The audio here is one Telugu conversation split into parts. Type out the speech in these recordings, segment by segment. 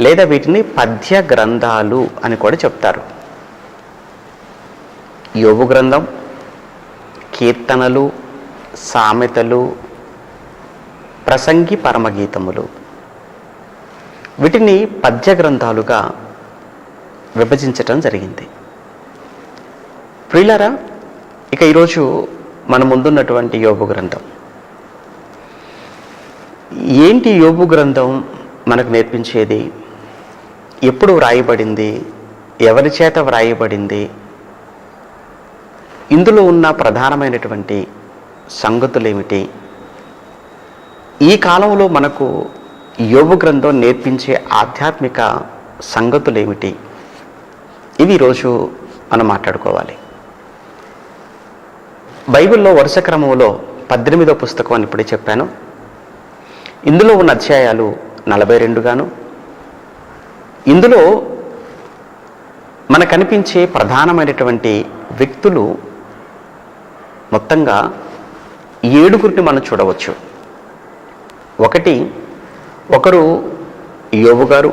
లేదా వీటిని పద్య గ్రంథాలు అని కూడా చెప్తారు. యోబు గ్రంథం, కీర్తనలు, సామెతలు, ప్రసంగి పరమగీతములు, వీటిని పద్య గ్రంథాలుగా విభజించటం జరిగింది. ప్రియులారా, ఇక ఈరోజు మన ముందున్నటువంటి యోబు గ్రంథం ఏంటి? యోబు గ్రంథం మనకు నేర్పించేది, ఎప్పుడు వ్రాయబడింది, ఎవరి చేత వ్రాయబడింది, ఇందులో ఉన్న ప్రధానమైనటువంటి సంగతులు ఏమిటి, ఈ కాలంలో మనకు యోబు గ్రంథం నేర్పించే ఆధ్యాత్మిక సంగతులు ఏమిటి, ఇవి ఈరోజు మనం మాట్లాడుకోవాలి. బైబిల్లో వరుస క్రమంలో 18వ పుస్తకం అని ఇప్పుడే చెప్పాను. ఇందులో ఉన్న అధ్యాయాలు 42 గాను, ఇందులో మనకు కనిపించే ప్రధానమైనటువంటి వ్యక్తులు మొత్తంగా 7 మనం చూడవచ్చు. ఒకరు యోబు గారు,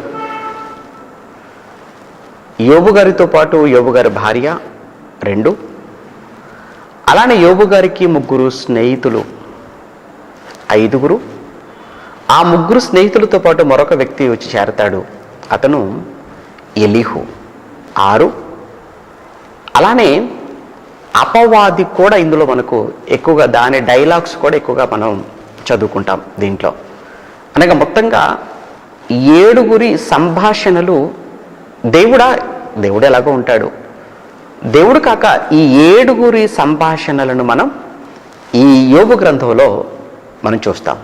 యోబు గారితో పాటు యోబు గారి భార్య 2, అలానే యోబు గారికి 3 స్నేహితులు 5, ఆ 3 స్నేహితులతో పాటు మరొక వ్యక్తి వచ్చి చేరతాడు, అతను ఎలీహు 6, అలానే అపవాది కూడా ఇందులో మనకు ఎక్కువగా దాని డైలాగ్స్ కూడా ఎక్కువగా మనం చదువుకుంటాం దీంట్లో. అనగా మొత్తంగా 7 సంభాషణలు. దేవుడు ఎలాగో ఉంటాడు, దేవుడు కాక ఈ 7 సంభాషణలను మనం ఈ యోబు గ్రంథంలో మనం చూస్తాం.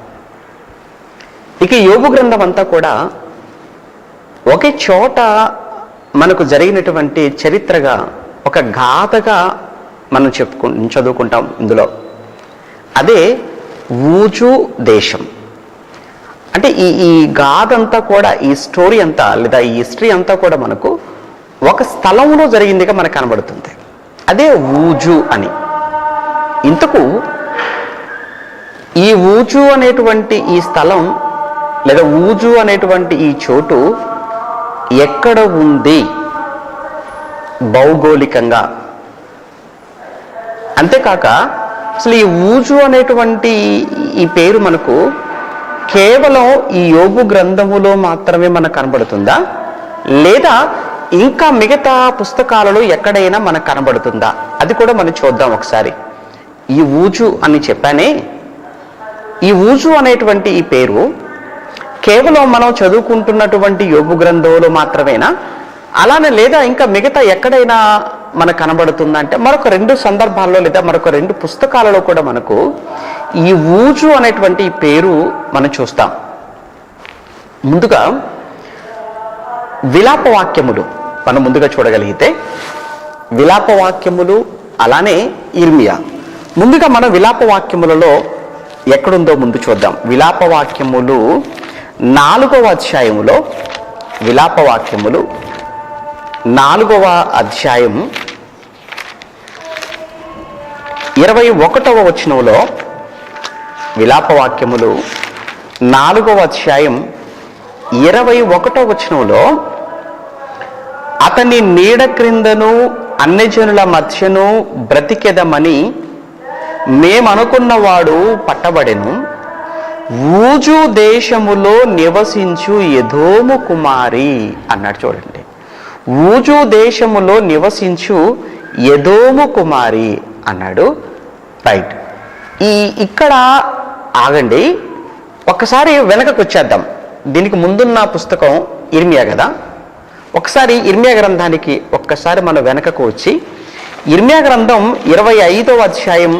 ఇక యోబు గ్రంథం అంతా కూడా ఒకే చోట మనకు జరిగినటువంటి చరిత్రగా, ఒక గాథగా మనం చదువుకుంటాం ఇందులో. అదే ఊజు దేశం. అంటే ఈ గాథ అంతా కూడా, ఈ స్టోరీ అంతా లేదా ఈ హిస్టరీ అంతా కూడా మనకు ఒక స్థలంలో జరిగిందిగా మనకు కనబడుతుంది. అదే ఊజు అని. ఇంతకు ఈ ఊజు అనేటువంటి ఈ స్థలం లేదా ఊజు అనేటువంటి ఈ చోటు ఎక్కడ ఉంది భౌగోళికంగా? అంతేకాక అసలు ఈ ఊజు అనేటువంటి ఈ పేరు మనకు కేవలం ఈ యోబు గ్రంథములో మాత్రమే మనకు కనబడుతుందా, లేదా ఇంకా మిగతా పుస్తకాలలో ఎక్కడైనా మనకు కనబడుతుందా? అది కూడా మనం చూద్దాం ఒకసారి. ఈ ఊజు అని చెప్పానే, ఈ ఊజు అనేటువంటి ఈ పేరు కేవలం మనం చదువుకుంటున్నటువంటి యోబు గ్రంథంలో మాత్రమేనా, అలానే లేదా ఇంకా మిగతా ఎక్కడైనా మనకు కనబడుతుందా అంటే మరొక 2 సందర్భాల్లో లేదా మరొక 2 పుస్తకాలలో కూడా మనకు ఈ ఊజు అనేటువంటి ఈ పేరు మనం చూస్తాం. ముందుగా విలాపవాక్యములు మనం ముందుగా చూడగలిగితే, విలాపవాక్యములు అలానే ఇర్మియా. ముందుగా మనం విలాపవాక్యములలో ఎక్కడుందో ముందు చూద్దాం. విలాపవాక్యములు 4వ అధ్యాయములో, విలాపవాక్యములు 4వ అధ్యాయం 21వ వచనంలో, విలాపవాక్యములు 4వ అధ్యాయం 21వ వచనంలో, అతని నీడ క్రిందను అన్యజనుల మధ్యను బ్రతికెదమని మేమనుకున్నవాడు పట్టబడెను, ఊజు దేశములో నివసించు ఎదోము కుమారి అన్నాడు. చూడండి, ఊజు దేశములో నివసించు ఎదోము కుమారి అన్నాడు. రైట్, ఇక్కడ ఆగండి, ఒక్కసారి వెనకకు వచ్చేద్దాం. దీనికి ముందున్న పుస్తకం ఇర్మియా కదా. ఒకసారి ఇర్మియా గ్రంథానికి ఒక్కసారి మనం వెనకకు వచ్చి ఇర్మియా గ్రంథం 25వ అధ్యాయం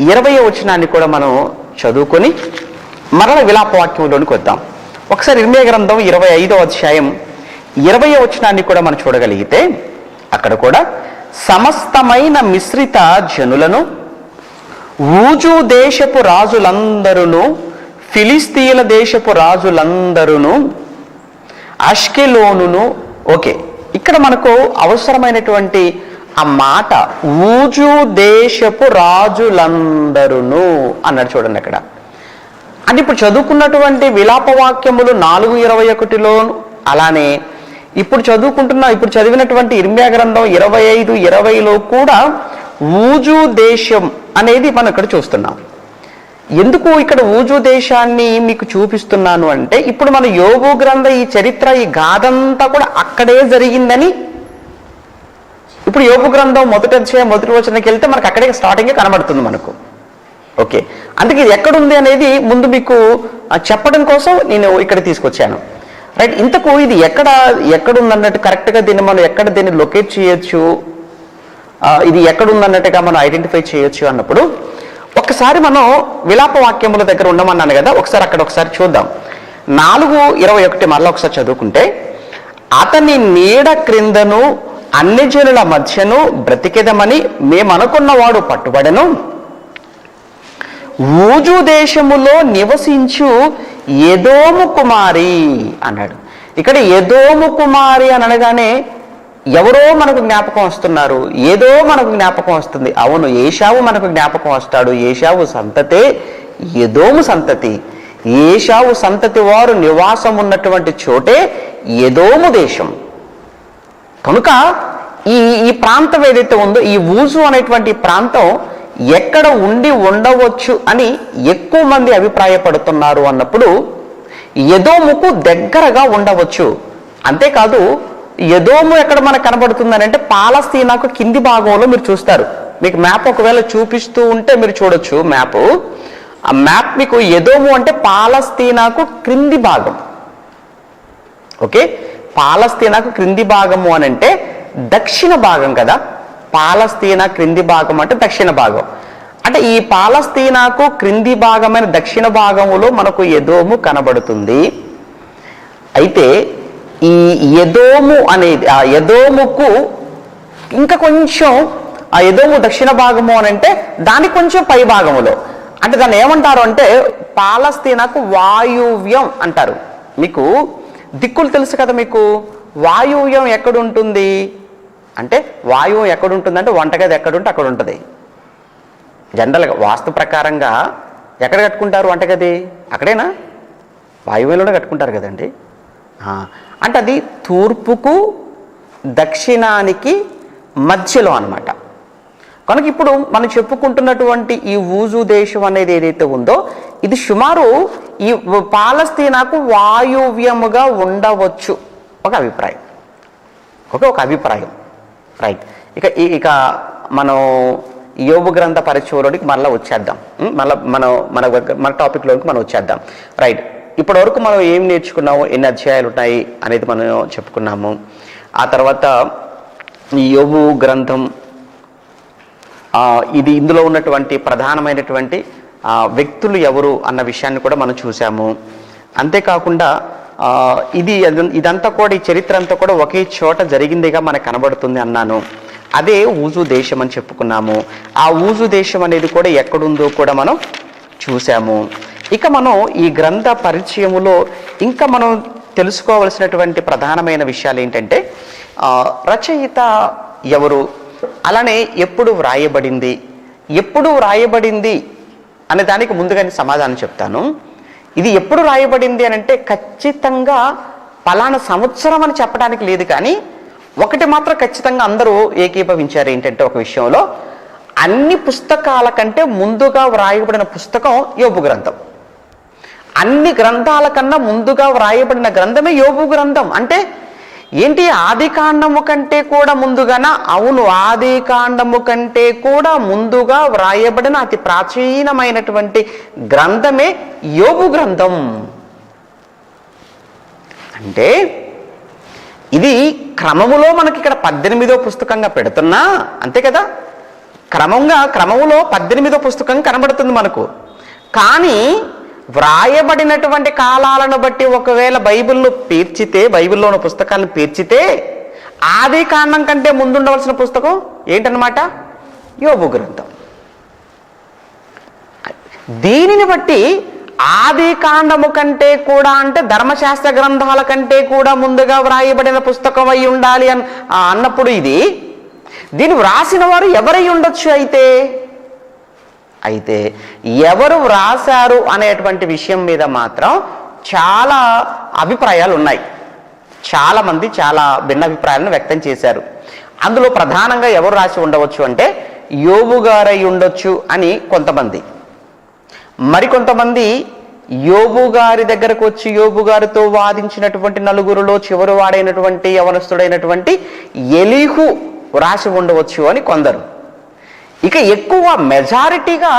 20వ వచనాన్ని కూడా మనం చదువుకొని మరల విలాపవాక్యంలోనికి వద్దాం. ఒకసారి ఇర్మియా గ్రంథం 25వ అధ్యాయం 20వ వచనాన్ని కూడా మనం చూడగలిగితే, అక్కడ కూడా సమస్తమైన మిశ్రిత జనులను, ఊజు దేశపు రాజులందరూ, ఫిలిస్తీన్ల దేశపు రాజులందరూ, అష్కెలోనును. ఓకే, ఇక్కడ మనకు అవసరమైనటువంటి ఆ మాట ఊజు దేశపు రాజులందరూ అన్నాడు. చూడండి అక్కడ. అంటే ఇప్పుడు చదువుకున్నటువంటి విలాపవాక్యములు 4:21లో అలానే ఇప్పుడు చదివినటువంటి ఇర్మియా గ్రంథం 25:20లో కూడా ఊజు దేశం అనేది మనం ఇక్కడ చూస్తున్నాం. ఎందుకు ఇక్కడ ఊజు దేశాన్ని మీకు చూపిస్తున్నాను అంటే, ఇప్పుడు మన యోబు గ్రంథ ఈ చరిత్ర, ఈ గాథంతా కూడా అక్కడే జరిగిందని, ఇప్పుడు యోబు గ్రంథం మొదటి వచనానికి వెళ్తే మనకు అక్కడే స్టార్టింగే కనబడుతుంది మనకు. ఓకే, అందుకే ఇది ఎక్కడుంది అనేది ముందు మీకు చెప్పడం కోసం నేను ఇక్కడ తీసుకొచ్చాను. రైట్, ఇంతకు ఇది ఎక్కడుందన్నట్టు కరెక్ట్గా దీన్ని లొకేట్ చేయొచ్చు, ఇది ఎక్కడుందన్నట్టుగా మనం ఐడెంటిఫై చేయొచ్చు అన్నప్పుడు ఒకసారి మనం విలాప వాక్యముల దగ్గర ఉండమన్నాను కదా, ఒకసారి చూద్దాం. 4:21 మళ్ళీ ఒకసారి చదువుకుంటే, అతని నీడ క్రిందను అన్ని జనుల మధ్యను బ్రతికెదమని మేమనుకున్నవాడు పట్టుబడెను, ఊజు దేశములో నివసించు ఎదోము కుమారి అన్నాడు. ఇక్కడ ఎదోము కుమారి అని అనగానే ఎవరో మనకు జ్ఞాపకం వస్తున్నారు, ఏదో మనకు జ్ఞాపకం వస్తుంది. అవును, ఏశావు మనకు జ్ఞాపకం వస్తాడు. ఏశావు సంతతే ఎదోము సంతతి. ఏశావు సంతతి వారు నివాసం ఉన్నటువంటి చోటే ఎదోము దేశం. కనుక ఈ ప్రాంతం ఏదైతే ఉందో, ఈ ఊజు అనేటువంటి ప్రాంతం ఎక్కడ ఉండవచ్చు అని ఎక్కువ మంది అభిప్రాయపడుతున్నారు అన్నప్పుడు ఎదోముకు దగ్గరగా ఉండవచ్చు. అంతేకాదు, ఎదోము ఎక్కడ మనకు కనబడుతుందని అంటే పాలస్తీనాకు కింది భాగంలో మీరు చూస్తారు. మీకు మ్యాప్ ఒకవేళ చూపిస్తూ ఉంటే మీరు చూడొచ్చు మ్యాప్. ఆ మ్యాప్ మీకు ఎదోము అంటే పాలస్తీనాకు క్రింది భాగం. ఓకే, పాలస్తీనాకు క్రింది భాగము అని అంటే దక్షిణ భాగం కదా. పాలస్తీనా క్రింది భాగం అంటే దక్షిణ భాగం. అంటే ఈ పాలస్తీనాకు క్రింది భాగమైన దక్షిణ భాగంలో మనకు ఎదోము కనబడుతుంది. అయితే ఈ ఎదోము అనేది, ఆ ఎదోముకు ఇంకా కొంచెం, ఆ ఎదోము దక్షిణ భాగము అని అంటే దానికి కొంచెం పై భాగములో, అంటే దాన్ని ఏమంటారు అంటే పాలస్తీనాకు వాయువ్యం అంటారు. మీకు దిక్కులు తెలుసు కదా, మీకు వాయువ్యం ఎక్కడుంటుంది అంటే, వాయువ్యం ఎక్కడుంటుందంటే వంటగది ఎక్కడుంటే అక్కడ ఉంటుంది. జనరల్గా వాస్తు ప్రకారంగా ఎక్కడ కట్టుకుంటారు వంటగది? అక్కడేనా? వాయువ్యంలోనే కట్టుకుంటారు కదండి. అంటే అది తూర్పుకు దక్షిణానికి మధ్యలో అన్నమాట. కనుక ఇప్పుడు మనం చెప్పుకుంటున్నటువంటి ఈ ఊజు దేశం అనేది ఏదైతే ఉందో, ఇది సుమారు ఈ పాలస్తీనాకు వాయువ్యముగా ఉండవచ్చు ఒక అభిప్రాయం. ఒక అభిప్రాయం. రైట్, ఇక మనం యోబు గ్రంథ పరిచయంలోనికి మళ్ళీ వచ్చేద్దాం. మన టాపిక్లోకి మనం వచ్చేద్దాం. రైట్, ఇప్పటి వరకు మనం ఏం నేర్చుకున్నాము, ఎన్ని అధ్యాయాలు ఉన్నాయి అనేది మనం చెప్పుకున్నాము. ఆ తర్వాత ఈ యోబు గ్రంథం, ఇందులో ఉన్నటువంటి ప్రధానమైనటువంటి వ్యక్తులు ఎవరు అన్న విషయాన్ని కూడా మనం చూసాము. అంతేకాకుండా ఇదంతా కూడా, ఈ చరిత్ర అంతా కూడా ఒకే చోట జరిగిందిగా మనకు కనబడుతుంది అన్నాను. అదే ఊజు దేశం అని చెప్పుకున్నాము. ఆ ఊజు దేశం అనేది కూడా ఎక్కడుందో కూడా మనం చూసాము. ఇక మనం ఈ గ్రంథ పరిచయములో ఇంకా మనం తెలుసుకోవలసినటువంటి ప్రధానమైన విషయాలు ఏంటంటే, రచయిత ఎవరు, అలానే ఎప్పుడు వ్రాయబడింది అనే దానికి ముందుగానే సమాధానం చెప్తాను. ఇది ఎప్పుడు రాయబడింది అని అంటే ఖచ్చితంగా పలానా సంవత్సరం అని చెప్పడానికి లేదు, కానీ ఒకటి మాత్రం ఖచ్చితంగా అందరూ ఏకీభవించారు ఏంటంటే, ఒక విషయంలో అన్ని పుస్తకాల కంటే ముందుగా వ్రాయబడిన పుస్తకం యోబు గ్రంథం. అన్ని గ్రంథాల కన్నా ముందుగా వ్రాయబడిన గ్రంథమే యోబు గ్రంథం. అంటే ఏంటి, ఆది కాండము కంటే కూడా ముందుగానా? అవును, ఆది కాండము కంటే కూడా ముందుగా వ్రాయబడిన అతి ప్రాచీనమైనటువంటి గ్రంథమే యోబు గ్రంథం. అంటే ఇది క్రమములో మనకి ఇక్కడ 18వ పుస్తకంగా పెడుతున్నా, అంతే కదా, క్రమములో 18వ పుస్తకం కనబడుతుంది మనకు. కానీ వ్రాయబడినటువంటి కాలాలను బట్టి ఒకవేళ బైబిల్లో ఉన్న పుస్తకాలను పేర్చితే ఆది కాండం కంటే ముందుండవలసిన పుస్తకం ఏంటన్నమాట? యోబు గ్రంథం. దీనిని బట్టి ఆది కాండము కంటే కూడా, అంటే ధర్మశాస్త్ర గ్రంథాల కంటే కూడా ముందుగా వ్రాయబడిన పుస్తకం అయి ఉండాలి అన్నప్పుడు దీన్ని వ్రాసిన వారు ఎవరై ఉండొచ్చు? అయితే ఎవరు వ్రాశారు అనేటువంటి విషయం మీద మాత్రం చాలా అభిప్రాయాలు ఉన్నాయి. చాలామంది చాలా భిన్నాభిప్రాయాలను వ్యక్తం చేశారు. అందులో ప్రధానంగా ఎవరు రాసి ఉండవచ్చు అంటే యోబు గారై ఉండొచ్చు అని కొంతమంది, మరికొంతమంది యోబు గారి దగ్గరకు వచ్చి యోబు గారితో వాదించినటువంటి నలుగురులో చివరి వాడైనటువంటి యవనస్తుడైనటువంటి ఎలీహు రాసి ఉండవచ్చు అని కొందరు. ఇక ఎక్కువ మెజారిటీగా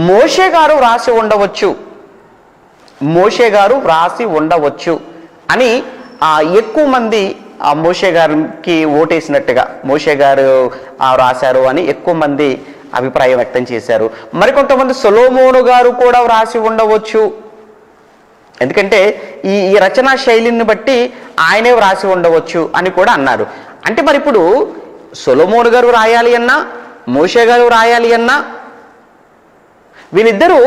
మోషే గారు రాసి ఉండవచ్చు, మోషే గారు రాసి ఉండవచ్చు అని ఎక్కువ మంది మోషే గారికి ఓటేసినట్టుగా మోషే గారు రాశారు అని ఎక్కువ మంది అభిప్రాయం వ్యక్తం చేశారు. మరికొంతమంది సొలొమోను గారు కూడా వ్రాసి ఉండవచ్చు, ఎందుకంటే ఈ రచనా శైలిని బట్టి ఆయనే వ్రాసి ఉండవచ్చు అని కూడా అన్నారు. అంటే మరి ఇప్పుడు సొలొమోను గారు రాయాలి అన్నా మోషే గారు రాయాలి అన్నా వీళ్ళిద్దరూ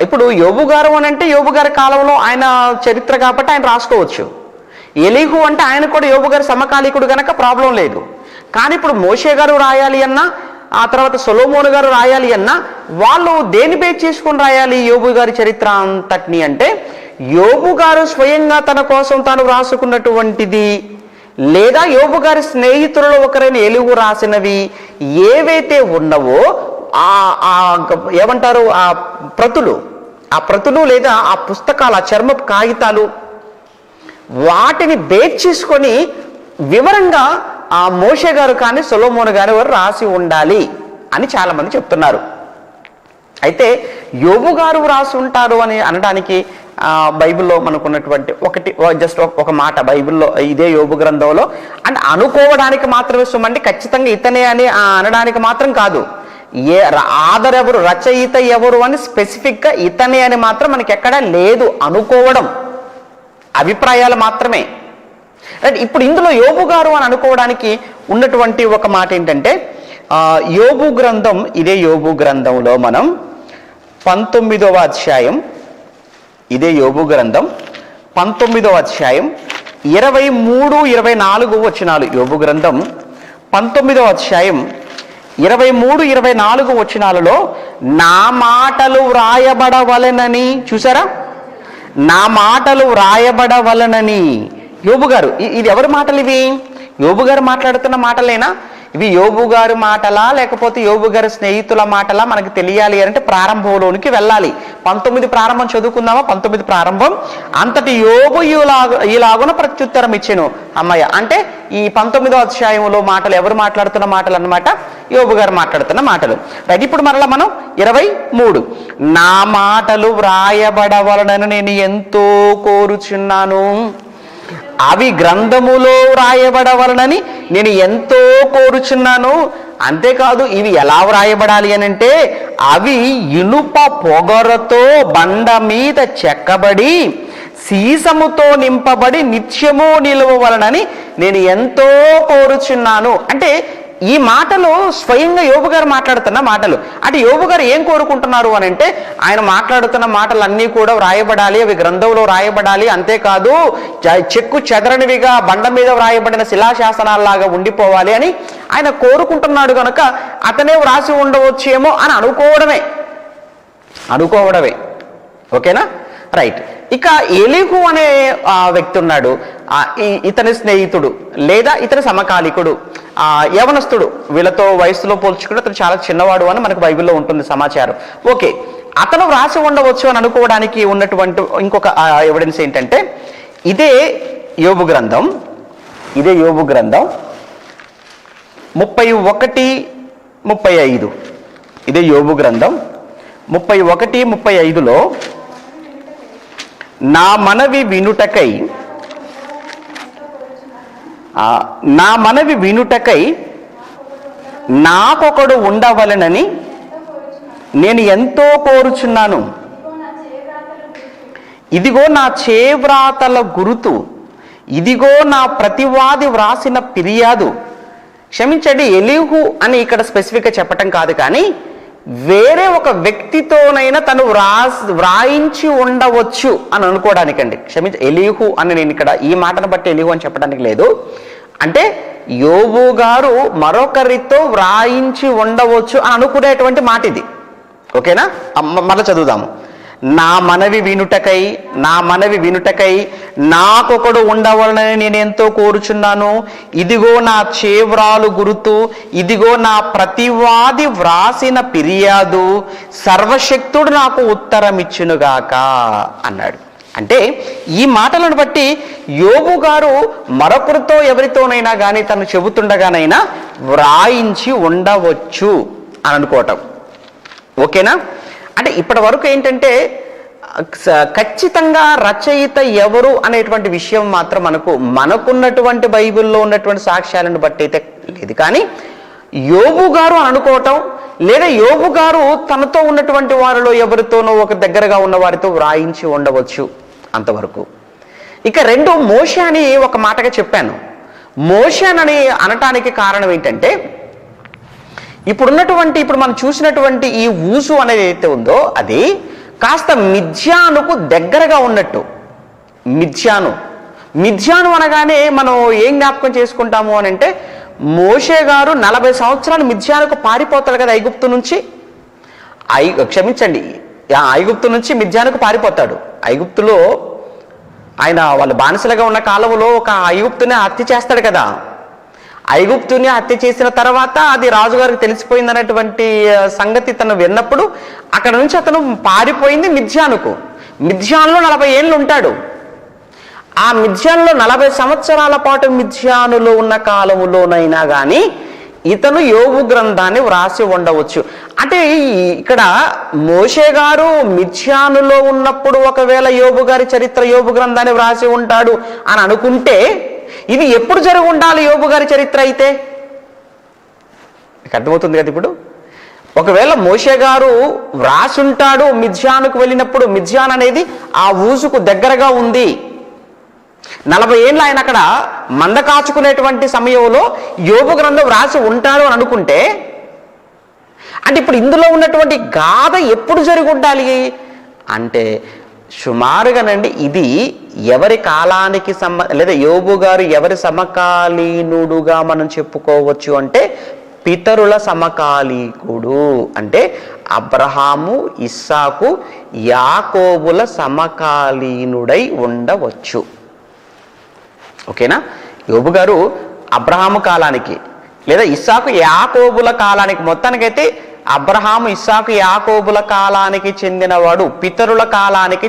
ఇప్పుడు యోబు గారు అని అంటే యోబు గారి కాలంలో ఆయన చరిత్ర కాబట్టి ఆయన రాసుకోవచ్చు. ఎలీహు అంటే ఆయన కూడా యోబు గారి సమకాలీకుడు కనుక ప్రాబ్లం లేదు. కానీ ఇప్పుడు మోషే గారు రాయాలి అన్నా ఆ తర్వాత సొలొమోను గారు రాయాలి అన్నా వాళ్ళు దేని బేస్ చేసుకొని రాయాలి యోబు గారి చరిత్ర అంతటిని అంటే యోబు గారు స్వయంగా తన కోసం తాను రాసుకున్నటువంటిది లేదా యోబు గారి స్నేహితులలో ఒకరైన ఎలీహు రాసినవి ఏవైతే ఉన్నవో ఏమంటారు ఆ ప్రతులు లేదా ఆ పుస్తకాలు ఆ చర్మపు కాగితాలు వాటిని బేస్ చేసుకొని వివరంగా ఆ మోషే గారు కానీ సొలొమోను గారు రాసి ఉండాలి అని చాలా మంది చెప్తున్నారు. అయితే యోబు గారు రాసి ఉంటారు అని అనడానికి బైబిల్లో మనకున్నటువంటి జస్ట్ ఒక మాట బైబిల్లో ఇదే యోబు గ్రంథంలో అంటే అనుకోవడానికి మాత్రమే సుమండి, ఖచ్చితంగా ఇతనే అని అనడానికి మాత్రం కాదు. ఆధర్ ఎవరు రచయిత ఎవరు అని స్పెసిఫిక్గా ఇతనే అని మాత్రం మనకి ఎక్కడా లేదు, అనుకోవడం అభిప్రాయాలు మాత్రమే. రైట్, ఇప్పుడు ఇందులో యోబు గారు అని అనుకోవడానికి ఉన్నటువంటి ఒక మాట ఏంటంటే యోబు గ్రంథం, ఇదే యోబు గ్రంథంలో మనం 19వ అధ్యాయం, ఇదే యోబు గ్రంథం 19వ అధ్యాయం 23-24 వచనాలు. యోబు గ్రంథం 19వ అధ్యాయం 23-24 వచనాలలో నా మాటలు వ్రాయబడవలెనని, చూసారా, నా మాటలు వ్రాయబడవలనని యోబు గారు, ఇది ఎవరి మాటలు ఇవి? యోబు గారు మాట్లాడుతున్న మాటలేనా ఇవి? యోబు గారి మాటలా లేకపోతే యోబు గారి స్నేహితుల మాటలా మనకు తెలియాలి అంటే ప్రారంభంలోనికి వెళ్ళాలి. 19 ప్రారంభం చదువుకుందామా? 19 ప్రారంభం. అంతటి యోబు ఇలాగున ప్రత్యుత్తరం ఇచ్చెను. అమ్మయ్య, అంటే ఈ 19వ అధ్యాయంలో మాటలు ఎవరు మాట్లాడుతున్న మాటలు అన్నమాట? యోబు గారు మాట్లాడుతున్న మాటలు. రైట్, ఇప్పుడు మరలా మనం 23 నా మాటలు వ్రాయబడవలనని నేను ఎంతో కోరుచున్నాను, అవి గ్రంథములో వ్రాయబడవలనని నేను ఎంతో కోరుచున్నాను. అంతేకాదు ఇవి ఎలా వ్రాయబడాలి అని అంటే అవి ఇనుప పొగరతో బండ మీద చెక్కబడి సీసముతో నింపబడి నిత్యము నిలవవలనని నేను ఎంతో కోరుచున్నాను. అంటే ఈ మాటలు స్వయంగా యోబు గారు మాట్లాడుతున్న మాటలు. అంటే యోబు గారు ఏం కోరుకుంటున్నారు అని అంటే ఆయన మాట్లాడుతున్న మాటలు అన్నీ కూడా వ్రాయబడాలి, అవి గ్రంథంలో వ్రాయబడాలి, అంతేకాదు చెక్కు చెదరనివిగా బండ మీద వ్రాయబడిన శిలాశాసనాల్లాగా ఉండిపోవాలి అని ఆయన కోరుకుంటున్నాడు. కనుక అతనే వ్రాసి ఉండవచ్చేమో అని అనుకోవడమే. ఓకేనా? రైట్. ఇక ఎలీహు అనే వ్యక్తి ఉన్నాడు, ఇతని స్నేహితుడు లేదా ఇతని సమకాలికుడు, యవనస్తుడు. వీళ్ళతో వయసులో పోల్చుకుంటే అతను చాలా చిన్నవాడు అని మనకు బైబిల్లో ఉంటుంది సమాచారం. ఓకే, అతను వ్రాసి ఉండవచ్చు అని అనుకోవడానికి ఉన్నటువంటి ఇంకొక ఎవిడెన్స్ ఏంటంటే ఇదే యోబు గ్రంథం 31-35. ఇదే యోబు గ్రంథం 31-35లో నా మనవి వినుటకై నాకొకడు ఉండవలెనని నేను ఎంతో కోరుచున్నాను. ఇదిగో నా చేవ్రాతల గురుతు, ఇదిగో నా ప్రతివాది వ్రాసిన ఫిర్యాదు. క్షమించండి, ఎలీహు అని ఇక్కడ స్పెసిఫిక్గా చెప్పటం కాదు, కానీ వేరే ఒక వ్యక్తితోనైనా తను వ్రాయించి ఉండవచ్చు అని అనుకోవడానికండి. ఎలీహు అని నేను ఇక్కడ ఈ మాటను బట్టి ఎలీహు అని చెప్పడానికి లేదు. అంటే యోబు గారు మరొకరితో వ్రాయించి ఉండవచ్చు అని అనుకునేటువంటి మాట ఇది. ఓకేనా? మళ్ళీ చదువుదాము. నా మనవి వినుటకై నాకొకడు ఉండవలనని నేను ఎంతో కోరుచున్నాను. ఇదిగో నా చేవ్రాలు గురుతు, ఇదిగో నా ప్రతివాది వ్రాసిన ఫిర్యాదు, సర్వశక్తుడు నాకు ఉత్తరం ఇచ్చునుగాక అన్నాడు. అంటే ఈ మాటలను బట్టి యోబు గారు మరొకరితో ఎవరితోనైనా కానీ తను చెబుతుండగానైనా వ్రాయించి ఉండవచ్చు అని అనుకోవటం. ఓకేనా? అంటే ఇప్పటి వరకు ఏంటంటే ఖచ్చితంగా రచయిత ఎవరు అనేటువంటి విషయం మాత్రం మనకున్నటువంటి బైబిల్లో ఉన్నటువంటి సాక్ష్యాలను బట్టి అయితే లేదు. కానీ యోబు గారు అని అనుకోవటం, లేదా యోబు గారు తనతో ఉన్నటువంటి వారిలో ఎవరితోనో ఒక దగ్గరగా ఉన్న వారితో వ్రాయించి ఉండవచ్చు అంతవరకు. ఇక రెండు, మోషే అని ఒక మాటగా చెప్పాను. మోషే అని అనటానికి కారణం ఏంటంటే ఇప్పుడు మనం చూసినటువంటి ఈ ఊసు అనేది ఏదైతే ఉందో అది కాస్త మిథ్యానుకు దగ్గరగా ఉన్నట్టు. మిథ్యాను అనగానే మనం ఏం జ్ఞాపకం చేసుకుంటాము అని అంటే, మోషే గారు 40 సంవత్సరాలు మిథ్యానుకు పారిపోతాడు కదా ఐగుప్తు నుంచి. ఐగుప్తు నుంచి మిథ్యానుకు పారిపోతాడు. ఐగుప్తులో వాళ్ళు బానిసలుగా ఉన్న కాలంలో ఒక ఐగుప్తుని హత్య చేస్తాడు కదా. ఐగుప్తుని హత్య చేసిన తర్వాత అది రాజుగారికి తెలిసిపోయిందనేటువంటి సంగతి తను విన్నప్పుడు అక్కడ నుంచి అతను పారిపోయింది మిథ్యానులో 40 ఏళ్ళు ఉంటాడు. ఆ మిథ్యానులో 40 సంవత్సరాల పాటు మిథ్యానులో ఉన్న కాలములోనైనా కానీ ఇతను యోబు గ్రంథాన్ని వ్రాసి ఉండవచ్చు. అంటే ఇక్కడ మోషే గారు మిథ్యానులో ఉన్నప్పుడు ఒకవేళ యోబు గారి చరిత్ర, యోబు గ్రంథాన్ని వ్రాసి ఉంటాడు అని అనుకుంటే ఇది ఎప్పుడు జరిగి ఉండాలి యోబు గారి చరిత్ర అయితే? అర్థమవుతుంది కదా. ఇప్పుడు ఒకవేళ మోషే గారు వ్రాసుంటాడు మిథ్యానుకు వెళ్ళినప్పుడు, మిథ్యాన్ అనేది ఆ ఊసుకు దగ్గరగా ఉంది, 40 ఏళ్ళు ఆయన అక్కడ మంద కాచుకునేటువంటి సమయంలో యోబు గ్రంథం వ్రాసి ఉంటాడు అని అనుకుంటే, అంటే ఇప్పుడు ఇందులో ఉన్నటువంటి గాథ ఎప్పుడు జరిగి ఉండాలి అంటే సుమారుగానండి ఇది ఎవరి కాలానికి లేదా యోబు గారు ఎవరి సమకాలీనుడుగా మనం చెప్పుకోవచ్చు అంటే పితరుల సమకాలీకుడు. అంటే అబ్రహాము, ఇస్సాకు, యాకోబుల సమకాలీనుడై ఉండవచ్చు. ఓకేనా? యోబు గారు అబ్రహాము కాలానికి లేదా ఇస్సాకు, యాకోబుల కాలానికి, మొత్తానికైతే అబ్రహాము, ఇస్సాకు, యాకోబుల కాలానికి చెందినవాడు, పితరుల కాలానికి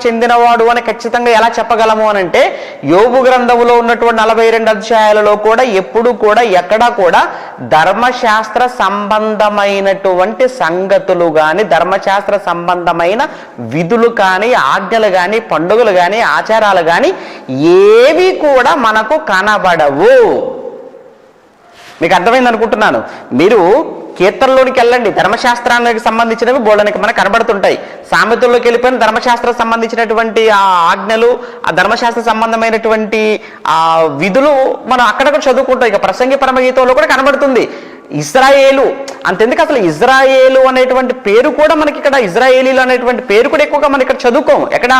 చెందినవాడు అని ఖచ్చితంగా ఎలా చెప్పగలము అని అంటే యోబు గ్రంథంలో ఉన్నటువంటి 42 అధ్యాయాలలో కూడా ఎప్పుడు కూడా ఎక్కడా కూడా ధర్మశాస్త్ర సంబంధమైనటువంటి సంగతులు కానీ, ధర్మశాస్త్ర సంబంధమైన విధులు కానీ, ఆజ్ఞలు కానీ, పండుగలు కానీ, ఆచారాలు కానీ ఏవి కూడా మనకు కనబడవు. మీకు అర్థమైంది అనుకుంటున్నాను. మీరు కీర్తనలోనికి వెళ్ళండి, ధర్మశాస్త్రానికి సంబంధించినవి బోళ్ళనికి మనకు కనబడుతుంటాయి. సామెతల్లోకి వెళ్ళిపోయిన ధర్మశాస్త్రం సంబంధించినటువంటి ఆ ఆజ్ఞలు, ఆ ధర్మశాస్త్ర సంబంధమైనటువంటి ఆ విధులు మనం అక్కడక్కడ చదువుకుంటాం. ఇక ప్రసంగి పరమగీతంలో కూడా కనబడుతుంది. ఇజ్రాయేలు అంతెందుకు, అసలు ఇజ్రాయేలు అనేటువంటి పేరు కూడా మనకి ఇక్కడ, ఇజ్రాయేలీలు అనేటువంటి పేరు కూడా ఎక్కువగా మనం ఇక్కడ చదువుకోం. ఎక్కడ?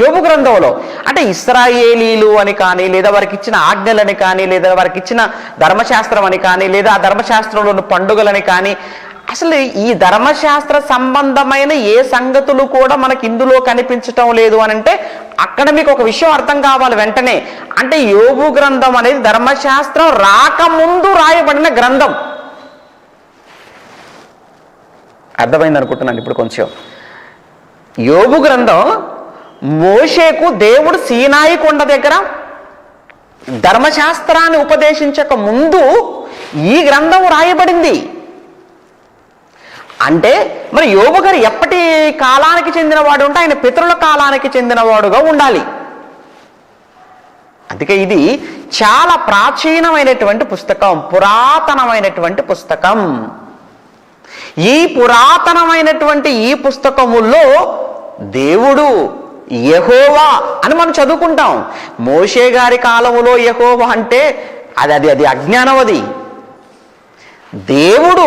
యోబు గ్రంథంలో. అంటే ఇశ్రాయేలీలు అని కానీ, లేదా వారికి ఇచ్చిన ఆజ్ఞలని కానీ, లేదా వారికి ఇచ్చిన ధర్మశాస్త్రం అని కానీ, లేదా ఆ ధర్మశాస్త్రంలోని పండుగలని కానీ, అసలు ఈ ధర్మశాస్త్ర సంబంధమైన ఏ సంగతులు కూడా మనకి ఇందులో కనిపించటం లేదు అని అంటే అక్కడ మీకు ఒక విషయం అర్థం కావాలి వెంటనే. అంటే యోబు గ్రంథం అనేది ధర్మశాస్త్రం రాకముందు రాయబడిన గ్రంథం. అర్థమైంది అనుకుంటున్నాను ఇప్పుడు కొంచెం. యోబు గ్రంథం మోషేకు దేవుడు సీనాయి కొండ దగ్గర ధర్మశాస్త్రాన్ని ఉపదేశించక ముందు ఈ గ్రంథం రాయబడింది. అంటే మరి యోబు గారు ఎప్పటి కాలానికి చెందినవాడు ఉంటే ఆయన పితరుల కాలానికి చెందినవాడుగా ఉండాలి. అందుకే ఇది చాలా ప్రాచీనమైనటువంటి పుస్తకం, పురాతనమైనటువంటి పుస్తకం. ఈ పురాతనమైనటువంటి ఈ పుస్తకములో దేవుడు యెహోవా అని మనం చదువుకుంటాం. మోషే గారి కాలములో యెహోవా అంటే అది అజ్ఞానం. అది దేవుడు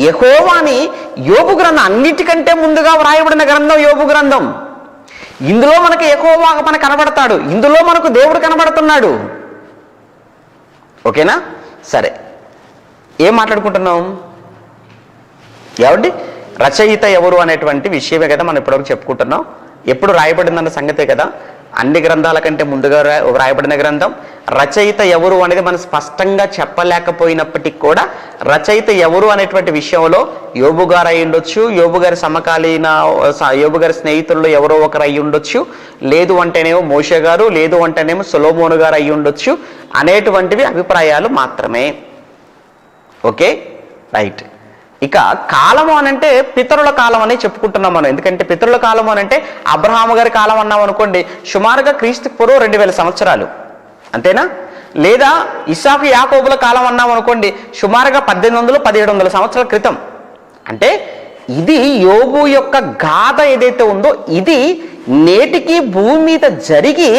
యెహోవాని యోబు గ్రంథం అన్నిటికంటే ముందుగా వ్రాయబడిన గ్రంథం యోబు గ్రంథం. ఇందులో మనకు యెహోవా మనకు కనబడతాడు, ఇందులో మనకు దేవుడు కనబడుతున్నాడు. ఓకేనా? సరే, ఏం మాట్లాడుకుంటున్నాం? ఏమండి, రచయిత ఎవరు అనేటువంటి విషయమే కదా మనం ఇప్పటివరకు చెప్పుకుంటున్నాం. ఎప్పుడు రాయబడిందన్న సంగతే కదా. అన్ని గ్రంథాల కంటే ముందుగా రాయబడిన గ్రంథం. రచయిత ఎవరు అనేది మనం స్పష్టంగా చెప్పలేకపోయినప్పటికీ కూడా రచయిత ఎవరు అనేటువంటి విషయంలో యోబు గారు అయి ఉండొచ్చు, యోబు గారి సమకాలీన యోబు గారి స్నేహితుల్లో ఎవరో ఒకరు అయి ఉండొచ్చు, లేదు అంటేనేమో మోషే గారు, లేదు అంటేనేమో సొలొమోను గారు అయి ఉండొచ్చు అనేటువంటివి అభిప్రాయాలు మాత్రమే. Okay, right. ఇక కాలము అనంటే పితరుల కాలం అని చెప్పుకుంటున్నాం మనం. ఎందుకంటే పితరుల కాలము అనంటే అబ్రహాము గారి కాలం అన్నాం అనుకోండి, సుమారుగా క్రీస్తు పూర్వం 2000 సంవత్సరాలు, అంతేనా? లేదా ఇస్సాకు యాకోబుల కాలం అన్నాం అనుకోండి, సుమారుగా 1800-1700 సంవత్సరాల క్రితం. అంటే ఇది యోబు యొక్క గాథ ఏదైతే ఉందో ఇది నేటికి భూమి మీద జరిగి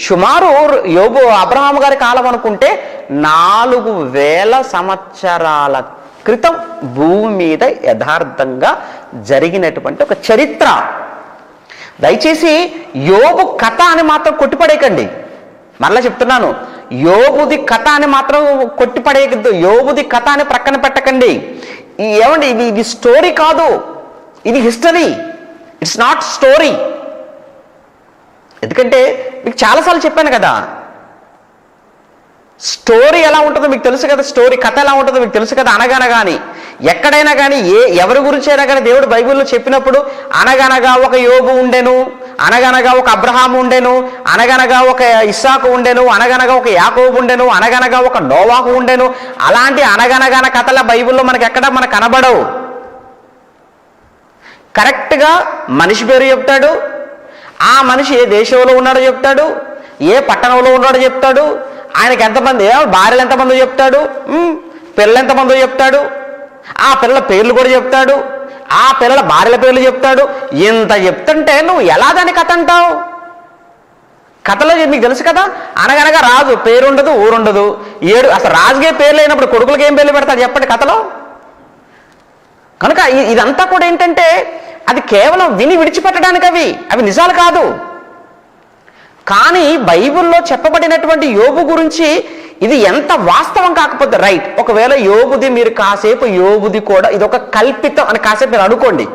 సుమారు యోబు అబ్రహాము గారి కాలం అనుకుంటే 4000 సంవత్సరాల క్రితం భూమి మీద యథార్థంగా జరిగినటువంటి ఒక చరిత్ర. దయచేసి యోబు కథ అని మాత్రం కొట్టిపడేయకండి. మరలా చెప్తున్నాను, యోబుది కథ అని మాత్రం కొట్టిపడేయద్దు, యోబుది కథ అని ప్రక్కన పెట్టకండి. ఏమండి, ఇది స్టోరీ కాదు, ఇది హిస్టరీ, ఇట్స్ నాట్ స్టోరీ. ఎందుకంటే మీకు చాలాసార్లు చెప్పాను కదా, స్టోరీ ఎలా ఉంటుందో మీకు తెలుసు కదా, స్టోరీ కథ ఎలా ఉంటుందో మీకు తెలుసు కదా. అనగనగా కానీ ఎక్కడైనా కానీ ఎవరి గురించి అయినా కానీ దేవుడు బైబిల్లో చెప్పినప్పుడు అనగనగా ఒక యోబు ఉండెను, అనగనగా ఒక అబ్రహాము ఉండెను, అనగనగా ఒక ఇస్సాకు ఉండెను, అనగనగా ఒక యాకోబు ఉండెను, అనగనగా ఒక నోవాహు ఉండెను, అలాంటి అనగనగాన కథల బైబిల్లో మనకి ఎక్కడ మనకు కనబడవు. కరెక్ట్గా మనిషి పేరు చెప్తాడు, ఆ మనిషి ఏ దేశంలో ఉన్నాడో చెప్తాడు, ఏ పట్టణంలో ఉన్నాడో చెప్తాడు, ఆయనకి ఎంతమంది భార్యలు ఎంతమందో చెప్తాడు, పిల్లలు ఎంతమందో చెప్తాడు, ఆ పిల్లల పేర్లు కూడా చెప్తాడు, ఆ పిల్లల భార్యల పేర్లు చెప్తాడు. ఇంత చెప్తుంటే నువ్వు ఎలా దాని కథ అంటావు? కథలో మీకు తెలుసు కదా, అనగనగా రాజు పేరుండదు, ఊరుండదు, అసలు రాజుకే పేరు లేనప్పుడు కొడుకులకి ఏం పేర్లు పెడతాడు చెప్పండి కథలో. కనుక ఇదంతా కూడా ఏంటంటే అది కేవలం విని విడిచిపెట్టడానికి అవి నిజాలు కాదు. కానీ బైబిల్లో చెప్పబడినటువంటి యోబు గురించి ఇది ఎంత వాస్తవం కాకపోతే రైట్. ఒకవేళ యోబుది మీరు కాసేపు యోబుది కూడా ఇది ఒక కల్పితం అని కాసేపు మీరు అనుకోండి,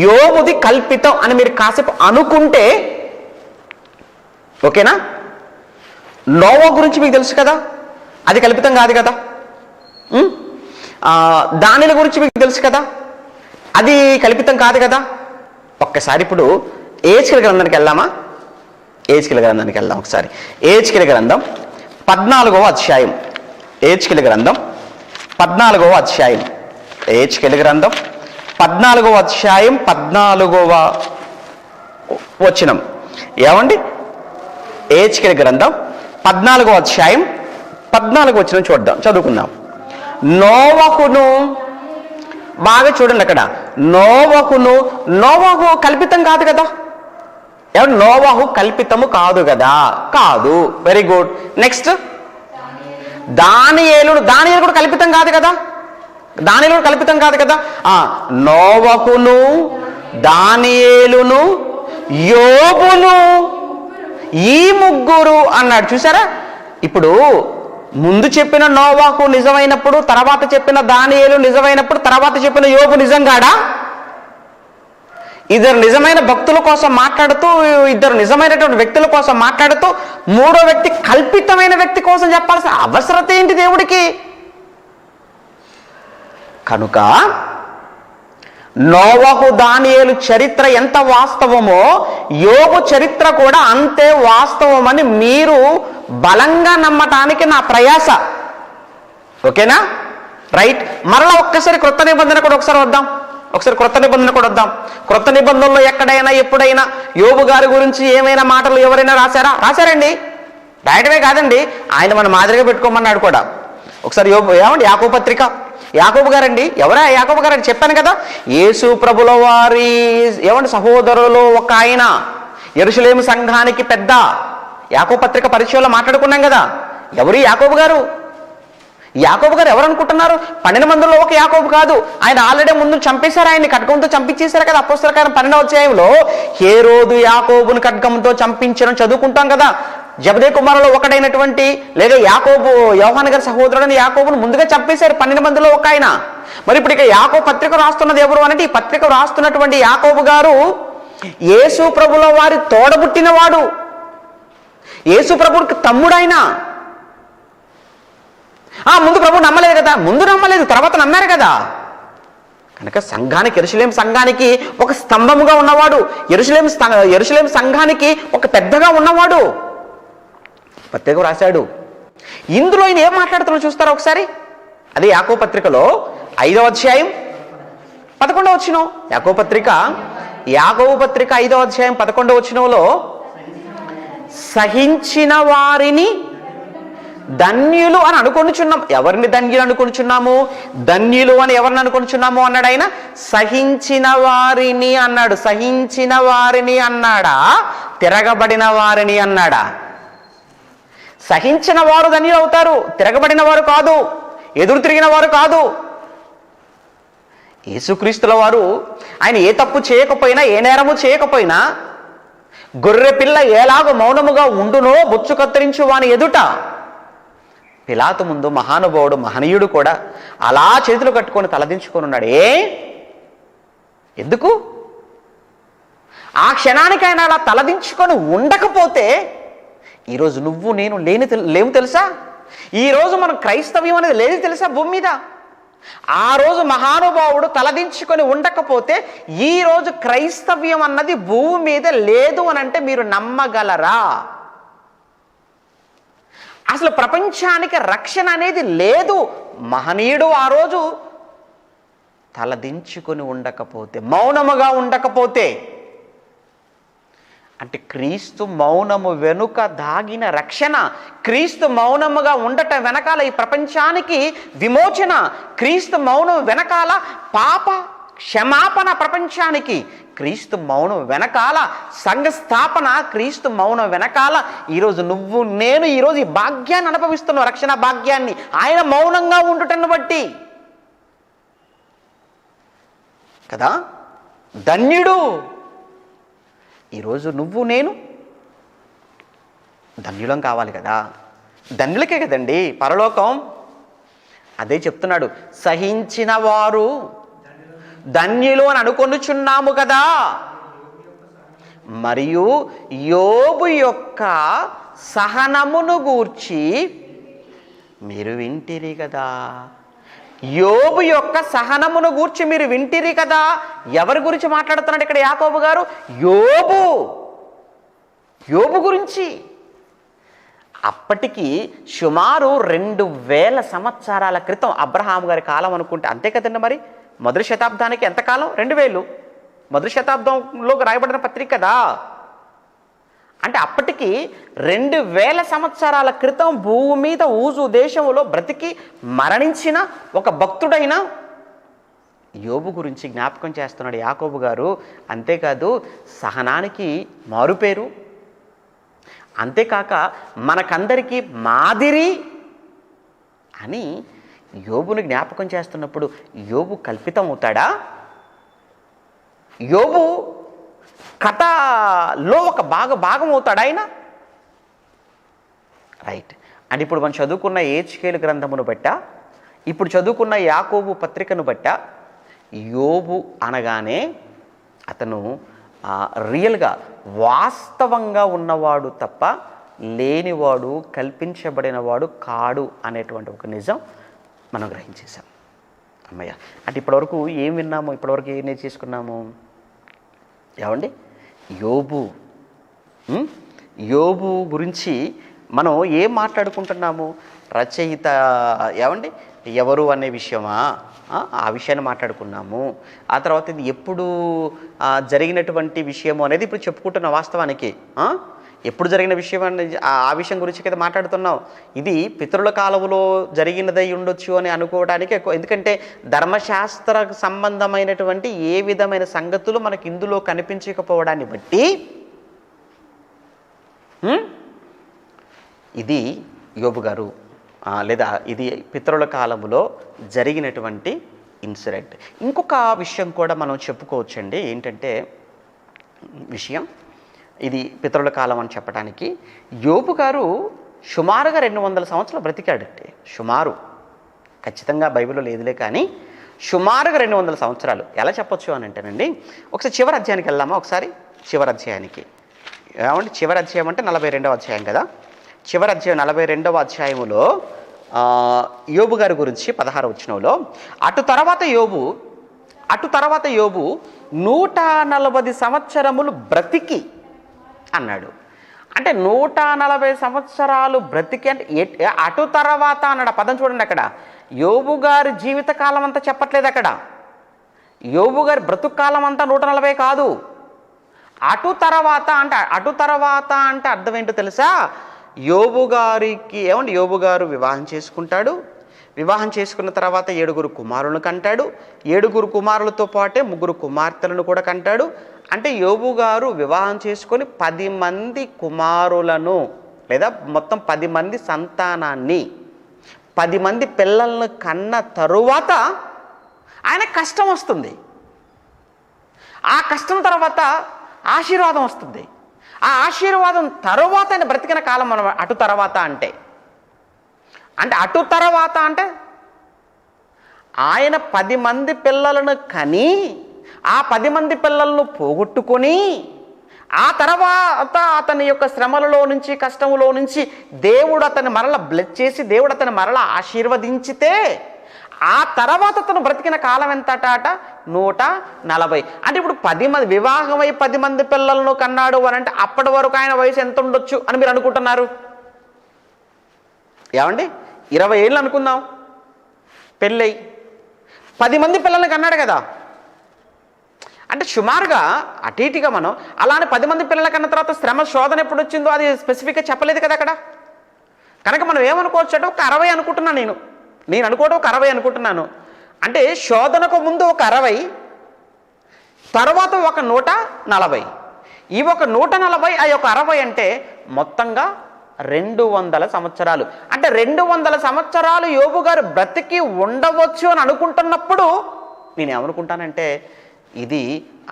యోబుది కల్పితం అని మీరు కాసేపు అనుకుంటే ఓకేనా. నోవా గురించి మీకు తెలుసు కదా, అది కల్పితం కాదు కదా. దానిల గురించి మీకు తెలుసు కదా, అది కల్పితం కాదు కదా. ఒక్కసారి ఇప్పుడు ఏజ్కేల్ గ్రంథానికి వెళ్దామా? ఏజ్కేల్ గ్రంథానికి వెళ్దాం ఒకసారి. ఏజ్కేల్ గ్రంథం 14వ అధ్యాయం. ఏజ్కేల్ గ్రంథం 14వ అధ్యాయం. ఏజ్కేల్ గ్రంథం 14వ అధ్యాయం 14వ వచనం. ఏమండి? ఏజ్కేల్ గ్రంథం 14వ అధ్యాయం 14వ వచనం చూద్దాం, చదువుకుందాం. నోవహును, బాగా చూడండి అక్కడ, నోవహు కల్పితం కాదు కదా. ఏమంటే నోవహు కల్పితము కాదు కదా, కాదు. Very good. నెక్స్ట్ దానియేలు కూడా కల్పితం కాదు కదా, దానియేలు కల్పితం కాదు కదా. నోవహును, దానియేలును, యోబును, ఈ ముగ్గురు అన్నాడు. చూసారా? ఇప్పుడు ముందు చెప్పిన నోవాహు నిజమైనప్పుడు, తర్వాత చెప్పిన దానియేలు నిజమైనప్పుడు, తర్వాత చెప్పిన యోబు నిజంగాడా? ఇద్దరు నిజమైన భక్తుల కోసం మాట్లాడుతూ, ఇద్దరు నిజమైనటువంటి వ్యక్తుల కోసం మాట్లాడుతూ, మూడో వ్యక్తి కల్పితమైన వ్యక్తి కోసం చెప్పాల్సిన అవసరత ఏంటి దేవుడికి? కనుక నోవహు, దానియేలు చరిత్ర ఎంత వాస్తవమో యోబు చరిత్ర కూడా అంతే వాస్తవమని మీరు బలంగా నమ్మటానికి నా ప్రయాస. ఓకేనా? రైట్. మరలా ఒక్కసారి క్రొత్త నిబంధన కూడా ఒకసారి వద్దాం. క్రొత్త నిబంధనలో ఎక్కడైనా ఎప్పుడైనా యోబు గారి గురించి ఏమైనా మాటలు ఎవరైనా రాశారండి. రాయటమే కాదండి, ఆయన మన మాదిరిగా పెట్టుకోమన్నాడు కూడా. ఒకసారి ఏమండి యాకోబు పత్రిక, యాకోబు గారండి. ఎవరా యాకోబు గారండి? చెప్పాను కదా, యేసు ప్రభుల వారి సహోదరులు ఒక ఆయన, యెరూషలేము సంఘానికి పెద్ద. యాకోబు పత్రిక పరిచయంలో మాట్లాడుకున్నాం కదా. ఎవరు యాకోబు గారు? యాకోబు గారు ఎవరు అనుకుంటున్నారు? 12 మందిలో ఒక యాకోబు కాదు. ఆయన ఆల్రెడీ ముందు చంపేశారు, ఆయన్ని ఖడ్గంతో చంపించేశారు కదా. అపోస్తల కార్యం 12వ అధ్యాయంలో హేరోదు యాకోబును ఖడ్గంతో చంపించడం చదువుకుంటాం కదా. జబదే కుమారులో ఒకడైనటువంటి లేదా యోహాను గారి సహోదరుడైన యాకోబును ముందుగా చంపేశారు 12 మందిలో ఒక ఆయన. మరి ఇప్పుడు ఇక యాకోబు పత్రిక రాస్తున్నది ఎవరు అంటే, ఈ పత్రిక రాస్తున్నటువంటి యాకోబు గారు యేసు ప్రభుల వారి తోడబుట్టినవాడు, యేసు ప్రభువుకి తమ్ముడైన. ముందు ప్రభు నమ్మలేదు కదా, ముందు నమ్మలేదు, తర్వాత నమ్మారు కదా. కనుక సంఘానికి, యెరూషలేము సంఘానికి ఒక స్తంభముగా ఉన్నవాడు, యెరూషలేము సంఘానికి ఒక పెద్దగా ఉన్నవాడు పత్రిక రాశాడు. ఇందులో ఈయన ఏం మాట్లాడుతున్నా చూస్తారా ఒకసారి. అదే యాకోబు పత్రికలో 5వ అధ్యాయం 11వ వచనం. యాకోబు పత్రిక 5వ అధ్యాయం 11వ వచనంలో, సహించిన వారిని ధన్యులు అని అనుకొనుచున్నాం. ఎవరిని ధన్యులు అనుకొనుచున్నాము? ధన్యులు అని ఎవరిని అనుకొనుచున్నాము అన్నాడు ఆయన. సహించిన వారిని అన్నాడు. సహించిన వారిని అన్నాడా, తిరగబడిన వారిని అన్నాడా? సహించిన వారు ధన్యులు అవుతారు, తిరగబడిన వారు కాదు, ఎదురు తిరిగిన వారు కాదు. యేసుక్రీస్తుల వారు ఆయన ఏ తప్పు చేయకపోయినా, ఏ నేరము చేయకపోయినా, గొర్రె పిల్ల ఎలాగో మౌనముగా ఉండునో బొచ్చు కత్తిరించు వాని ఎదుట పిలాతు ముందు మహానుభావుడు, మహనీయుడు కూడా అలా చేతులు కట్టుకొని తలదించుకొని ఉన్నాడు. ఎందుకు? ఆ క్షణానికి ఆయన అలా తలదించుకొని ఉండకపోతే ఈరోజు నువ్వు నేను లేము తెలుసా? ఈరోజు మనం క్రైస్తవ్యం అనేది లేదు తెలుసా భూమి మీద? ఆ రోజు మహానుభావుడు తలదించుకొని ఉండకపోతే ఈరోజు క్రైస్తవ్యం అన్నది భూమి మీద లేదు అని అంటే మీరు నమ్మగలరా? అసలు ప్రపంచానికి రక్షణ అనేది లేదు. మహనీయుడు ఆ రోజు తలదించుకొని ఉండకపోతే, మౌనముగా ఉండకపోతే, అంటే క్రీస్తు మౌనము వెనుక దాగిన రక్షణ, క్రీస్తు మౌనముగా ఉండటం వెనకాల ఈ ప్రపంచానికి విమోచన, క్రీస్తు మౌనం వెనకాల పాప క్షమాపణ ప్రపంచానికి, క్రీస్తు మౌనం వెనకాల సంఘ స్థాపన, క్రీస్తు మౌనం వెనకాల ఈరోజు నువ్వు నేను ఈరోజు ఈ భాగ్యాన్ని అనుభవిస్తున్నావు, రక్షణ భాగ్యాన్ని ఆయన మౌనంగా ఉండుటను బట్టి కదా. ధన్యుడు. ఈరోజు నువ్వు నేను ధన్యులం కావాలి కదా. ధన్యులకే కదండి పరలోకం. అదే చెప్తున్నాడు, సహించిన వారు ధన్యులు అని అనుకొనుచున్నాము కదా. మరియు యోబు యొక్క సహనమును గూర్చి మీరు వింటిరి కదా. యోబు యొక్క సహనమును గూర్చి మీరు వింటిరి కదా. ఎవరి గురించి మాట్లాడుతున్నాడు ఇక్కడ యాకోబు గారు? యోబు గురించి. అప్పటికి సుమారు 2000 సంవత్సరాల క్రితం, అబ్రహాం గారి కాలం అనుకుంటే, అంతే కదండి. మరి మొదటి శతాబ్దానికి ఎంత కాలం? 2000. మొదటి శతాబ్దంలో రాయబడిన పత్రిక కదా. అంటే అప్పటికి 2000 సంవత్సరాల క్రితం భూమి మీద ఊజు దేశంలో బ్రతికి మరణించిన ఒక భక్తుడైన యోబు గురించి జ్ఞాపకం చేస్తున్నాడు యాకోబు గారు. అంతేకాదు సహనానికి మారుపేరు, అంతేకాక మనకందరికీ మాదిరి అని యోబుని జ్ఞాపకం చేస్తున్నప్పుడు యోబు కల్పితం అవుతాడా? యోబు కథలో ఒక భాగం అవుతాడు ఆయన. రైట్. అంటే ఇప్పుడు మనం చదువుకున్న ఏజ్కేలు గ్రంథమును బట్ట, ఇప్పుడు చదువుకున్న యాకోబు పత్రికను బట్ట, యోబు అనగానే అతను రియల్గా వాస్తవంగా ఉన్నవాడు తప్ప లేనివాడు, కల్పించబడినవాడు కాడు అనేటువంటి ఒక నిజం మనం గ్రహించేసాం. అమ్మయ్య. అంటే ఇప్పటివరకు ఏం విన్నాము? ఇప్పటివరకు ఏం నేర్చేసుకున్నాము? ఏమండి? యోబు గురించి మనం ఏం మాట్లాడుకుంటున్నాము? రచయిత ఏమండి ఎవరు అనే విషయమా? ఆ విషయాన్ని మాట్లాడుకున్నాము. ఆ తర్వాత ఇది ఎప్పుడు జరిగినటువంటి విషయము అనేది ఇప్పుడు చెప్పుకుంటున్నాం. వాస్తవానికి ఎప్పుడు జరిగిన విషయం అనేది ఆ విషయం గురించి కదా మాట్లాడుతున్నాం. ఇది పితరుల కాలంలో జరిగినదై ఉండొచ్చు అని అనుకోవడానికి ఎక్కువ, ఎందుకంటే ధర్మశాస్త్ర సంబంధమైనటువంటి ఏ విధమైన సంగతులు మనకి ఇందులో కనిపించకపోవడాన్ని బట్టి ఇది యోబు గారు లేదా ఇది పితరుల కాలంలో జరిగినటువంటి ఇన్సిడెంట్. ఇంకొక విషయం కూడా మనం చెప్పుకోవచ్చండి. ఏంటంటే విషయం, ఇది పితరుల కాలం అని చెప్పడానికి యోబు గారు సుమారుగా 200 సంవత్సరాలు బ్రతికాడంటే. సుమారు, ఖచ్చితంగా బైబిల్లో లేదులే, కానీ సుమారుగా 200 సంవత్సరాలు. ఎలా చెప్పొచ్చు అని అంటేనండి, ఒకసారి చివరి అధ్యాయానికి వెళ్దామా? ఒకసారి చివరి అధ్యాయానికి ఏమంటే, చివరి అధ్యాయం అంటే 42వ అధ్యాయం కదా. చివరి అధ్యాయం 42వ అధ్యాయములో యోబు గారి గురించి 16వ వచనంలో, అటు తర్వాత యోబు 140 సంవత్సరములు బ్రతికి అన్నాడు. అంటే 140 సంవత్సరాలు బ్రతికి అంటే అటు తర్వాత అన్నాడు. ఆ పదం చూడండి, అక్కడ యోబు గారి జీవితకాలం అంతా చెప్పట్లేదు. అక్కడ యోబు గారి బ్రతుకు కాలం అంతా 140 కాదు. అటు తర్వాత అంటే అర్థం ఏంటో తెలుసా? యోబు గారు వివాహం చేసుకుంటాడు. వివాహం చేసుకున్న తర్వాత 7 కుమారులను కంటాడు. 7 కుమారులతో పాటే 3 కుమార్తెలను కూడా కంటాడు. అంటే యోబు గారు వివాహం చేసుకొని 10 మంది కుమారులను లేదా మొత్తం 10 మంది సంతానాన్ని 10 మంది పిల్లలను కన్న తరువాత ఆయన కష్టం వస్తుంది. ఆ కష్టం తర్వాత ఆశీర్వాదం వస్తుంది. ఆ ఆశీర్వాదం తరువాత ఆయన బ్రతికిన కాలం మనం అటు తర్వాత అంటే ఆయన 10 మంది పిల్లలను కని ఆ 10 మంది పిల్లలను పోగొట్టుకొని ఆ తర్వాత అతని యొక్క శ్రమలలో నుంచి కష్టములో నుంచి దేవుడు అతన్ని మరల బ్లెస్ చేసి దేవుడు అతన్ని మరల ఆశీర్వదించితే ఆ తర్వాత అతను బ్రతికిన కాలం ఎంతట? 140. అంటే ఇప్పుడు 10 మంది వివాహమై 10 మంది పిల్లలను కన్నాడు అని అంటే అప్పటి వరకు ఆయన వయసు ఎంత ఉండొచ్చు అని మీరు అనుకుంటున్నారు? ఏమండి, 20 ఏళ్ళు అనుకుందాం. పెళ్ళై 10 మంది పిల్లల్ని కన్నాడు కదా. అంటే సుమారుగా అటు ఇటుగా మనం అలానే 10 మంది పిల్లల కన్న తర్వాత శ్రమ శోధన ఎప్పుడు వచ్చిందో అది స్పెసిఫిక్గా చెప్పలేదు కదా అక్కడ. కనుక మనం ఏమనుకోవచ్చు అంటే ఒక 60 అనుకుంటున్నాను. నేను అనుకోవడం ఒక 60 అనుకుంటున్నాను. అంటే శోధనకు ముందు ఒక 60, తర్వాత ఒక 140. ఈ ఒక 140 ఆ యొక్క 60 అంటే మొత్తంగా 200 సంవత్సరాలు. అంటే 200 సంవత్సరాలు యోబు గారు బ్రతికి ఉండవచ్చు అని అనుకుంటున్నప్పుడు నేనేమనుకుంటానంటే ఇది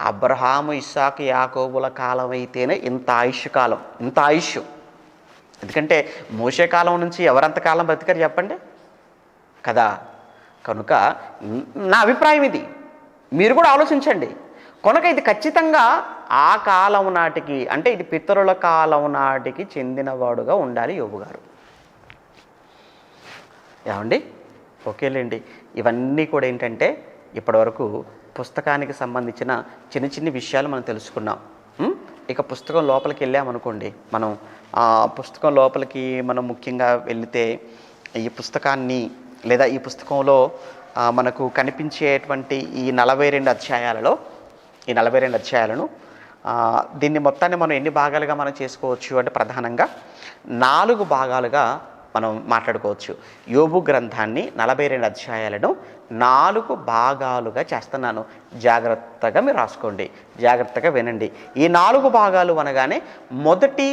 అబ్రహాము, ఇస్సాకు, యాకోబుల కాలం అయితేనే ఇంత ఆయుష్. ఎందుకంటే మోషే కాలం నుంచి ఎవరంతకాలం బ్రతికారు చెప్పండి కదా. కనుక నా అభిప్రాయం ఇది, మీరు కూడా ఆలోచించండి. కనుక ఇది ఖచ్చితంగా ఆ కాలం నాటికి అంటే ఇది పితరుల కాలం నాటికి చెందినవాడుగా ఉండాలి యోబు గారు. ఏమండి, ఓకేలేండి. ఇవన్నీ కూడా ఏంటంటే ఇప్పటివరకు పుస్తకానికి సంబంధించిన చిన్న విషయాలు మనం తెలుసుకున్నాం. ఇక పుస్తకం లోపలికి వెళ్ళామనుకోండి, మనం పుస్తకం లోపలికి మనం ముఖ్యంగా వెళితే ఈ పుస్తకాన్ని లేదా ఈ పుస్తకంలో మనకు కనిపించేటువంటి ఈ 42 అధ్యాయాలను దీన్ని మొత్తాన్ని మనం ఎన్ని భాగాలుగా మనం చేసుకోవచ్చు అంటే ప్రధానంగా 4 భాగాలుగా మనం మాట్లాడుకోవచ్చు. యోబు గ్రంథాన్ని 42 అధ్యాయాలను 4 భాగాలుగా చేస్తున్నాను. జాగ్రత్తగా మీరు రాసుకోండి, జాగ్రత్తగా వినండి. ఈ 4 భాగాలు అనగానే మొదటి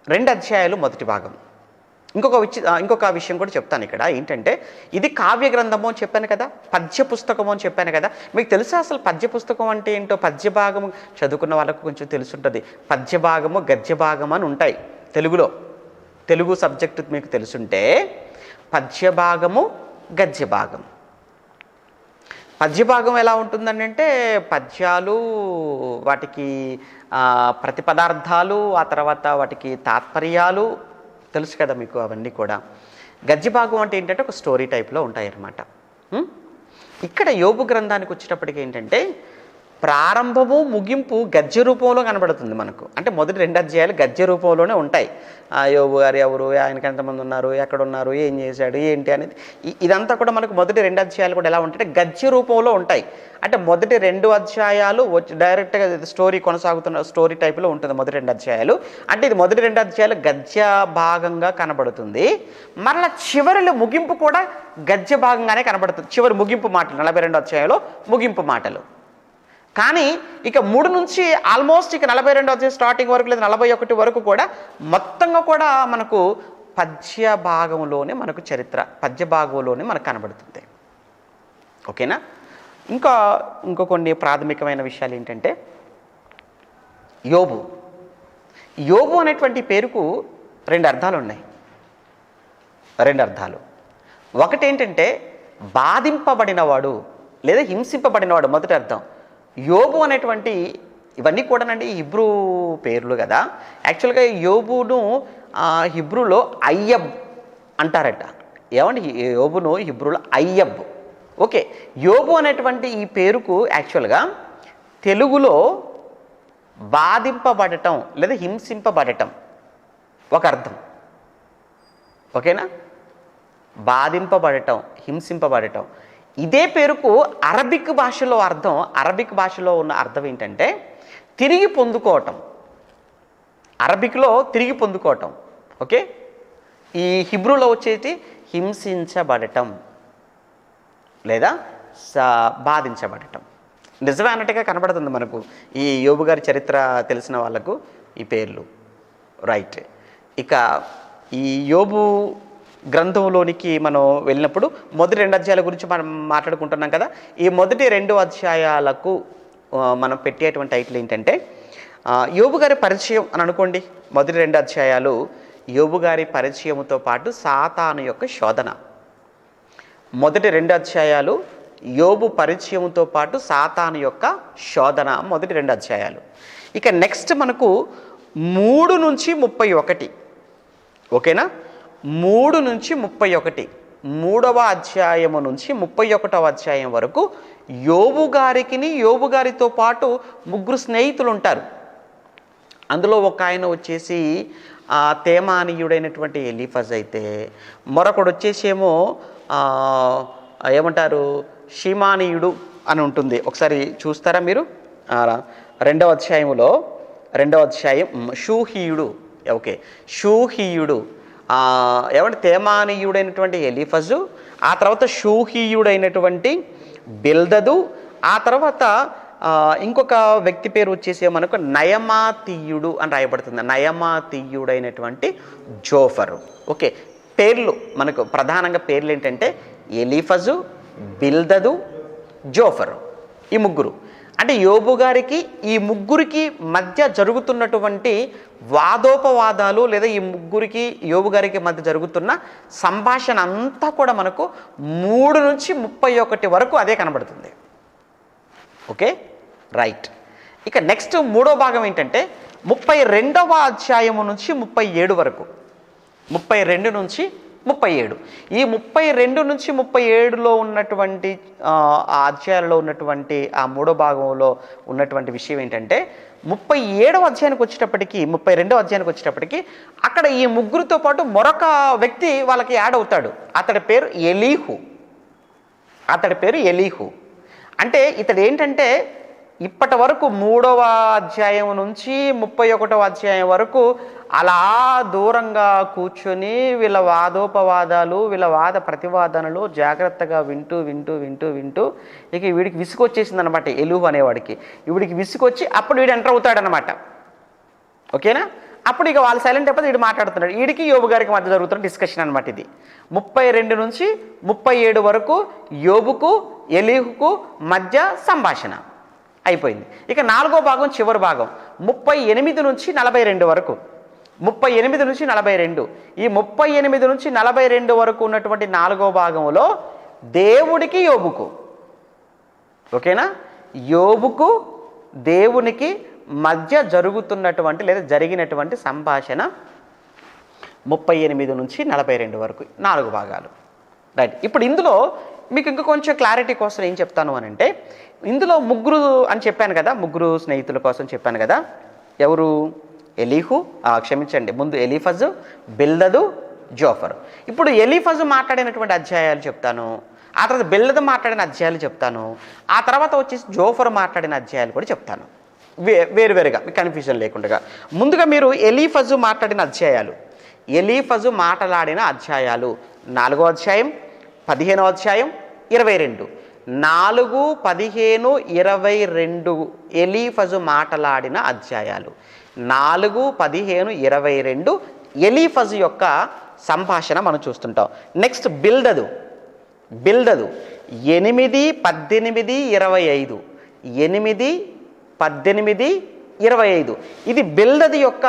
2 అధ్యాయాలు మొదటి భాగం. ఇంకొక విషయం కూడా చెప్తాను ఇక్కడ. ఏంటంటే ఇది కావ్య గ్రంథము అని చెప్పాను కదా, పద్య పుస్తకము అని చెప్పాను కదా. మీకు తెలుసా అసలు పద్య పుస్తకం అంటే ఏంటో? పద్య భాగము చదువుకున్న వాళ్ళకు కొంచెం తెలుసుంటుంది. పద్య భాగము, గద్య భాగం అని ఉంటాయి తెలుగులో. తెలుగు సబ్జెక్టు మీకు తెలుసుంటే పద్య భాగము, గద్య భాగం. పద్య భాగం ఎలా ఉంటుందంటే పద్యాలు, వాటికి ప్రతిపదార్థాలు, ఆ తర్వాత వాటికి తాత్పర్యాలు తెలుసు కదా మీకు అవన్నీ కూడా. గద్య భాగం అంటే ఏంటంటే ఒక స్టోరీ టైప్లో ఉంటాయి అన్నమాట. ఇక్కడ యోబు గ్రంథానికి వచ్చేటప్పటికి ఏంటంటే ప్రారంభము ముగింపు గద్య రూపంలో కనబడుతుంది మనకు. అంటే మొదటి 2 అధ్యాయాలు గద్య రూపంలోనే ఉంటాయి. యోబు గారు ఎవరు, ఆయనకి ఎంతమంది ఉన్నారు, ఎక్కడున్నారు, ఏం చేశాడు, ఏంటి అనేది ఇదంతా కూడా మనకు మొదటి 2 అధ్యాయాలు కూడా ఎలా ఉంటాయంటే గద్య రూపంలో ఉంటాయి. అంటే మొదటి 2 అధ్యాయాలు డైరెక్ట్గా స్టోరీ కొనసాగుతున్న స్టోరీ టైప్లో ఉంటుంది మొదటి 2 అధ్యాయాలు. అంటే ఇది మొదటి 2 అధ్యాయాలు గద్య భాగంగా కనబడుతుంది. మరలా చివరిలో ముగింపు కూడా గద్య భాగంగానే కనబడుతుంది. చివరి ముగింపు మాటలు 42 అధ్యాయంలో ముగింపు మాటలు. కానీ ఇక 3 నుంచి ఆల్మోస్ట్ ఇక 42 అధ్యాయం స్టార్టింగ్ వరకు లేదా 41 వరకు కూడా మొత్తంగా కూడా మనకు పద్య భాగంలోనే మనకు చరిత్ర, పద్య భాగంలోనే మనకు కనబడుతుంది. ఓకేనా? ఇంకో కొన్ని ప్రాథమికమైన విషయాలు ఏంటంటే యోబు అనేటువంటి పేరుకు 2 అర్థాలు ఉన్నాయి. 2 అర్థాలు. ఒకటి ఏంటంటే బాధింపబడినవాడు, లేదా హింసింపబడినవాడు మొదటి అర్థం. యోబు అనేటువంటి ఇవన్నీ కూడానండి హిబ్రూ పేర్లు కదా. యాక్చువల్గా యోబును హిబ్రూలో అయ్యబ్ అంటారట. ఏమండి యోబును హిబ్రూలో అయ్యబ్. ఓకే, యోబు అనేటువంటి ఈ పేరుకు యాక్చువల్గా తెలుగులో బాధింపబడటం లేదా హింసింపబడటం ఒక అర్థం. ఓకేనా, బాధింపబడటం, హింసింపబడటం. ఇదే పేరుకు అరబిక్ భాషలో ఉన్న అర్థం ఏంటంటే తిరిగి పొందుకోవటం. అరబిక్లో తిరిగి పొందుకోవటం. ఓకే, ఈ హిబ్రూలో వచ్చేసి హింసించబడటం లేదా బాధించబడటం. నిజమే అన్నట్టుగా కనబడుతుంది మనకు ఈ యోబు గారి చరిత్ర తెలిసిన వాళ్ళకు ఈ పేర్లు. రైట్, ఇక ఈ యోబు గ్రంథంలోనికి మనం వెళ్ళినప్పుడు మొదటి 2 అధ్యాయాల గురించి మనం మాట్లాడుకుంటున్నాం కదా. ఈ మొదటి 2 అధ్యాయాలకు మనం పెట్టేటువంటి టైటిల్ ఏంటంటే యోబు గారి పరిచయం అని అనుకోండి. మొదటి 2 అధ్యాయాలు యోబు గారి పరిచయముతో పాటు సాతాను యొక్క శోధన. మొదటి 2 అధ్యాయాలు యోబు పరిచయంతో పాటు సాతాను యొక్క శోధన, మొదటి 2 అధ్యాయాలు. ఇక నెక్స్ట్ మనకు 3 నుంచి 31. ఓకేనా, 3 నుంచి 31, 3వ అధ్యాయము నుంచి 31వ అధ్యాయం వరకు యోబు గారితో పాటు 3 స్నేహితులు ఉంటారు. అందులో ఒక ఆయన వచ్చేసి తేమానీయుడైనటువంటి ఎలీఫజ్ అయితే, మరొకడు వచ్చేసేమో ఏమంటారు షిమానీయుడు అని ఉంటుంది. ఒకసారి చూస్తారా మీరు 2వ అధ్యాయం షూహీయుడు. ఓకే, షూహీయుడు ఏమంటే తేమానీయుడైనటువంటి ఎలీఫజు, ఆ తర్వాత షూహీయుడైనటువంటి బిల్దదు, ఆ తర్వాత ఇంకొక వ్యక్తి పేరు వచ్చేసి మనకు నయమాతీయుడు అని రాయబడుతుంది. నయమాతీయుడైనటువంటి జోఫరు. ఓకే, పేర్లు మనకు ప్రధానంగా పేర్లు ఏంటంటే ఎలీఫజు, బిల్దదు, జోఫరు. ఈ 3 అంటే యోబు గారికి ఈ 3కి మధ్య జరుగుతున్నటువంటి వాదోపవాదాలు లేదా ఈ 3కి యోబు గారికి మధ్య జరుగుతున్న సంభాషణ అంతా కూడా మనకు 3 నుంచి 31 వరకు అదే కనబడుతుంది. Okay, right. ఇక నెక్స్ట్ 3వ భాగం ఏంటంటే 32వ అధ్యాయము నుంచి 37 వరకు. 32 నుంచి 37. ఈ 32 నుంచి 37లో ఉన్నటువంటి ఆ అధ్యాయాలలో ఉన్నటువంటి ఆ 3వ భాగంలో ఉన్నటువంటి విషయం ఏంటంటే 37వ అధ్యాయానికి వచ్చేటప్పటికి 32వ అధ్యాయానికి వచ్చేటప్పటికి అక్కడ ఈ 3తో పాటు మరొక వ్యక్తి వాళ్ళకి యాడ్ అవుతాడు. అతడి పేరు ఎలీహు. అంటే ఇతడు ఏంటంటే ఇప్పటి వరకు 3వ అధ్యాయం నుంచి 31వ అధ్యాయం వరకు అలా దూరంగా కూర్చొని వీళ్ళ వాదోపవాదాలు, వీళ్ళ వాద ప్రతివాదనలు జాగ్రత్తగా వింటూ ఇక వీడికి విసుగొచ్చేసింది అనమాట. ఎలీహు అనేవాడికి వీడికి విసుగొచ్చి అప్పుడు వీడు ఎంటర్ అవుతాడనమాట. ఓకేనా, అప్పుడు ఇక వాళ్ళు సైలెంట్ అయిపోతే వీడు మాట్లాడుతున్నాడు. వీడికి యోబు గారికి మధ్య జరుగుతున్న డిస్కషన్ అనమాట ఇది. 32 నుంచి 37 వరకు యోబుకు ఎలీహుకు మధ్య సంభాషణ అయిపోయింది. ఇక 4వ భాగం చివరి భాగం 38 నుంచి 42 వరకు. 38 నుంచి 42. ఈ 38 నుంచి 42 వరకు ఉన్నటువంటి 4వ భాగంలో దేవుడికి యోబుకు, ఓకేనా, యోబుకు దేవునికి మధ్య జరుగుతున్నటువంటి లేదా జరిగినటువంటి సంభాషణ 38 నుంచి 42 వరకు 4 భాగాలు. రైట్, ఇప్పుడు ఇందులో మీకు ఇంకా కొంచెం క్లారిటీ కోసం ఏం చెప్తాను అని అంటే, ఇందులో 3 అని చెప్పాను కదా, 3 స్నేహితుల కోసం చెప్పాను కదా. ఎవరు? ఎలీహు, క్షమించండి, ముందు ఎలీఫజు, బిల్దదు, జోఫరు. ఇప్పుడు ఎలీఫజు మాట్లాడినటువంటి అధ్యాయాలు చెప్తాను, ఆ తర్వాత బిల్దదు మాట్లాడిన అధ్యాయాలు చెప్తాను, ఆ తర్వాత వచ్చేసి జోఫరు మాట్లాడిన అధ్యాయాలు కూడా చెప్తాను, వేరువేరుగా, మీకు కన్ఫ్యూజన్ లేకుండా. ముందుగా మీరు ఎలీఫజు మాట్లాడిన అధ్యాయాలు, ఎలీఫజు మాట్లాడిన అధ్యాయాలు 4వ అధ్యాయం, 15వ అధ్యాయం, 22. 4, 15, 22 ఎలీఫజు మాట్లాడిన అధ్యాయాలు. 4, 15, 22 ఎలీఫజు యొక్క సంభాషణ మనం చూస్తుంటాం. నెక్స్ట్ బిల్దదు 8, 18, 25. 8, 18, 25 ఇది బిల్దదు యొక్క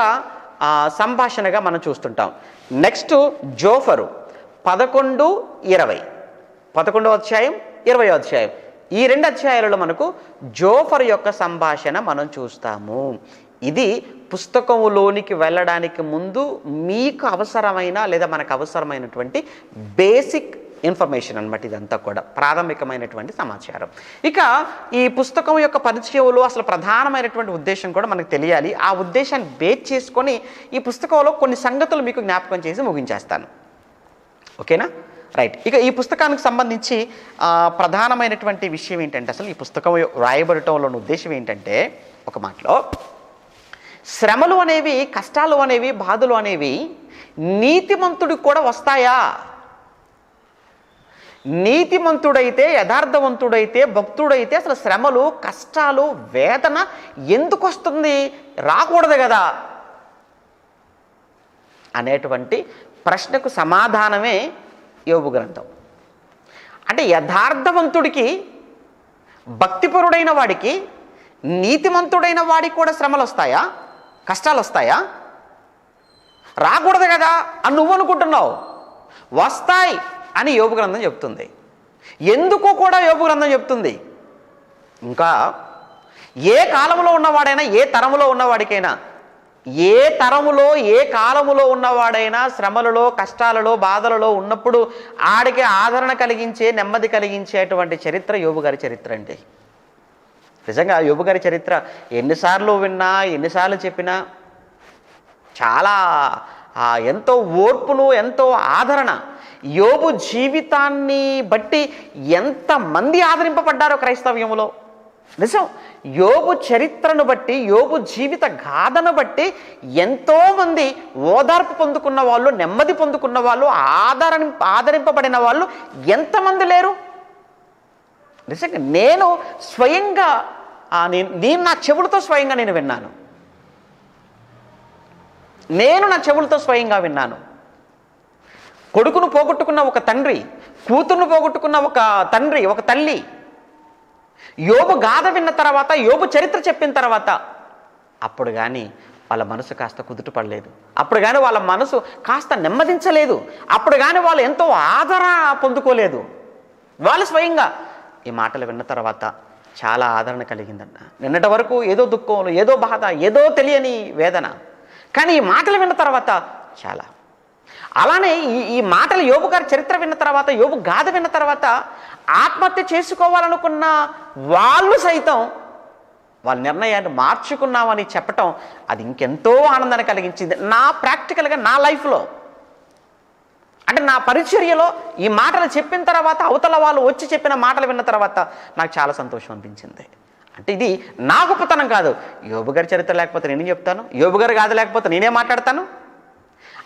సంభాషణగా మనం చూస్తుంటాం. Next Zophar 11, 20. 11వ అధ్యాయం, 20వ అధ్యాయం ఈ 2 అధ్యాయాలలో మనకు జోఫర్ యొక్క సంభాషణ మనం చూస్తాము. ఇది పుస్తకంలోనికి వెళ్ళడానికి ముందు మీకు అవసరమైన లేదా మనకు అవసరమైనటువంటి బేసిక్ ఇన్ఫర్మేషన్ అన్నమాట. ఇదంతా కూడా ప్రాథమికమైనటువంటి సమాచారం. ఇక ఈ పుస్తకం యొక్క పరిచయంలో అసలు ప్రధానమైనటువంటి ఉద్దేశం కూడా మనకు తెలియాలి. ఆ ఉద్దేశాన్ని బేస్ చేసుకొని ఈ పుస్తకంలో కొన్ని సంగతులు మీకు జ్ఞాపకం చేసి ముగించేస్తాను. ఓకేనా? రైట్. ఇక ఈ పుస్తకానికి సంబంధించి ప్రధానమైనటువంటి విషయం ఏంటంటే, అసలు ఈ పుస్తకం రాయబడటంలోని ఉద్దేశం ఏంటంటే, ఒక మాటలో శ్రమలు అనేవి, కష్టాలు అనేవి, బాధలు అనేవి నీతిమంతుడికి కూడా వస్తాయా? నీతిమంతుడైతే, యథార్థవంతుడైతే, భక్తుడైతే అసలు శ్రమలు, కష్టాలు, వేదన ఎందుకు వస్తుంది? రాకూడదు కదా అనేటువంటి ప్రశ్నకు సమాధానమే యోబు గ్రంథం. అంటే యథార్థవంతుడికి, భక్తిపరుడైన వాడికి, నీతిమంతుడైన వాడికి కూడా శ్రమలు వస్తాయా? కష్టాలు వస్తాయా? రాకూడదు కదా అని నువ్వు అనుకుంటున్నావు. వస్తాయి అని యోబు గ్రంథం చెప్తుంది. ఎందుకో కూడా యోబు గ్రంథం చెప్తుంది. ఇంకా ఏ కాలంలో ఉన్నవాడైనా, ఏ తరములో ఉన్నవాడికైనా, ఏ తరములో, ఏ కాలములో ఉన్నవాడైనా శ్రమలలో, కష్టాలలో, బాధలలో ఉన్నప్పుడు ఆడికి ఆదరణ కలిగించే, నెమ్మది కలిగించేటువంటి చరిత్ర యోబు గారి చరిత్ర అండి. నిజంగా యోబు గారి చరిత్ర ఎన్నిసార్లు విన్నా, ఎన్నిసార్లు చెప్పినా చాలా ఎంతో ఓర్పును, ఎంతో ఆదరణ. యోబు జీవితాన్ని బట్టి ఎంతమంది ఆదరింపబడ్డారో క్రైస్తవ్యంలో. నిజం. యోబు చరిత్రను బట్టి, యోబు జీవిత గాథను బట్టి ఎంతోమంది ఓదార్పు పొందుకున్న వాళ్ళు, నెమ్మది పొందుకున్న వాళ్ళు, ఆదరింపబడిన వాళ్ళు ఎంతమంది లేరు? నిజంగా నేను స్వయంగా నేను నా చెవులతో స్వయంగా నేను విన్నాను. నేను నా చెవులతో స్వయంగా విన్నాను. కొడుకును పోగొట్టుకున్న ఒక తండ్రి, కూతురును పోగొట్టుకున్న ఒక తండ్రి, ఒక తల్లి యోబు గాథ విన్న తర్వాత, యోబు చరిత్ర చెప్పిన తర్వాత అప్పుడు కానీ వాళ్ళ మనసు కాస్త కుదుట పడలేదు. అప్పుడు కానీ వాళ్ళ మనసు కాస్త నెమ్మదించలేదు. అప్పుడు కానీ వాళ్ళు ఎంతో ఆదరణ పొందుకోలేదు. వాళ్ళు స్వయంగా ఈ మాటలు విన్న తర్వాత చాలా ఆదరణ కలిగిందన్న. నిన్నటి వరకు ఏదో దుఃఖంలో, ఏదో బాధ, ఏదో తెలియని వేదన. కానీ ఈ మాటలు విన్న తర్వాత చాలా. అలానే ఈ మాటలు యోబు గారి చరిత్ర విన్న తర్వాత, యోబు గాథ విన్న తర్వాత ఆత్మహత్య చేసుకోవాలనుకున్న వాళ్ళు సైతం వాళ్ళ నిర్ణయాన్ని మార్చుకున్నామని చెప్పటం, అది ఇంకెంతో ఆనందాన్ని కలిగించింది. నా ప్రాక్టికల్గా నా లైఫ్లో, అంటే నా పరిచర్యలో ఈ మాటలు చెప్పిన తర్వాత, అవతల వాళ్ళు వచ్చి చెప్పిన మాటలు విన్న తర్వాత నాకు చాలా సంతోషం అనిపించింది. అంటే ఇది నా గొప్పతనం కాదు. యోబు గారి చరిత్ర లేకపోతే నేనేం చెప్తాను? యోబు గారి గాథ లేకపోతే నేనే మాట్లాడతాను?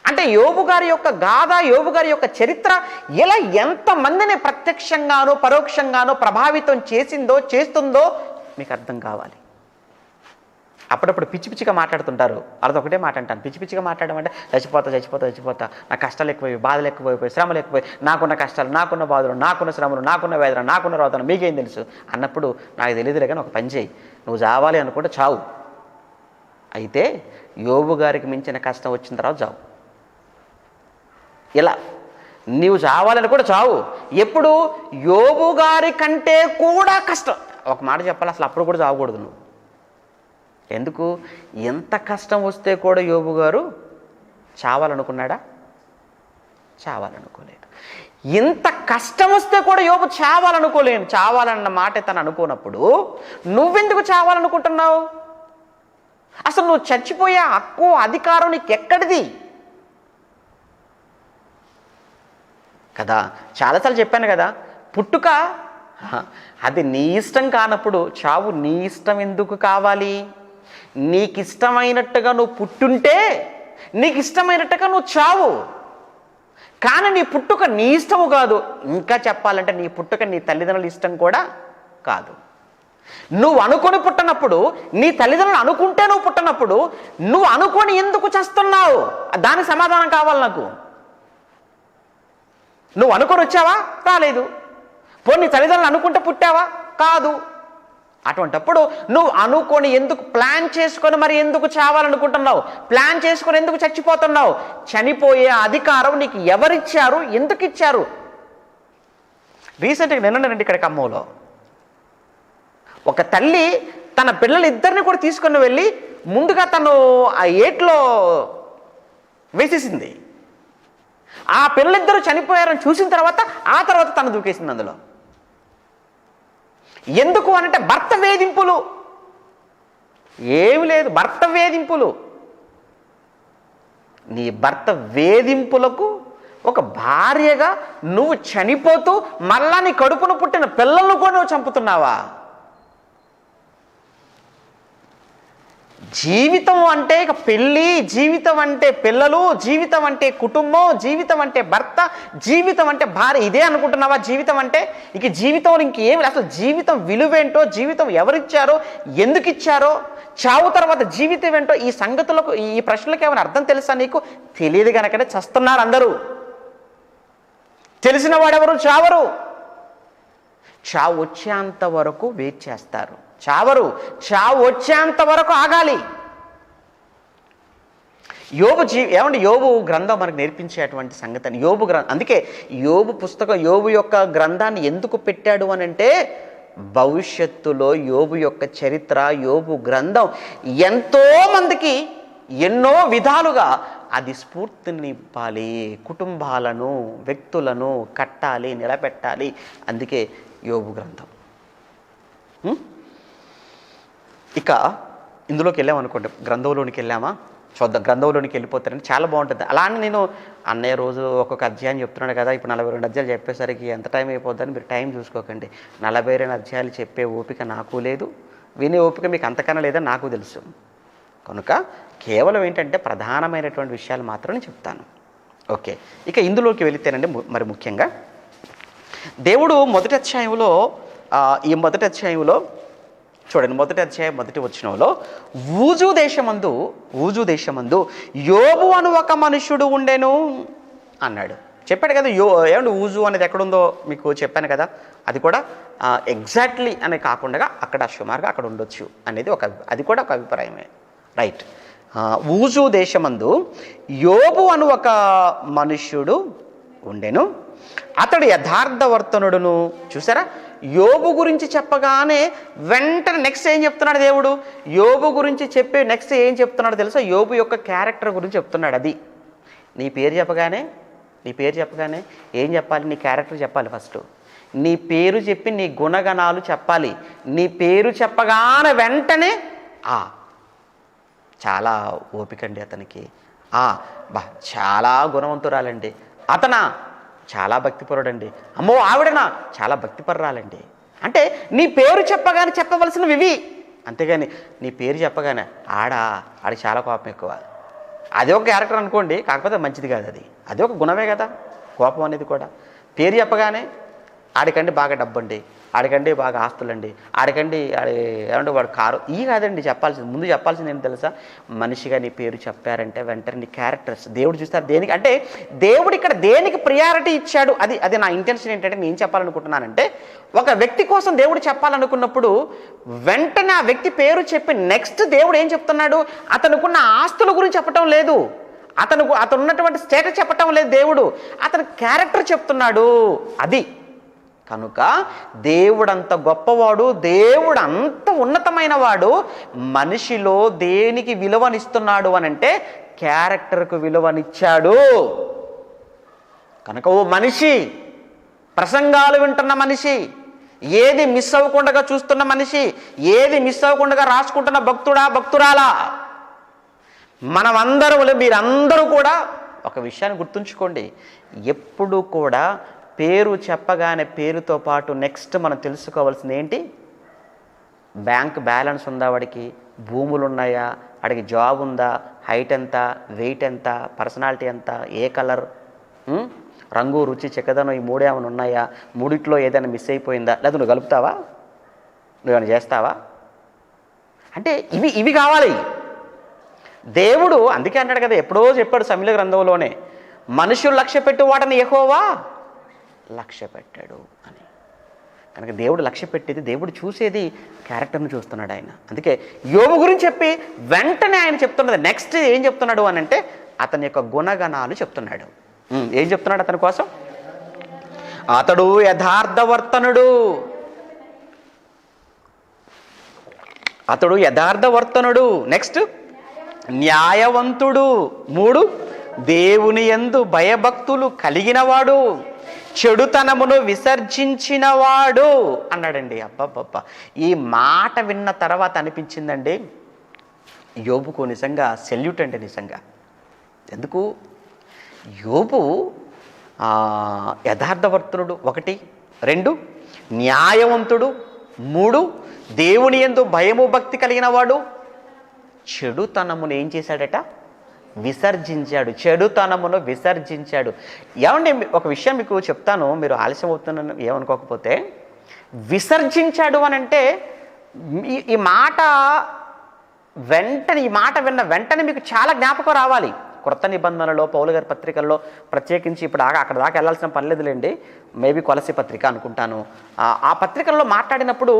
అంటే యోబు గారి యొక్క గాథ, యోబు గారి యొక్క చరిత్ర ఇలా ఎంతమందిని ప్రత్యక్షంగానో పరోక్షంగానో ప్రభావితం చేసిందో, చేస్తుందో మీకు అర్థం కావాలి. అప్పుడప్పుడు పిచ్చి పిచ్చిగా మాట్లాడుతుంటారు. వాళ్ళతో ఒకటే మాట అంటాను, పిచ్చి పిచ్చిగా మాట్లాడమంటే చచ్చిపోతా, నా కష్టాలు ఎక్కువైపోయి, బాధలు ఎక్కువైపోయి, శ్రమలు ఎక్కువై, నాకున్న కష్టాలు, నాకున్న బాధలు, నాకున్న శ్రమలు, నాకున్న వేదన, నాకున్న రోదన మీకేం తెలుసు అన్నప్పుడు, నాకు తెలియదులే కానీ ఒక పని చేయి, నువ్వు చావాలి అనుకుంటే చావు. అయితే యోబు గారికి మించిన కష్టం వచ్చిన తర్వాత చావు. ఇలా నీవు చావాలని కూడా చావు. ఎప్పుడు? యోబు గారి కంటే కూడా కష్టం. ఒక మాట చెప్పాలి, అసలు అప్పుడు కూడా చావకూడదు నువ్వు. ఎందుకు? ఎంత కష్టం వస్తే కూడా యోబు గారు చావాలనుకున్నాడా? చావాలనుకోలేదు. ఇంత కష్టం వస్తే కూడా యోబు చావాలనుకోలేను. చావాలన్న మాట తను అనుకోనప్పుడు నువ్వెందుకు చావాలనుకుంటున్నావు? అసలు నువ్వు చచ్చిపోయే హక్కు, అధికారం నీకు ఎక్కడిది కదా? చాలాసార్లు చెప్పాను కదా, పుట్టుక అది నీ ఇష్టం కానప్పుడు చావు నీ ఇష్టం ఎందుకు కావాలి? నీకు ఇష్టమైనట్టుగా నువ్వు పుట్టుంటే నీకు ఇష్టమైనట్టుగా నువ్వు చావు. కానీ నీ పుట్టుక నీ ఇష్టము కాదు. ఇంకా చెప్పాలంటే నీ పుట్టుక నీ తల్లిదండ్రుల ఇష్టం కూడా కాదు. నువ్వు అనుకొని పుట్టినప్పుడు, నీ తల్లిదండ్రులు అనుకుంటే నువ్వు పుట్టినప్పుడు, నువ్వు అనుకొని ఎందుకు చేస్తున్నావు? దానికి సమాధానం కావాలి నాకు. నువ్వు అనుకొని వచ్చావా? రాలేదు. పోనీ నీ తల్లిదండ్రులు అనుకుంటే పుట్టావా? కాదు. అటువంటప్పుడు నువ్వు అనుకొని ఎందుకు, ప్లాన్ చేసుకొని మరి ఎందుకు చావాలనుకుంటున్నావు? ప్లాన్ చేసుకొని ఎందుకు చచ్చిపోతున్నావు? చనిపోయే అధికారం నీకు ఎవరిచ్చారు? ఎందుకు ఇచ్చారు? రీసెంట్గా నిన్నండి ఇక్కడ ఖమ్మంలో ఒక తల్లి తన పిల్లలిద్దరిని కూడా తీసుకొని వెళ్ళి ముందుగా తను ఆ ఏట్లో వేసేసింది. ఆ పిల్లలిద్దరూ చనిపోయారని చూసిన తర్వాత ఆ తర్వాత తను దూకేసింది అందులో. ఎందుకు అనంటే భర్త వేధింపులు. ఏమి లేదు, భర్త వేధింపులు. నీ భర్త వేధింపులకు ఒక భార్యగా నువ్వు చనిపోతూ మళ్ళా నీ కడుపున పుట్టిన పిల్లలను కూడా నువ్వు చంపుతున్నావా? జీవితం అంటే ఇక పెళ్ళి, జీవితం అంటే పిల్లలు, జీవితం అంటే కుటుంబం, జీవితం అంటే భర్త, జీవితం అంటే భార్య, ఇదే అనుకుంటున్నావా జీవితం అంటే? ఇక జీవితంలో ఇంకేమి, అసలు జీవితం విలువేంటో, జీవితం ఎవరిచ్చారో, ఎందుకు ఇచ్చారో, చావు తర్వాత జీవితం ఏంటో, ఈ సంగతులకు, ఈ ప్రశ్నలకు ఏమైనా అర్థం తెలుసా నీకు? తెలియదు కనుకనే చస్తున్నారు అందరూ. తెలిసిన వాడెవరు? చావరు. చావు వచ్చేంత వరకు వెయిట్ చేస్తారు, చావరు. చావు వచ్చేంత వరకు ఆగాలి. ఏమంటే యోబు గ్రంథం మనకు నేర్పించేటువంటి సంగతి యోబు గ్రంథం. అందుకే యోబు పుస్తకం, యోబు యొక్క గ్రంథాన్ని ఎందుకు పెట్టాడు అని అంటే, భవిష్యత్తులో యోబు యొక్క చరిత్ర, యోబు గ్రంథం ఎంతో మందికి ఎన్నో విధాలుగా అది స్ఫూర్తినివ్వాలి, కుటుంబాలను, వ్యక్తులను కట్టాలి, నిలబెట్టాలి. అందుకే యోబు గ్రంథం. ఇక ఇందులోకి వెళ్ళామనుకోండి, గ్రంథంలోనికి వెళ్ళామా, చూద్దాం. గ్రంథంలోనికి వెళ్ళిపోతారని చాలా బాగుంటుంది. అలానే నేను అన్నయ్య రోజు ఒక్కొక్క అధ్యాయం చెప్తున్నాడు కదా, ఇప్పుడు 42 అధ్యాయాలు చెప్పేసరికి ఎంత టైం అయిపోద్దని మీరు టైం చూసుకోకండి. 42 అధ్యాయాలు చెప్పే ఓపిక నాకు లేదు, వినే ఓపిక మీకు అంతకన్నా లేదని నాకు తెలుసు. కనుక కేవలం ఏంటంటే ప్రధానమైనటువంటి విషయాలు మాత్రం చెప్తాను. ఓకే, ఇక ఇందులోకి వెళితేనండి, మరి ముఖ్యంగా దేవుడు మొదటి అధ్యాయంలో చూడండి, మొదటి అధ్యాయం మొదటి వచనంలో ఊజు దేశమందు యోబు అను ఒక మనుష్యుడు ఉండెను అన్నాడు. చెప్పాడు కదా, ఏమంటే ఊజు అనేది ఎక్కడుందో మీకు చెప్పాను కదా. అది కూడా ఎగ్జాక్ట్లీ అనే కాకుండా అక్కడ సుమారుగా అక్కడ ఉండొచ్చు అనేది అది కూడా ఒక అభిప్రాయమే. రైట్. ఊజు దేశమందు యోబు అను ఒక మనుష్యుడు ఉండెను, అతడు యథార్థవర్తనుడును. చూసారా, యోబు గురించి చెప్పగానే వెంటనే నెక్స్ట్ ఏం చెప్తున్నాడు దేవుడు? యోబు గురించి చెప్పి నెక్స్ట్ ఏం చెప్తున్నాడు తెలుసా? యోబు యొక్క క్యారెక్టర్ గురించి చెప్తున్నాడు. అది నీ పేరు చెప్పగానే ఏం చెప్పాలి? నీ క్యారెక్టర్ చెప్పాలి. ఫస్ట్ నీ పేరు చెప్పి నీ గుణగణాలు చెప్పాలి. నీ పేరు చెప్పగానే వెంటనే చాలా ఓపికండి అతనికి, చాలా గుణవంతురాలండి, అతనా చాలా భక్తిపరుడండి, అమ్మో ఆవిడనా చాలా భక్తిపరురాలండి. అంటే నీ పేరు చెప్పగానే చెప్పవలసినవి ఇవి. అంతేగాని నీ పేరు చెప్పగానే ఆడికి చాలా కోపం ఎక్కువ, అది ఒక క్యారెక్టర్ అనుకోండి, కాకపోతే మంచిది కాదు. అది ఒక గుణమే కదా కోపం అనేది కూడా. పేరు చెప్పగానే ఆడికండి బాగా డబ్బండి, ఆడికండి బాగా ఆస్తులండి, ఆడికండి ఏమంటే వాడు కారు, ఇవి కాదండి చెప్పాల్సింది. ముందు చెప్పాల్సింది ఏంటి తెలుసా? మనిషిగా నీ పేరు చెప్పారంటే వెంటనే నీ క్యారెక్టర్స్ దేవుడు చూస్తారు. దేనికి అంటే దేవుడు ఇక్కడ దేనికి ప్రియారిటీ ఇచ్చాడు, అది నా ఇంటెన్షన్ ఏంటంటే, నేను చెప్పాలనుకుంటున్నానంటే, ఒక వ్యక్తి కోసం దేవుడు చెప్పాలనుకున్నప్పుడు వెంటనే ఆ వ్యక్తి పేరు చెప్పి నెక్స్ట్ దేవుడు ఏం చెప్తున్నాడు? అతనుకున్న ఆస్తుల గురించి చెప్పటం లేదు, అతను ఉన్నటువంటి స్టేటస్ చెప్పటం లేదు దేవుడు, అతని క్యారెక్టర్ చెప్తున్నాడు. అది కనుక దేవుడంత గొప్పవాడు, దేవుడు అంత ఉన్నతమైన వాడు. మనిషిలో దేనికి విలువనిస్తున్నాడు అనంటే క్యారెక్టర్కు విలువనిచ్చాడు. కనుక ఓ మనిషి, ప్రసంగాలు వింటున్న మనిషి, ఏది మిస్ అవ్వకుండా చూస్తున్న మనిషి, ఏది మిస్ అవ్వకుండా రాసుకుంటున్న భక్తురాలా, మీరందరూ కూడా ఒక విషయాన్ని గుర్తుంచుకోండి. ఎప్పుడు కూడా పేరు చెప్పగానే పేరుతో పాటు నెక్స్ట్ మనం తెలుసుకోవాల్సింది ఏంటి? బ్యాంక్ బ్యాలెన్స్ ఉందా, వాడికి భూములు ఉన్నాయా, వాడికి జాబ్ ఉందా, హైట్ ఎంత, వెయిట్ ఎంత, పర్సనాలిటీ ఎంత, ఏ కలర్, రంగు, రుచి, చెక్కదనం, ఈ మూడే ఏమైనా ఉన్నాయా, మూడిట్లో ఏదైనా మిస్ అయిపోయిందా, లేదా నువ్వు కలుపుతావా, నువ్వేమైనా చేస్తావా? అంటే ఇవి కావాలి. దేవుడు అందుకే అంటాడు కదా, ఎప్పుడో చెప్పాడు సమూయేలు గ్రంథంలోనే, మనుషులు లక్ష్య పెట్టు వాటిని యెహోవా లక్ష్య పెట్టాడు అని. కనుక దేవుడు లక్ష్య పెట్టేది, దేవుడు చూసేది క్యారెక్టర్ను చూస్తున్నాడు ఆయన. అందుకే యోబు గురించి చెప్పి వెంటనే ఆయన చెప్తున్నది నెక్స్ట్ ఏం చెప్తున్నాడు అని అంటే, అతని యొక్క గుణగణాలు చెప్తున్నాడు. ఏం చెప్తున్నాడు అతని కోసం? అతడు యథార్థవర్తనుడు. అతడు యథార్థవర్తనుడు. నెక్స్ట్ న్యాయవంతుడు. 3 దేవుని యందు భయభక్తులు కలిగినవాడు, చెడుతనమును విసర్జించినవాడు అన్నాడండి. అబ్బబ్బబ్బా, ఈ మాట విన్న తర్వాత అనిపించిందండి యోబుకు నిజంగా సెల్యూట్ అండి. నిజంగా ఎందుకు? యోబు యథార్థవర్తనుడు 1, 2 న్యాయవంతుడు, 3 దేవుని యందు భయము భక్తి కలిగిన వాడు, చెడుతనమును ఏం చేశాడట? విసర్జించాడు. చెడుతనమును విసర్జించాడు. ఏమండి, ఒక విషయం మీకు చెప్తాను, మీరు ఆలస్యం అవుతున్నాను ఏమనుకోకపోతే. విసర్జించాడు అని అంటే ఈ మాట విన్న వెంటనే మీకు చాలా జ్ఞాపకం రావాలి. క్రొత్త నిబంధనలో పౌలు గారి పత్రికల్లో ప్రత్యేకించి ఇప్పుడు అక్కడ దాకా వెళ్ళాల్సిన పని లేదులేండి, మేబీ కొలసి పత్రిక అనుకుంటాను. ఆ పత్రికల్లో మాట్లాడినప్పుడు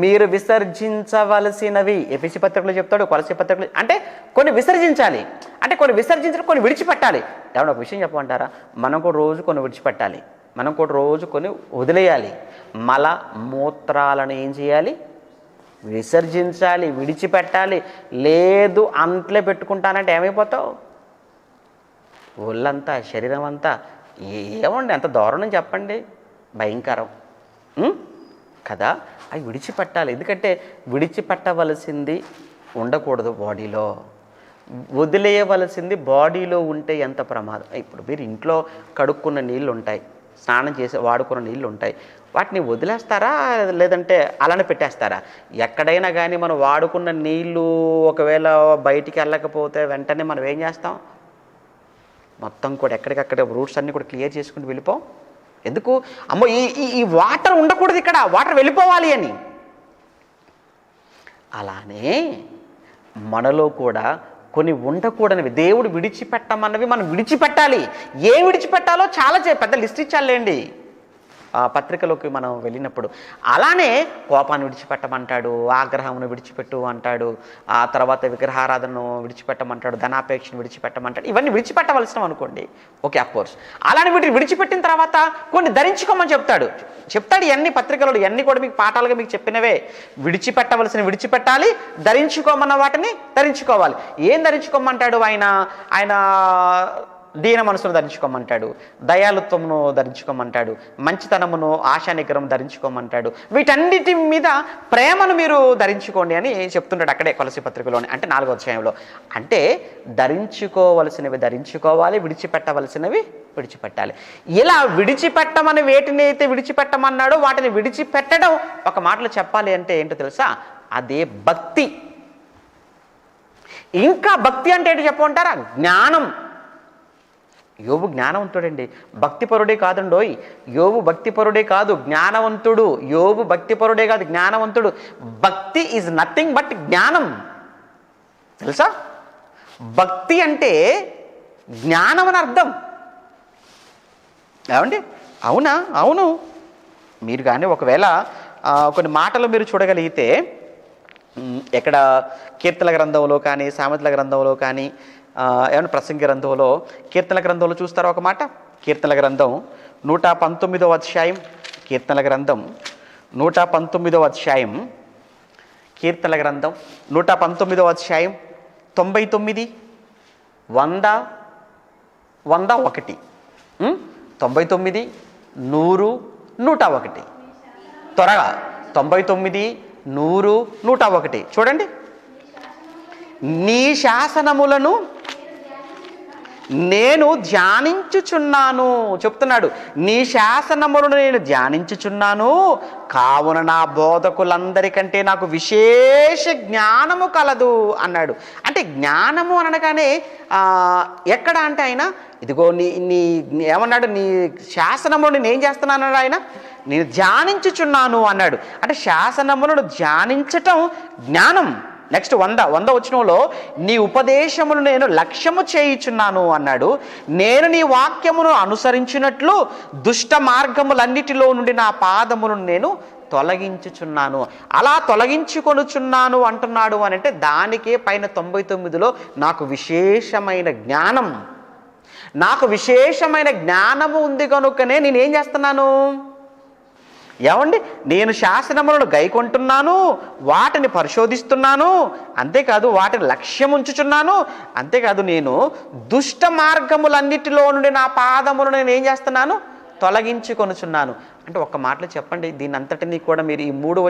మీరు విసర్జించవలసినవి ఎఫెసీ పత్రికలో చెప్తాడు, కొలసి పత్రికలు అంటే కొన్ని విసర్జించాలి, అంటే కొన్ని విసర్జించడం, కొన్ని విడిచిపెట్టాలి. ఏమన్నా ఒక విషయం చెప్పమంటారా? మనం కూడా రోజు కొన్ని విడిచిపెట్టాలి, మనం కూడా రోజు కొన్ని వదిలేయాలి. మల మూత్రాలను ఏం చేయాలి? విసర్జించాలి, విడిచిపెట్టాలి. లేదు అంట్లే పెట్టుకుంటానంటే ఏమైపోతావు? ఒళ్ళంతా, శరీరం అంతా ఏమండి, ఎంత దారుణం చెప్పండి, భయంకరం కదా. అవి విడిచిపెట్టాలి. ఎందుకంటే విడిచిపెట్టవలసింది ఉండకూడదు బాడీలో, వదిలేయవలసింది బాడీలో ఉంటే ఎంత ప్రమాదం. ఇప్పుడు మీరు ఇంట్లో కడుక్కున్న నీళ్ళు ఉంటాయి, స్నానం చేసి వాడుకున్న నీళ్ళు ఉంటాయి, వాటిని వదిలేస్తారా లేదంటే అలానే పెట్టేస్తారా? ఎక్కడైనా కానీ మనం వాడుకున్న నీళ్ళు ఒకవేళ బయటికి వెళ్ళకపోతే వెంటనే మనం ఏం చేస్తాం? మొత్తం కూడా ఎక్కడికక్కడ రూట్స్ అన్నీ కూడా క్లియర్ చేసుకుంటూ వెళ్ళిపోం. ఎందుకు? అమ్మో ఈ వాటర్ ఉండకూడదు, ఇక్కడ వాటర్ వెళ్ళిపోవాలి అని. అలానే మనలో కూడా కొన్ని ఉండకూడనివి దేవుడు విడిచిపెట్టమన్నవి మనం విడిచిపెట్టాలి. ఏం విడిచిపెట్టాలో చాలా పెద్ద లిస్ట్ ఇచ్చాలేండి ఆ పత్రికలోకి మనం వెళ్ళినప్పుడు. అలానే కోపాన్ని విడిచిపెట్టమంటాడు, ఆగ్రహమును విడిచిపెట్టు అంటాడు, ఆ తర్వాత విగ్రహారాధనను విడిచిపెట్టమంటాడు, ధనాపేక్షను విడిచిపెట్టమంటాడు. ఇవన్నీ విడిచిపెట్టవలసినవి అనుకోండి, ఓకే అఫ్కోర్స్. అలానే వీటిని విడిచిపెట్టిన తర్వాత కొన్ని ధరించుకోమని చెప్తాడు. ఇవన్నీ పత్రికలు, ఇవన్నీ కూడా మీకు పాఠాలుగా మీకు చెప్పినవే. విడిచిపెట్టవలసిన విడిచిపెట్టాలి, ధరించుకోమన్న వాటిని ధరించుకోవాలి. ఏం ధరించుకోమంటాడు? ఆయన దీన మనసును ధరించుకోమంటాడు, దయాలుత్వమును ధరించుకోమంటాడు, మంచితనమును, ఆశా నిగ్రహం ధరించుకోమంటాడు. వీటన్నిటి మీద ప్రేమను మీరు ధరించుకోండి అని చెప్తుంటాడు అక్కడే కొలసి పత్రికలోని, అంటే 4వ అధ్యాయంలో. అంటే ధరించుకోవలసినవి ధరించుకోవాలి, విడిచిపెట్టవలసినవి విడిచిపెట్టాలి. ఇలా విడిచిపెట్టమని వేటిని అయితే విడిచిపెట్టమన్నాడో వాటిని విడిచిపెట్టడం ఒక మాటలో చెప్పాలి అంటే ఏంటో తెలుసా? అదే భక్తి. ఇంకా భక్తి అంటే ఏంటి చెప్పమంటారా? జ్ఞానం. యోబు జ్ఞానవంతుడండి, భక్తిపరుడే కాదండోయ్. యోబు భక్తిపరుడే కాదు, జ్ఞానవంతుడు. యోబు భక్తిపరుడే కాదు, జ్ఞానవంతుడు. భక్తి ఈజ్ నథింగ్ బట్ జ్ఞానం. తెలుసా? భక్తి అంటే జ్ఞానం అని అర్థం. ఏమండి? అవునా? అవును. మీరు కానీ ఒకవేళ కొన్ని మాటలు మీరు చూడగలిగితే, ఎక్కడ కీర్తనల గ్రంథంలో కానీ, సామెతల గ్రంథంలో కానీ, ఏమన్నా ప్రసంగి గ్రంథంలో, కీర్తనల గ్రంథంలో చూస్తారా ఒక మాట? కీర్తనల గ్రంథం 119వ అధ్యాయం, కీర్తనల గ్రంథం 119వ అధ్యాయం, కీర్తనల గ్రంథం 119వ అధ్యాయం 99, 100, 101, 99, 100, 101. త్వరగా 99, 100, 101 చూడండి. నీ శాసనములను నేను ధ్యానించుచున్నాను చెప్తున్నాడు. నీ శాసనములను నేను ధ్యానించుచున్నాను, కావున నా బోధకులందరికంటే నాకు విశేష జ్ఞానము కలదు అన్నాడు. అంటే జ్ఞానము అనగానే ఎక్కడ అంటే ఆయన ఇదిగో నీ ఏమన్నాడు? నీ శాసనములను నేను ఏం చేస్తున్నాను ఆయన? నేను ధ్యానించుచున్నాను అన్నాడు. అంటే శాసనములను ధ్యానించటం జ్ఞానం. నెక్స్ట్ 100 వచనంలో నీ ఉపదేశమును నేను లక్ష్యము చేయుచున్నాను అన్నాడు. నేను నీ వాక్యమును అనుసరించినట్లు దుష్ట మార్గములన్నిటిలో నుండి నా పాదములను నేను తొలగించుచున్నాను. అలా తొలగించుకొనుచున్నాను అంటున్నాడు అని అంటే దానికే పైన 99లో నాకు విశేషమైన జ్ఞానం, నాకు విశేషమైన జ్ఞానము ఉంది కనుకనే నేనేం చేస్తున్నాను? ఏమండి, నేను శాసనములను గైకొంటున్నాను, వాటిని పరిశోధిస్తున్నాను, అంతేకాదు వాటిని లక్ష్యం ఉంచుచున్నాను, అంతేకాదు నేను దుష్ట మార్గములన్నిటిలో నుండి నా పాదములను నేను ఏం చేస్తున్నాను, తొలగించుకొనుచున్నాను. అంటే ఒక్క మాటలో చెప్పండి, దీని అంతటినీ కూడా మీరు ఈ మూడు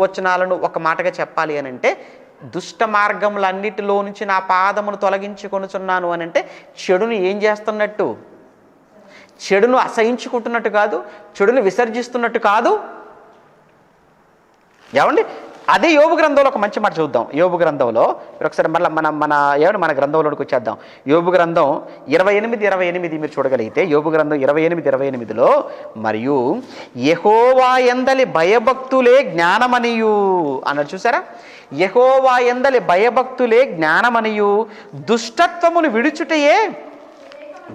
వచనాలను ఒక మాటగా చెప్పాలి అని అంటే, దుష్ట మార్గములన్నిటిలో నుంచి నా పాదమును తొలగించుకొనుచున్నాను అని అంటే చెడును ఏం చేస్తున్నట్టు, చెడును అసహించుకుంటున్నట్టు కాదు, చెడును విసర్జిస్తున్నట్టు కాదు. ఏమండి, అదే యోబు గ్రంథంలో ఒక మంచి మాట చూద్దాం. యోబు గ్రంథంలో ఒకసారి మళ్ళీ మన గ్రంథంలోకి వచ్చేద్దాం. యోబు గ్రంథం 28:28 మీరు చూడగలిగితే, యోబు గ్రంథం 28:28లో మరియు యెహోవా యందలి భయభక్తులే జ్ఞానమనియు అన్నాడు. చూసారా, యెహోవా యందలి భయభక్తులే జ్ఞానమనియు దుష్టత్వమును విడుచుటయే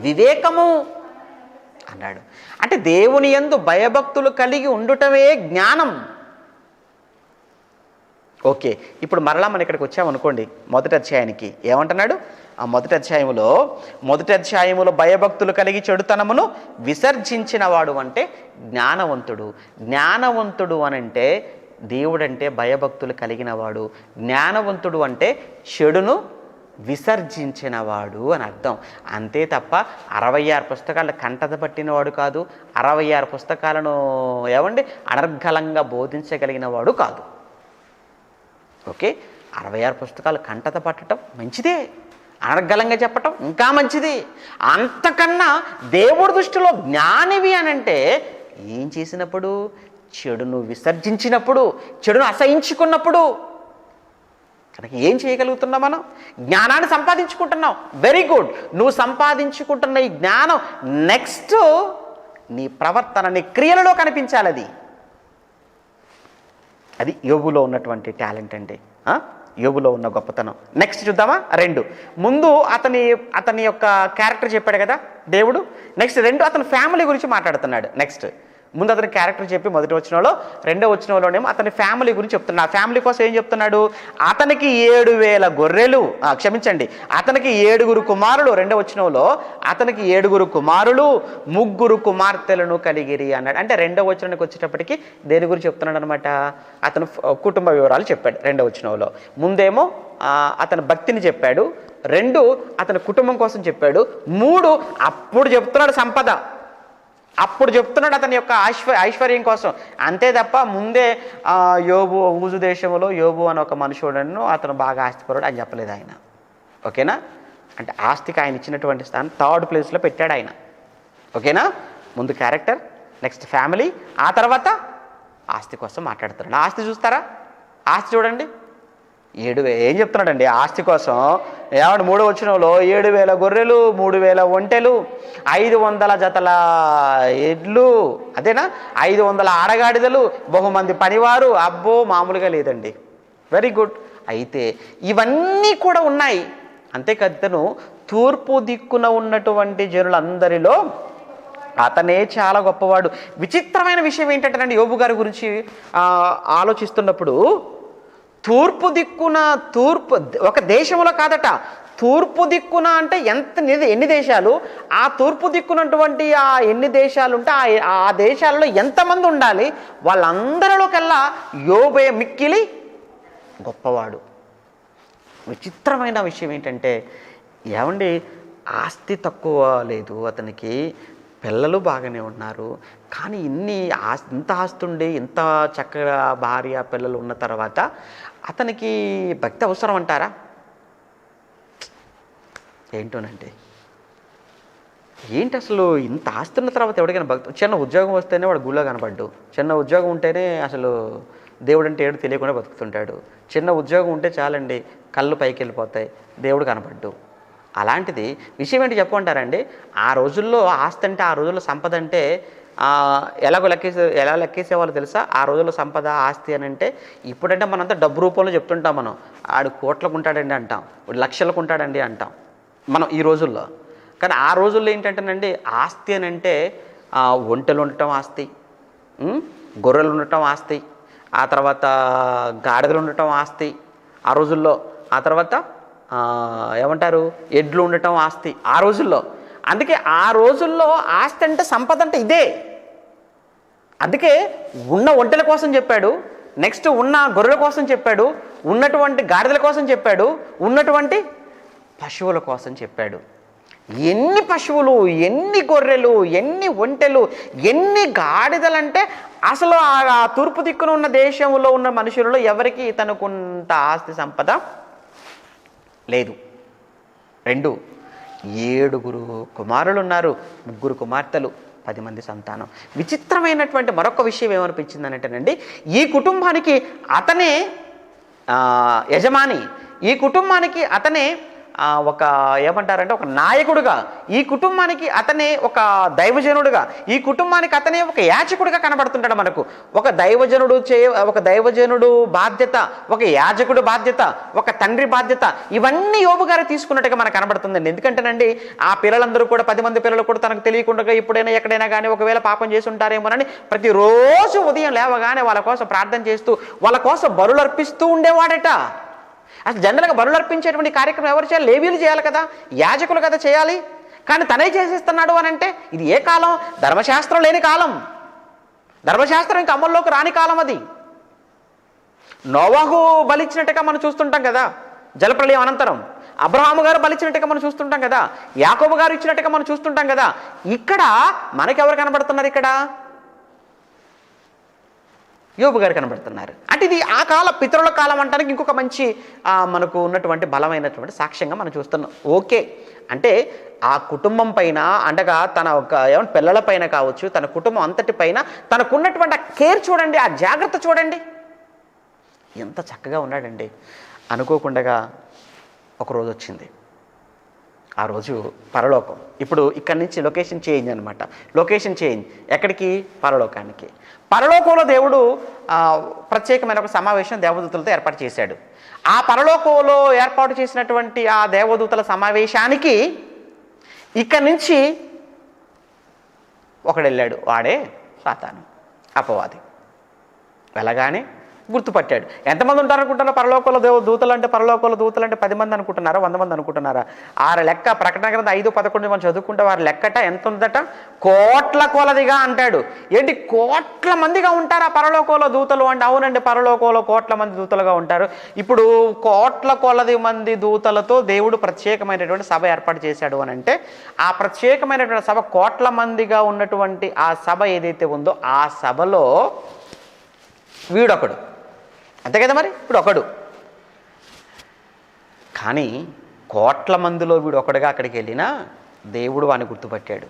వివేకము అన్నాడు. అంటే దేవుని యందు భయభక్తులు కలిగి ఉండుటమే జ్ఞానం. ఓకే, ఇప్పుడు మరలా మనం ఇక్కడికి వచ్చామనుకోండి, మొదటి అధ్యాయానికి ఏమంటున్నాడు? ఆ మొదటి అధ్యాయములో భయభక్తులు కలిగి చెడుతనమును విసర్జించిన వాడు అంటే జ్ఞానవంతుడు. జ్ఞానవంతుడు అనంటే దేవుడంటే భయభక్తులు కలిగిన వాడు, జ్ఞానవంతుడు అంటే చెడును విసర్జించినవాడు అని అర్థం. అంతే తప్ప 66 పుస్తకాలను కంటత పట్టినవాడు కాదు, 66 పుస్తకాలను అనర్గళంగా బోధించగలిగిన వాడు కాదు. ఓకే, 66 పుస్తకాలు కంటత పట్టడం మంచిదే, అనర్గళంగా చెప్పటం ఇంకా మంచిది. అంతకన్నా దేవుడి దృష్టిలో జ్ఞానివి అనంటే ఏం చేసినప్పుడు, చెడును విసర్జించినప్పుడు, చెడును అసహించుకున్నప్పుడు. కనుక ఏం చేయగలుగుతున్నాం? మనం జ్ఞానాన్ని సంపాదించుకుంటున్నాం. వెరీ గుడ్, నువ్వు సంపాదించుకుంటున్న ఈ జ్ఞానం నెక్స్ట్ నీ ప్రవర్తన, నీ క్రియలలో కనిపించాలి. అది యోబులో ఉన్నటువంటి టాలెంట్ అండి, యోబులో ఉన్న గొప్పతనం. నెక్స్ట్ చూద్దామా? 2 ముందు అతని యొక్క క్యారెక్టర్ చెప్పాడు కదా దేవుడు. నెక్స్ట్ 2 అతని ఫ్యామిలీ గురించి మాట్లాడుతున్నాడు. నెక్స్ట్ ముందు అతని క్యారెక్టర్ చెప్పి మొదటి వచనంలో, రెండో వచనంలోనేమో అతని ఫ్యామిలీ గురించి చెప్తున్నాడు. ఆ ఫ్యామిలీ కోసం ఏం చెప్తున్నాడు? అతనికి 7,000 గొర్రెలు, అతనికి 7 కుమారులు. రెండో వచనంలో అతనికి 7 కుమారులు 3 కుమార్తెలను కలిగిరి అన్నాడు. అంటే రెండో వచనానికి వచ్చేటప్పటికి దేని గురించి చెప్తున్నాడు అనమాట? అతను కుటుంబ వివరాలు చెప్పాడు రెండో వచనంలో. ముందేమో అతని భక్తిని చెప్పాడు, 2 అతని కుటుంబం కోసం చెప్పాడు, 3 అప్పుడు చెప్తున్నాడు సంపద, అప్పుడు చెప్తున్నాడు అతని యొక్క ఐశ్వర్యం కోసం. అంతే తప్ప ముందే యోబు ఊజు దేశంలో యోబు అని ఒక మనుషుడను, అతను బాగా ఆస్తిపరుడు అని చెప్పలేదు ఆయన. ఓకేనా? అంటే ఆస్తికి ఆయన ఇచ్చినటువంటి స్థానం 3rd ప్లేస్లో పెట్టాడు ఆయన. ఓకేనా? ముందు క్యారెక్టర్, నెక్స్ట్ ఫ్యామిలీ, ఆ తర్వాత ఆస్తి కోసం మాట్లాడుతున్నాడు. ఆస్తి చూస్తారా? ఆస్తి చూడండి, 7,000 ఏం చెప్తున్నాడండి ఆస్తి కోసం? 3వ వచనంలో 7,000 గొర్రెలు, 3,000 ఒంటెలు, 500 జతల ఎడ్లు, అదేనా, 500 ఆడగాడిదలు, బహుమంది పనివారు. అబ్బో, మామూలుగా లేదండి. Very good. అయితే ఇవన్నీ కూడా ఉన్నాయి. అంతేకాదు తూర్పు దిక్కున ఉన్నటువంటి జనులందరిలో అతనే చాలా గొప్పవాడు. విచిత్రమైన విషయం ఏంటంటేనండి, యోబు గారి గురించి ఆలోచిస్తున్నప్పుడు, తూర్పు దిక్కున, ఒక దేశంలో కాదట, తూర్పు దిక్కున అంటే ఎన్ని దేశాలు, ఆ తూర్పు దిక్కునటువంటి ఆ ఎన్ని దేశాలు ఉంటే ఆ దేశాలలో ఎంతమంది ఉండాలి, వాళ్ళందరిలోకెల్లా యోబే మిక్కిలి గొప్పవాడు. విచిత్రమైన విషయం ఏంటంటే, ఆస్తి తక్కువ లేదు అతనికి, పిల్లలు బాగానే ఉన్నారు, కానీ ఇంత ఆస్తుండి, ఇంత చక్కగా భార్య పిల్లలు ఉన్న తర్వాత అతనికి భక్తి అవసరం అంటారా? ఏంటోనండి, ఏంటి అసలు ఇంత ఆస్తున్న తర్వాత ఎవరికైనా భక్తి? చిన్న ఉద్యోగం వస్తేనే వాడు గుళ్ళో కనపడ్డు, చిన్న ఉద్యోగం ఉంటేనే అసలు దేవుడు అంటే ఏడు తెలియకుండా బతుకుతుంటాడు, చిన్న ఉద్యోగం ఉంటే చాలండి కళ్ళు పైకి వెళ్ళిపోతాయి, దేవుడు కనపడ్డు. అలాంటిది విషయం ఏంటి చెప్పమంటారండి? ఆ రోజుల్లో ఆస్తి అంటే, ఆ రోజుల్లో సంపద అంటే ఎలా లెక్కేసేవాళ్ళు తెలుసా? ఆ రోజుల్లో సంపద ఆస్తి అని అంటే, ఇప్పుడంటే మనంతా డబ్బు రూపంలో చెప్తుంటాం. మనం ఆడు కోట్లకు ఉంటాడండి అంటాం, లక్షలకు ఉంటాడండి అంటాం మనం ఈ రోజుల్లో. కానీ ఆ రోజుల్లో ఏంటంటేనండి, ఆస్తి అని అంటే ఒంటెలు ఉండటం ఆస్తి, గొర్రెలు ఉండటం ఆస్తి, ఆ తర్వాత గాడిదలు ఉండటం ఆస్తి ఆ రోజుల్లో, ఆ తర్వాత ఎడ్లు ఉండటం ఆస్తి ఆ రోజుల్లో. అందుకే ఆ రోజుల్లో ఆస్తి అంటే, సంపద అంటే ఇదే. అందుకే ఉన్న ఒంటెల కోసం చెప్పాడు, నెక్స్ట్ ఉన్న గొర్రెల కోసం చెప్పాడు, ఉన్నటువంటి గాడిదల కోసం చెప్పాడు, ఉన్నటువంటి పశువుల కోసం చెప్పాడు. ఎన్ని పశువులు, ఎన్ని గొర్రెలు, ఎన్ని ఒంటెలు, ఎన్ని గాడిదలంటే అసలు ఆ తూర్పు దిక్కున ఉన్న దేశంలో ఉన్న మనుషులలో ఎవరికి తనకుంత ఆస్తి సంపద లేదు. 2, 7 కుమారులు ఉన్నారు, 3 కుమార్తెలు, 10 మంది సంతానం. విచిత్రమైనటువంటి మరొక విషయం ఏమనిపించింది అంటేనండి, ఈ కుటుంబానికి అతనే యజమాని, ఈ కుటుంబానికి అతనే ఒక ఏమంటారంటే ఒక నాయకుడుగా, ఈ కుటుంబానికి అతనే ఒక దైవజనుడుగా, ఈ కుటుంబానికి అతనే ఒక యాజకుడిగా కనబడుతుంటాడు మనకు. ఒక దైవజనుడు బాధ్యత, ఒక యాజకుడు బాధ్యత, ఒక తండ్రి బాధ్యత, ఇవన్నీ యోబు గారు తీసుకున్నట్టుగా మనకు కనబడుతుందండి. ఎందుకంటేనండి ఆ పిల్లలందరూ కూడా 10 మంది పిల్లలు కూడా తనకు తెలియకుండా ఎప్పుడైనా ఎక్కడైనా కానీ ఒకవేళ పాపం చేసి ఉంటారేమోనని ప్రతిరోజు ఉదయం లేవగానే వాళ్ళ కోసం ప్రార్థన చేస్తూ వాళ్ళ కోసం బలులు అర్పిస్తూ ఉండేవాడట. అసలు జనరల్గా బలులు అర్పించేటువంటి కార్యక్రమం ఎవరు చేయాలి? లేవీలు చేయాలి కదా, యాజకులు కదా చేయాలి. కానీ తనే చేసేస్తున్నాడు అని అంటే ఇది ఏ కాలం? ధర్మశాస్త్రం లేని కాలం, ధర్మశాస్త్రం ఇంకా అమల్లోకి రాని కాలం అది. నోవాహు బలిచ్చినట్టుగా మనం చూస్తుంటాం కదా జలప్రళయం అనంతరం, అబ్రహాము గారు బలిచ్చినట్టుగా మనం చూస్తుంటాం కదా, యాకోబు గారు ఇచ్చినట్టుగా మనం చూస్తుంటాం కదా. ఇక్కడ మనకెవరు కనబడుతున్నారు? ఇక్కడ యోబు గారు కనబడుతున్నారు. అంటే ఇది ఆ కాల పితరుల కాలం అంటానికి ఇంకొక మంచి మనకు ఉన్నటువంటి బలమైనటువంటి సాక్ష్యంగా మనం చూస్తున్నాం. ఓకే, అంటే ఆ కుటుంబం పైన అండగా తన ఒక ఏమంటే పిల్లల పైన కావచ్చు, తన కుటుంబం అంతటి పైన తనకున్నటువంటి ఆ కేర్ చూడండి, ఆ జాగ్రత్త చూడండి, ఎంత చక్కగా ఉన్నాడండి. అనుకోకుండా ఒకరోజు వచ్చింది, ఆ రోజు పరలోకం. ఇప్పుడు ఇక్కడి నుంచి లొకేషన్ చేంజ్ అనమాట, లొకేషన్ చేంజ్. ఎక్కడికి? పరలోకానికి. పరలోకంలో దేవుడు ప్రత్యేకమైన ఒక సమావేశం దేవదూతలతో ఏర్పాటు చేశాడు. ఆ పరలోకంలో ఏర్పాటు చేసినటువంటి ఆ దేవదూతల సమావేశానికి ఇక్కడి నుంచి ఒకడు వెళ్ళాడు, వాడే సాతాను, అపవాది. వెళ్ళగానే గుర్తుపట్టాడు. ఎంతమంది ఉంటారనుకుంటున్నారా పరలోకంలో దూతలు అంటే? పరలోకంలో దూతలు అంటే 10 మంది అనుకుంటున్నారా, 100 మంది అనుకుంటున్నారా? ఆరు లెక్క ప్రకటన గ్రంథం 5:11 మనం చదువుకుంటే వారి లెక్కట ఎంత ఉందట? కోట్ల కొలదిగా అంటాడు. ఏంటి, కోట్ల మందిగా ఉంటారు ఆ పరలోకంలో దూతలు అంటే? అవునండి, పరలోకంలో కోట్ల మంది దూతలుగా ఉంటారు. ఇప్పుడు కోట్ల కొలది మంది దూతలతో దేవుడు ప్రత్యేకమైనటువంటి సభ ఏర్పాటు చేశాడు అని అంటే, ఆ ప్రత్యేకమైనటువంటి సభ కోట్ల మందిగా ఉన్నటువంటి ఆ సభ ఏదైతే ఉందో ఆ సభలో వీడొకడు, అంతే కదా మరి. ఇప్పుడు ఒకడు, కానీ కోట్ల మందిలో వీడు ఒకడుగా అక్కడికి వెళ్ళినా దేవుడు వాడిని గుర్తుపట్టాడు.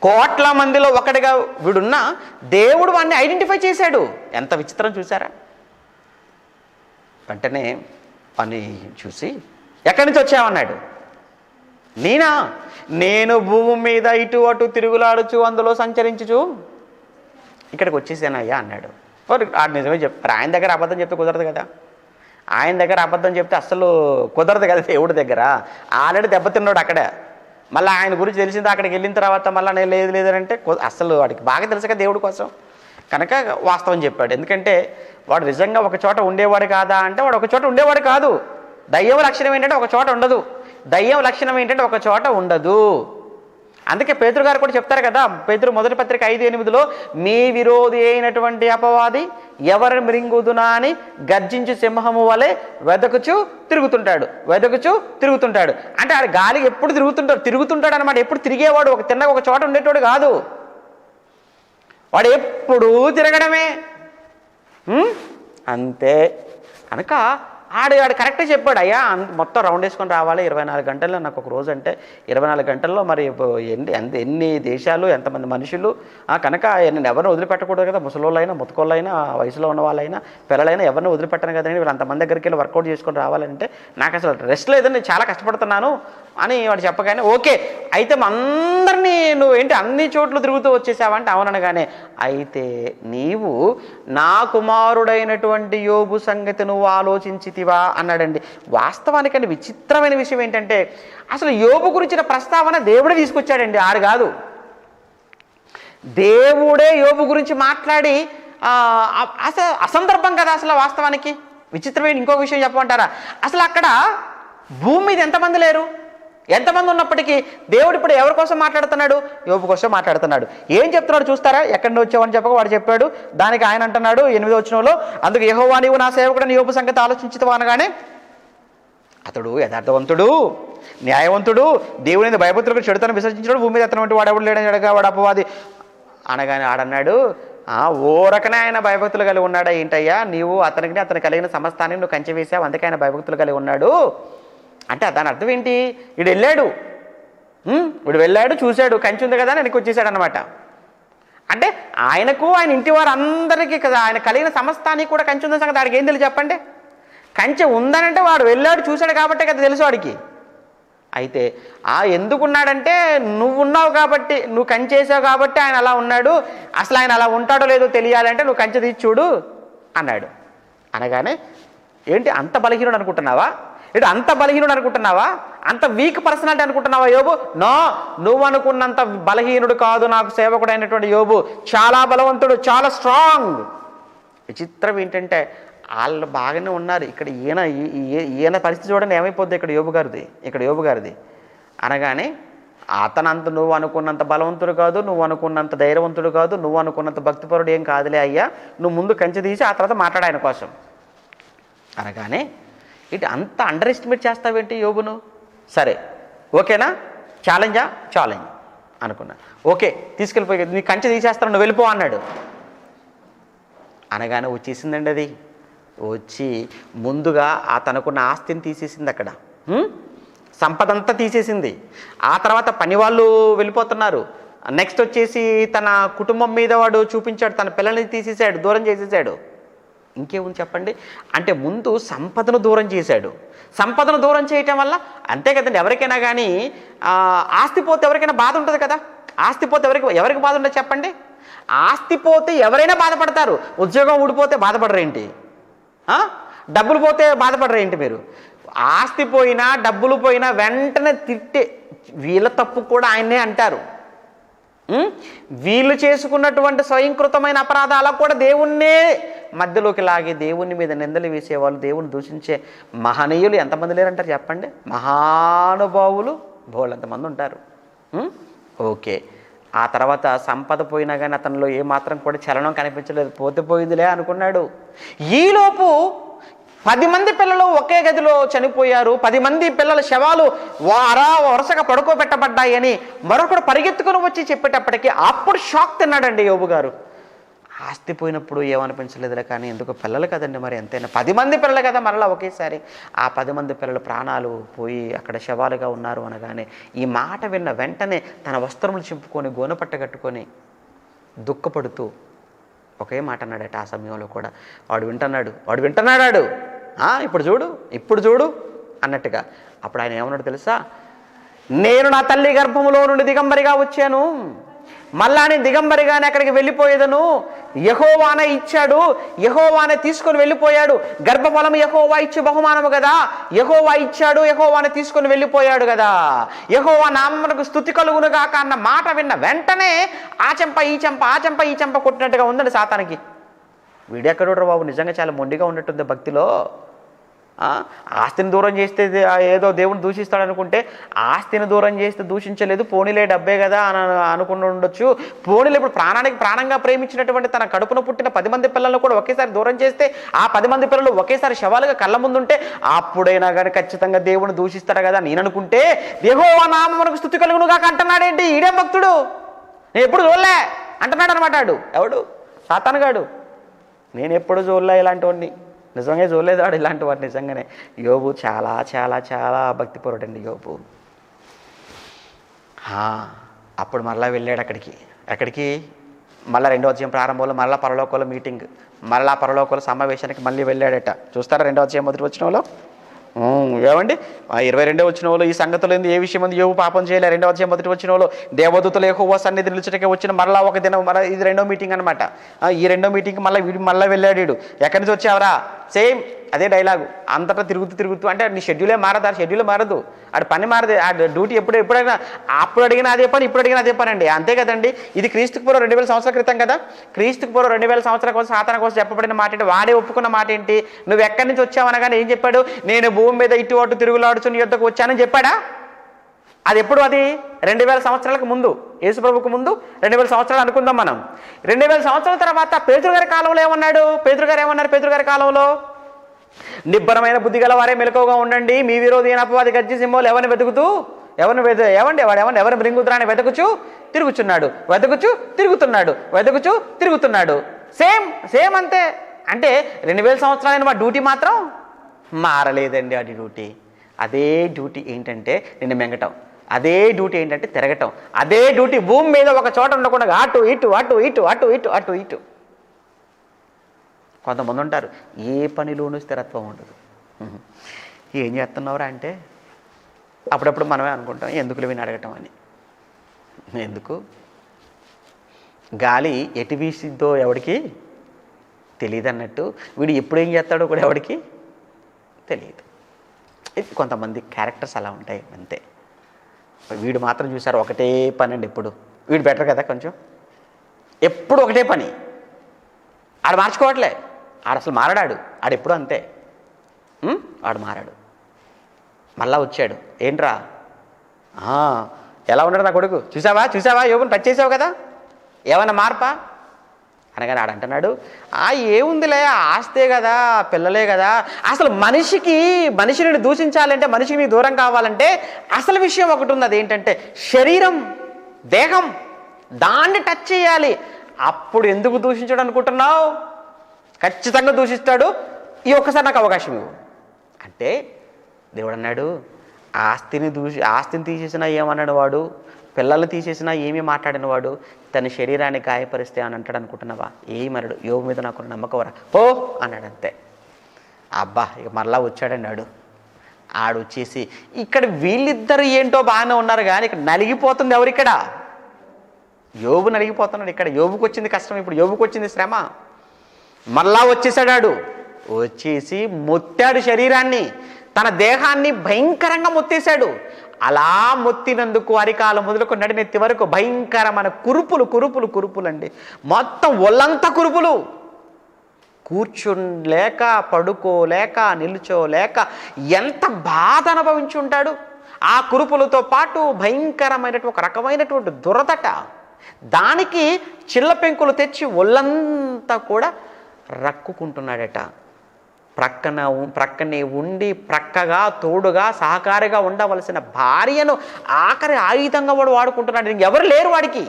కోట్ల మందిలో ఒకటిగా వీడున్నా దేవుడు వాడిని ఐడెంటిఫై చేశాడు. ఎంత విచిత్రం చూసారా? వెంటనే వాడిని చూసి, ఎక్కడి నుంచి వచ్చావన్నాడు. నేను భూమి మీద ఇటు అటు తిరుగులాడుచు అందులో సంచరించుచు ఇక్కడికి వచ్చేసానయ్యా అన్నాడు. ఆడు నిజమే చెప్పారు. ఆయన దగ్గర అబద్ధం చెప్తే కుదరదు కదా, ఆయన దగ్గర అబద్ధం చెప్తే అసలు కుదరదు కదా. దేవుడి దగ్గర ఆల్రెడీ దెబ్బతిన్నాడు అక్కడ, మళ్ళీ ఆయన గురించి తెలిసింది అక్కడికి వెళ్ళిన తర్వాత మళ్ళీ నేను లేదంటే అసలు వాడికి బాగా తెలుసు కదా దేవుడి కోసం, కనుక వాస్తవం చెప్పాడు. ఎందుకంటే వాడు నిజంగా ఒక చోట ఉండేవాడు కాదా అంటే వాడు ఒక చోట ఉండేవాడు కాదు. దయ్యం లక్షణం ఏంటంటే ఒక చోట ఉండదు, దయ్యం లక్షణం ఏంటంటే ఒక చోట ఉండదు. అందుకే పేతురు గారు కూడా చెప్తారు కదా, పేతురు మొదటి పత్రిక 5:8 మీ విరోధి అయినటువంటి అపవాది ఎవరిని మృంగుదునా అని గర్జించు సింహము వలె వెదకుచు తిరుగుతుంటాడు. అంటే ఆడు గాలి ఎప్పుడు తిరుగుతుంటాడు అనమాట. ఎప్పుడు తిరిగేవాడు, ఒక చోట ఉండేటోడు కాదు, వాడు ఎప్పుడూ తిరగడమే అంతే. కనుక ఆడు కరెక్ట్గా చెప్పాడు, అయ్యా మొత్తం రౌండ్ వేసుకొని రావాలి 24 గంటల్లో. నాకు ఒక రోజు అంటే 24 గంటల్లో మరి ఎన్ని దేశాలు, ఎంతమంది మనుషులు, కనుక నేను ఎవరిని వదిలిపెట్టకూడదు కదా. ముసలోళ్ళైనా, ముతకోళ్ళైనా, వయసులో ఉన్న వాళ్ళైనా, పిల్లలైనా ఎవరిని వదిలిపెట్టను కదండి. వీళ్ళు అంతమంది దగ్గరికి వెళ్ళి వర్కౌట్ చేసుకొని రావాలంటే నాకు అసలు రెస్ట్ లేదని నేను చాలా కష్టపడుతున్నాను అని వాడు చెప్పగానే, ఓకే అయితే అందరినీ నువ్వు ఏంటి అన్ని చోట్ల తిరుగుతూ వచ్చేసావంటే అవుననగానే, అయితే నీవు నా కుమారుడైనటువంటి యోబు సంగతి నువ్వు ఆలోచించితివా అన్నాడండి. వాస్తవానికండి విచిత్రమైన విషయం ఏంటంటే అసలు యోబు గురించిన ప్రస్తావన దేవుడే తీసుకొచ్చాడండి, ఆడు కాదు. దేవుడే యోబు గురించి మాట్లాడి అసలు అసందర్భం కదా అసలు. వాస్తవానికి విచిత్రమైన ఇంకో విషయం చెప్పమంటారా, అసలు అక్కడ భూమి మీద ఎంతమంది లేరు? ఎంతమంది ఉన్నప్పటికీ దేవుడు ఇప్పుడు ఎవరి కోసం మాట్లాడుతున్నాడు? యోబు కోసం మాట్లాడుతున్నాడు. ఏం చెప్తున్నాడు చూస్తారా? ఎక్కడి నుంచి వచ్చావని చెప్పక వాడు చెప్పాడు. దానికి ఆయన అంటున్నాడు 8వ వచనంలో, అందుకు యెహోవా నీవు నా సేవకుడని యోబు సంగతి ఆలోచించుతావు అనగానే, అతడు యథార్థవంతుడు, న్యాయవంతుడు, దేవుని భయభక్తులకు చెడుతను విసర్జించడం, భూమి మీద అతను వంటి వాడెవడు లేడని అడగా వాడు అపవాది అనగానే ఆడన్నాడు, ఓరకనే ఆయన భయభక్తులు కలిగి ఉన్నాడా ఏంటయ్యా? నీవు అతను కలిగిన సమస్తాన్ని నువ్వు కంచె వేసావు, అందుకే ఆయన భయభక్తులు కలిగి ఉన్నాడు అంటే దాని అర్థం ఏంటి? వీడు వెళ్ళాడు చూశాడు, కంచె ఉంది కదా అని వెనక్కి వచ్చేసాడు అనమాట. అంటే ఆయనకు ఆయన ఇంటి వారు అందరికీ కదా ఆయన కలిగిన సమస్తానికి కూడా కంచె ఉందని సంగతి వాడికి ఏం తెలియదు చెప్పండి? కంచె ఉందనంటే వాడు వెళ్ళాడు చూశాడు కాబట్టే కదా తెలుసు వాడికి. అయితే ఎందుకున్నాడంటే నువ్వు ఉన్నావు కాబట్టి, నువ్వు కంచేసావు కాబట్టి ఆయన అలా ఉన్నాడు. అసలు ఆయన అలా ఉంటాడో లేదో తెలియాలంటే నువ్వు కంచె తీసి చూడు అన్నాడు. అనగానే ఏంటి అంత బలహీనుడు అనుకుంటున్నావా? అంత బలహీనుడు అనుకుంటున్నావా? అంత వీక్ పర్సనాలిటీ అనుకుంటున్నావా యోబు? నో, నువ్వు అనుకున్నంత బలహీనుడు కాదు నాకు సేవకుడు అయినటువంటి యోబు. చాలా బలవంతుడు, చాలా స్ట్రాంగ్. విచిత్రం ఏంటంటే వాళ్ళు బాగానే ఉన్నారు. ఇక్కడ ఈయన పరిస్థితి చూడండి ఏమైపోద్ది ఇక్కడ యోబు గారిది. అనగానే అతనంత నువ్వు అనుకున్నంత బలవంతుడు కాదు, నువ్వు అనుకున్నంత ధైర్యవంతుడు కాదు, నువ్వు అనుకున్నంత భక్తిపరుడు ఏం కాదులే అయ్యా, నువ్వు ముందు కంచె తీసి ఆ తర్వాత మాట్లాడు ఆయన కోసం అనగానే, అంత అండర్ ఎస్టిమేట్ చేస్తావేంటి యోబును? సరే ఓకేనా, ఛాలెంజ్ అనుకున్నా. ఓకే తీసుకెళ్ళిపోయి నీ కంచె తీసేస్తాను నువ్వు వెళ్ళిపో అన్నాడు. అనగానే వచ్చేసిందండి. అది వచ్చి ముందుగా తనకున్న ఆస్తిని తీసేసింది, అక్కడ సంపదంతా తీసేసింది. ఆ తర్వాత పని వాళ్ళు వెళ్ళిపోతున్నారు. నెక్స్ట్ వచ్చేసి తన కుటుంబం మీద వాడు చూపించాడు, తన పిల్లల్ని తీసేసాడు, దూరం చేసేసాడు. ఇంకేముంది చెప్పండి? అంటే ముందు సంపదను దూరం చేశాడు. సంపదను దూరం చేయటం వల్ల అంతే కదండి, ఎవరికైనా కానీ ఆస్తి పోతే ఎవరికైనా బాధ ఉంటుంది కదా. ఆస్తి పోతే ఎవరికి బాధ ఉండదు చెప్పండి? ఆస్తి పోతే ఎవరైనా బాధపడతారు. ఉద్యోగం ఊడిపోతే బాధపడరేంటి? డబ్బులు పోతే బాధపడరేంటి మీరు? ఆస్తి పోయినా డబ్బులు పోయినా వెంటనే తిట్టే వీళ్ళ తప్పు కూడా ఆయన్నే అంటారు. వీళ్ళు చేసుకున్నటువంటి స్వయంకృతమైన అపరాధాలకు కూడా దేవుణ్ణే మధ్యలోకి లాగి దేవుని మీద నిందలు వేసేవాళ్ళు, దేవుని దూషించే మహనీయులు ఎంతమంది లేరంటారు చెప్పండి? మహానుభావులు బోళ్ళంతమంది ఉంటారు. ఓకే, ఆ తర్వాత సంపద పోయినా కానీ అతనిలో ఏమాత్రం కూడా చలనం కనిపించలేదు. పోతే పోయిందిలే అనుకున్నాడు. ఈలోపు 10 మంది పిల్లలు ఒకే గదిలో చనిపోయారు. 10 మంది పిల్లల శవాలు వరుసగా పడుకోబెట్టబడ్డాయని మరొకడు పరిగెత్తుకుని వచ్చి చెప్పేటప్పటికీ అప్పుడు షాక్ తిన్నాడండి యోబు గారు. ఆస్తి పోయినప్పుడు ఏమనిపించలేదులే, కానీ ఎందుకు పిల్లలు కదండి, మరి ఎంతైనా 10 మంది పిల్లలు కదా మరలా ఒకేసారి. ఆ 10 మంది పిల్లలు ప్రాణాలు పోయి అక్కడ శవాలుగా ఉన్నారు అనగానే ఈ మాట విన్న వెంటనే తన వస్త్రములు చింపుకొని గోనపట్ట కట్టుకొని దుఃఖపడుతూ ఒకే మాట అన్నాడట. ఆ సమయంలో కూడా వాడు వింటున్నాడు. ఇప్పుడు చూడు అన్నట్టుగా. అప్పుడు ఆయన ఏమన్నాడు తెలుసా? నేను నా తల్లి గర్భములో నుండి దిగంబరిగా వచ్చాను, మళ్ళా నేను దిగంబరిగానే అక్కడికి వెళ్ళిపోయేదను. యెహోవానే ఇచ్చాడు, యెహోవానే తీసుకొని వెళ్ళిపోయాడు. గర్భఫలం యెహోవా ఇచ్చి బహుమానము కదా. యెహోవా ఇచ్చాడు, యెహోవానే తీసుకొని వెళ్ళిపోయాడు కదా. యెహోవా నామమునకు స్తుతి కలుగును గాక అన్న మాట విన్న వెంటనే ఆ చెంప ఈ చెంప కొట్టినట్టుగా ఉందండి సాతానికి. వీడెక్కడో బాబు నిజంగా చాలా మొండిగా ఉన్నట్టుంది భక్తిలో. ఆస్తిని దూరం చేస్తే ఏదో దేవుని దూషిస్తాడు అనుకుంటే, ఆస్తిని దూరం చేస్తే దూషించలేదు, పోనీలే డబ్బే కదా అని అనుకుని ఉండొచ్చు. పోనీలే ఇప్పుడు ప్రాణానికి ప్రాణంగా ప్రేమించినటువంటి తన కడుపున పుట్టిన 10 మంది పిల్లలను కూడా ఒకేసారి దూరం చేస్తే, ఆ 10 మంది పిల్లలు ఒకేసారి శవాలుగా కళ్ళ ముందుంటే అప్పుడైనా కానీ ఖచ్చితంగా దేవుని దూషిస్తాడు కదా నేను అనుకుంటే, యెహోవా నామమునకు స్తుతి కలుగును గాక అంటున్నాడేంటి ఈడే భక్తుడు? నేను ఎప్పుడు చూడలే అంటున్నాడు అనమాట. ఎవడు? సాతానుగాడు. నేను ఎప్పుడు చూడలే ఇలాంటి వాడిని, నిజంగా చూడలేదు వాడు ఇలాంటి వాడు. నిజంగానే యోబు చాలా చాలా చాలా భక్తిపరుడండి యోబు. అప్పుడు మళ్ళీ వెళ్ళాడు ఎక్కడికి మళ్ళీ 2వ అధ్యాయం ప్రారంభంలో మళ్ళీ పరలోకంలో మీటింగ్, మళ్ళీ పరలోకంలో సమావేశానికి మళ్ళీ వెళ్ళాడట. చూస్తారా 2వ అధ్యాయం మొదటి వచనంలో ఏమండి 22వ వచనంలో ఈ సంగతులు ఏ విషయం ఉంది యోబు పాపం చేయలే. 2వ అధ్యాయం మొదటి వచనంలో దేవదూతలు యెహోవా సన్నిధి నిలుచుటకే వచ్చిన మరలా ఒక దినం, ఇది 2వ మీటింగ్ అనమాట. ఈ 2వ మీటింగ్కి మళ్ళీ వెళ్ళాడు. ఎక్కడి నుంచి వచ్చావరా? సేమ్ అదే డైలాగు. అంతటా తిరుగుతూ అంటే నీ షెడ్యూలే మారదు, ఆడు పని మారదు, ఆ డ్యూటీ ఎప్పుడైనా అప్పుడు అడిగినా అదే పని, ఇప్పుడు అడిగినా అదే పని అండి. అంతే కదండి. ఇది క్రీస్తుకు పూర్వం 2000 సంవత్సరాల క్రితం కదా. క్రీస్తుకు పూర్వం 2000 సంవత్సరాల కోసం సాతాను కోసం చెప్పబడిన మాట ఏంటి? వాడే ఒప్పుకున్న మాట ఏంటి? నువ్వు ఎక్కడి నుంచి వచ్చావనగానే ఏం చెప్పాడు? నేను భూమి మీద ఇటు అటు తిరుగులాడుచు నీ యొద్దకు వచ్చానని చెప్పాడా? అది ఎప్పుడు? అది 2000 సంవత్సరాలకు ముందు, యేసుప్రభుకు ముందు 2000 సంవత్సరాలు అనుకుందాం మనం. 2000 సంవత్సరాల తర్వాత పేతురు గారి కాలంలో ఏమన్నాడు? పేతురు గారి కాలంలో, నిబ్బరమైన బుద్ధి గల వారే మెలకువగా ఉండండి, మీ విరోధి అయిన అపవాది గర్జి సింహంలో ఎవరిని వెతుకుతూ ఎవరిని మృంగుతురా అని వెతుకుచు తిరుగుతున్నాడు. సేమ్ అంతే. అంటే 2000 సంవత్సరాలైన మా డ్యూటీ మాత్రం మారలేదండి. అది డ్యూటీ, అదే డ్యూటీ ఏంటంటే నిన్ను మెంగటం, అదే డ్యూటీ ఏంటంటే తిరగటం, అదే డ్యూటీ భూమి మీద ఒక చోట ఉండకుండా అటు ఇటు. కొంతమంది ఉంటారు, ఏ పనిలోనూ స్థిరత్వం ఉండదు. ఏం చేస్తున్నావురా అంటే అప్పుడప్పుడు మనమే అనుకుంటాం, ఎందుకు విని అడగటం అని. ఎందుకు? గాలి ఎటు వీసిద్దో ఎవడికి తెలియదు అన్నట్టు, వీడు ఎప్పుడు ఏం చేస్తాడో కూడా ఎవడికి తెలియదు. ఇది కొంతమంది క్యారెక్టర్స్ అలా ఉంటాయి అంతే. వీడు మాత్రం చూసారు ఒకటే పని అండి. ఎప్పుడు వీడు బెటర్ కదా, కొంచెం ఎప్పుడు ఒకటే పని. ఆడు మార్చుకోవట్లే, ఆడు అసలు మారడాడు, ఆడెప్పుడు అంతే. ఆడు మారాడు, మళ్ళా వచ్చాడు. ఏంట్రా ఎలా ఉన్నాడు నా కొడుకు, చూసావా యోగుని టచ్ చేసావు కదా, ఏమన్నా మార్పా అనగానే ఆడంటున్నాడు, ఏముందిలే, ఆస్తే కదా, పిల్లలే కదా. అసలు మనిషిని దూషించాలంటే, మనిషికి దూరం కావాలంటే అసలు విషయం ఒకటి ఉంది. అదేంటంటే శరీరం, దేహం, దాన్ని టచ్ చేయాలి. అప్పుడు ఎందుకు దూషించాడు అనుకుంటున్నావు? ఖచ్చితంగా దూషిస్తాడు. ఈ ఒక్కసారి నాకు అవకాశం ఇవ్వు అంటే దేవుడు అన్నాడు, ఆస్తిని తీసేసినా ఏమన్నాడు వాడు, పిల్లల్ని తీసేసినా ఏమీ మాట్లాడిన వాడు తన శరీరాన్ని గాయపరిస్తే అని అంటాడు అనుకుంటున్నావా? ఏమన్నాడు? యోగు మీద నాకు నమ్మకవరా, పో అన్నాడు అంతే. అబ్బా, ఇక మరలా వచ్చాడన్నాడు. ఆడొచ్చేసి ఇక్కడ వీళ్ళిద్దరు ఏంటో బాగానే ఉన్నారు కానీ ఇక్కడ నలిగిపోతుంది ఎవరు? ఇక్కడ యోబు నలిగిపోతున్నాడు. ఇక్కడ యోబుకు వచ్చింది కష్టం, ఇప్పుడు యోబుకు వచ్చింది శ్రమ. మళ్ళా వచ్చేసాడు. వచ్చేసి మొత్తాడు శరీరాన్ని, తన దేహాన్ని భయంకరంగా మొత్తేశాడు. అలా మొత్తినందుకు అరికాలం మొదలుకు నడినెత్తి వరకు భయంకరమైన కురుపులు అండి. మొత్తం ఒళ్ళంతా కురుపులు. కూర్చోలేక, పడుకోలేక, నిల్చోలేక ఎంత బాధ అనుభవించి ఉంటాడు. ఆ కురుపులతో పాటు భయంకరమైనటువంటి ఒక రకమైనటువంటి దురదట. దానికి చిల్ల పెంకులు తెచ్చి ఒళ్ళంతా కూడా రక్కుకుంటున్నాడట. ప్రక్కనే ఉండి ప్రక్కగా, తోడుగా, సహకారిగా ఉండవలసిన భార్యను ఆఖరి ఆయుధంగా వాడు వాడుకుంటున్నాడు. ఇంకెవరు లేరు వాడికి.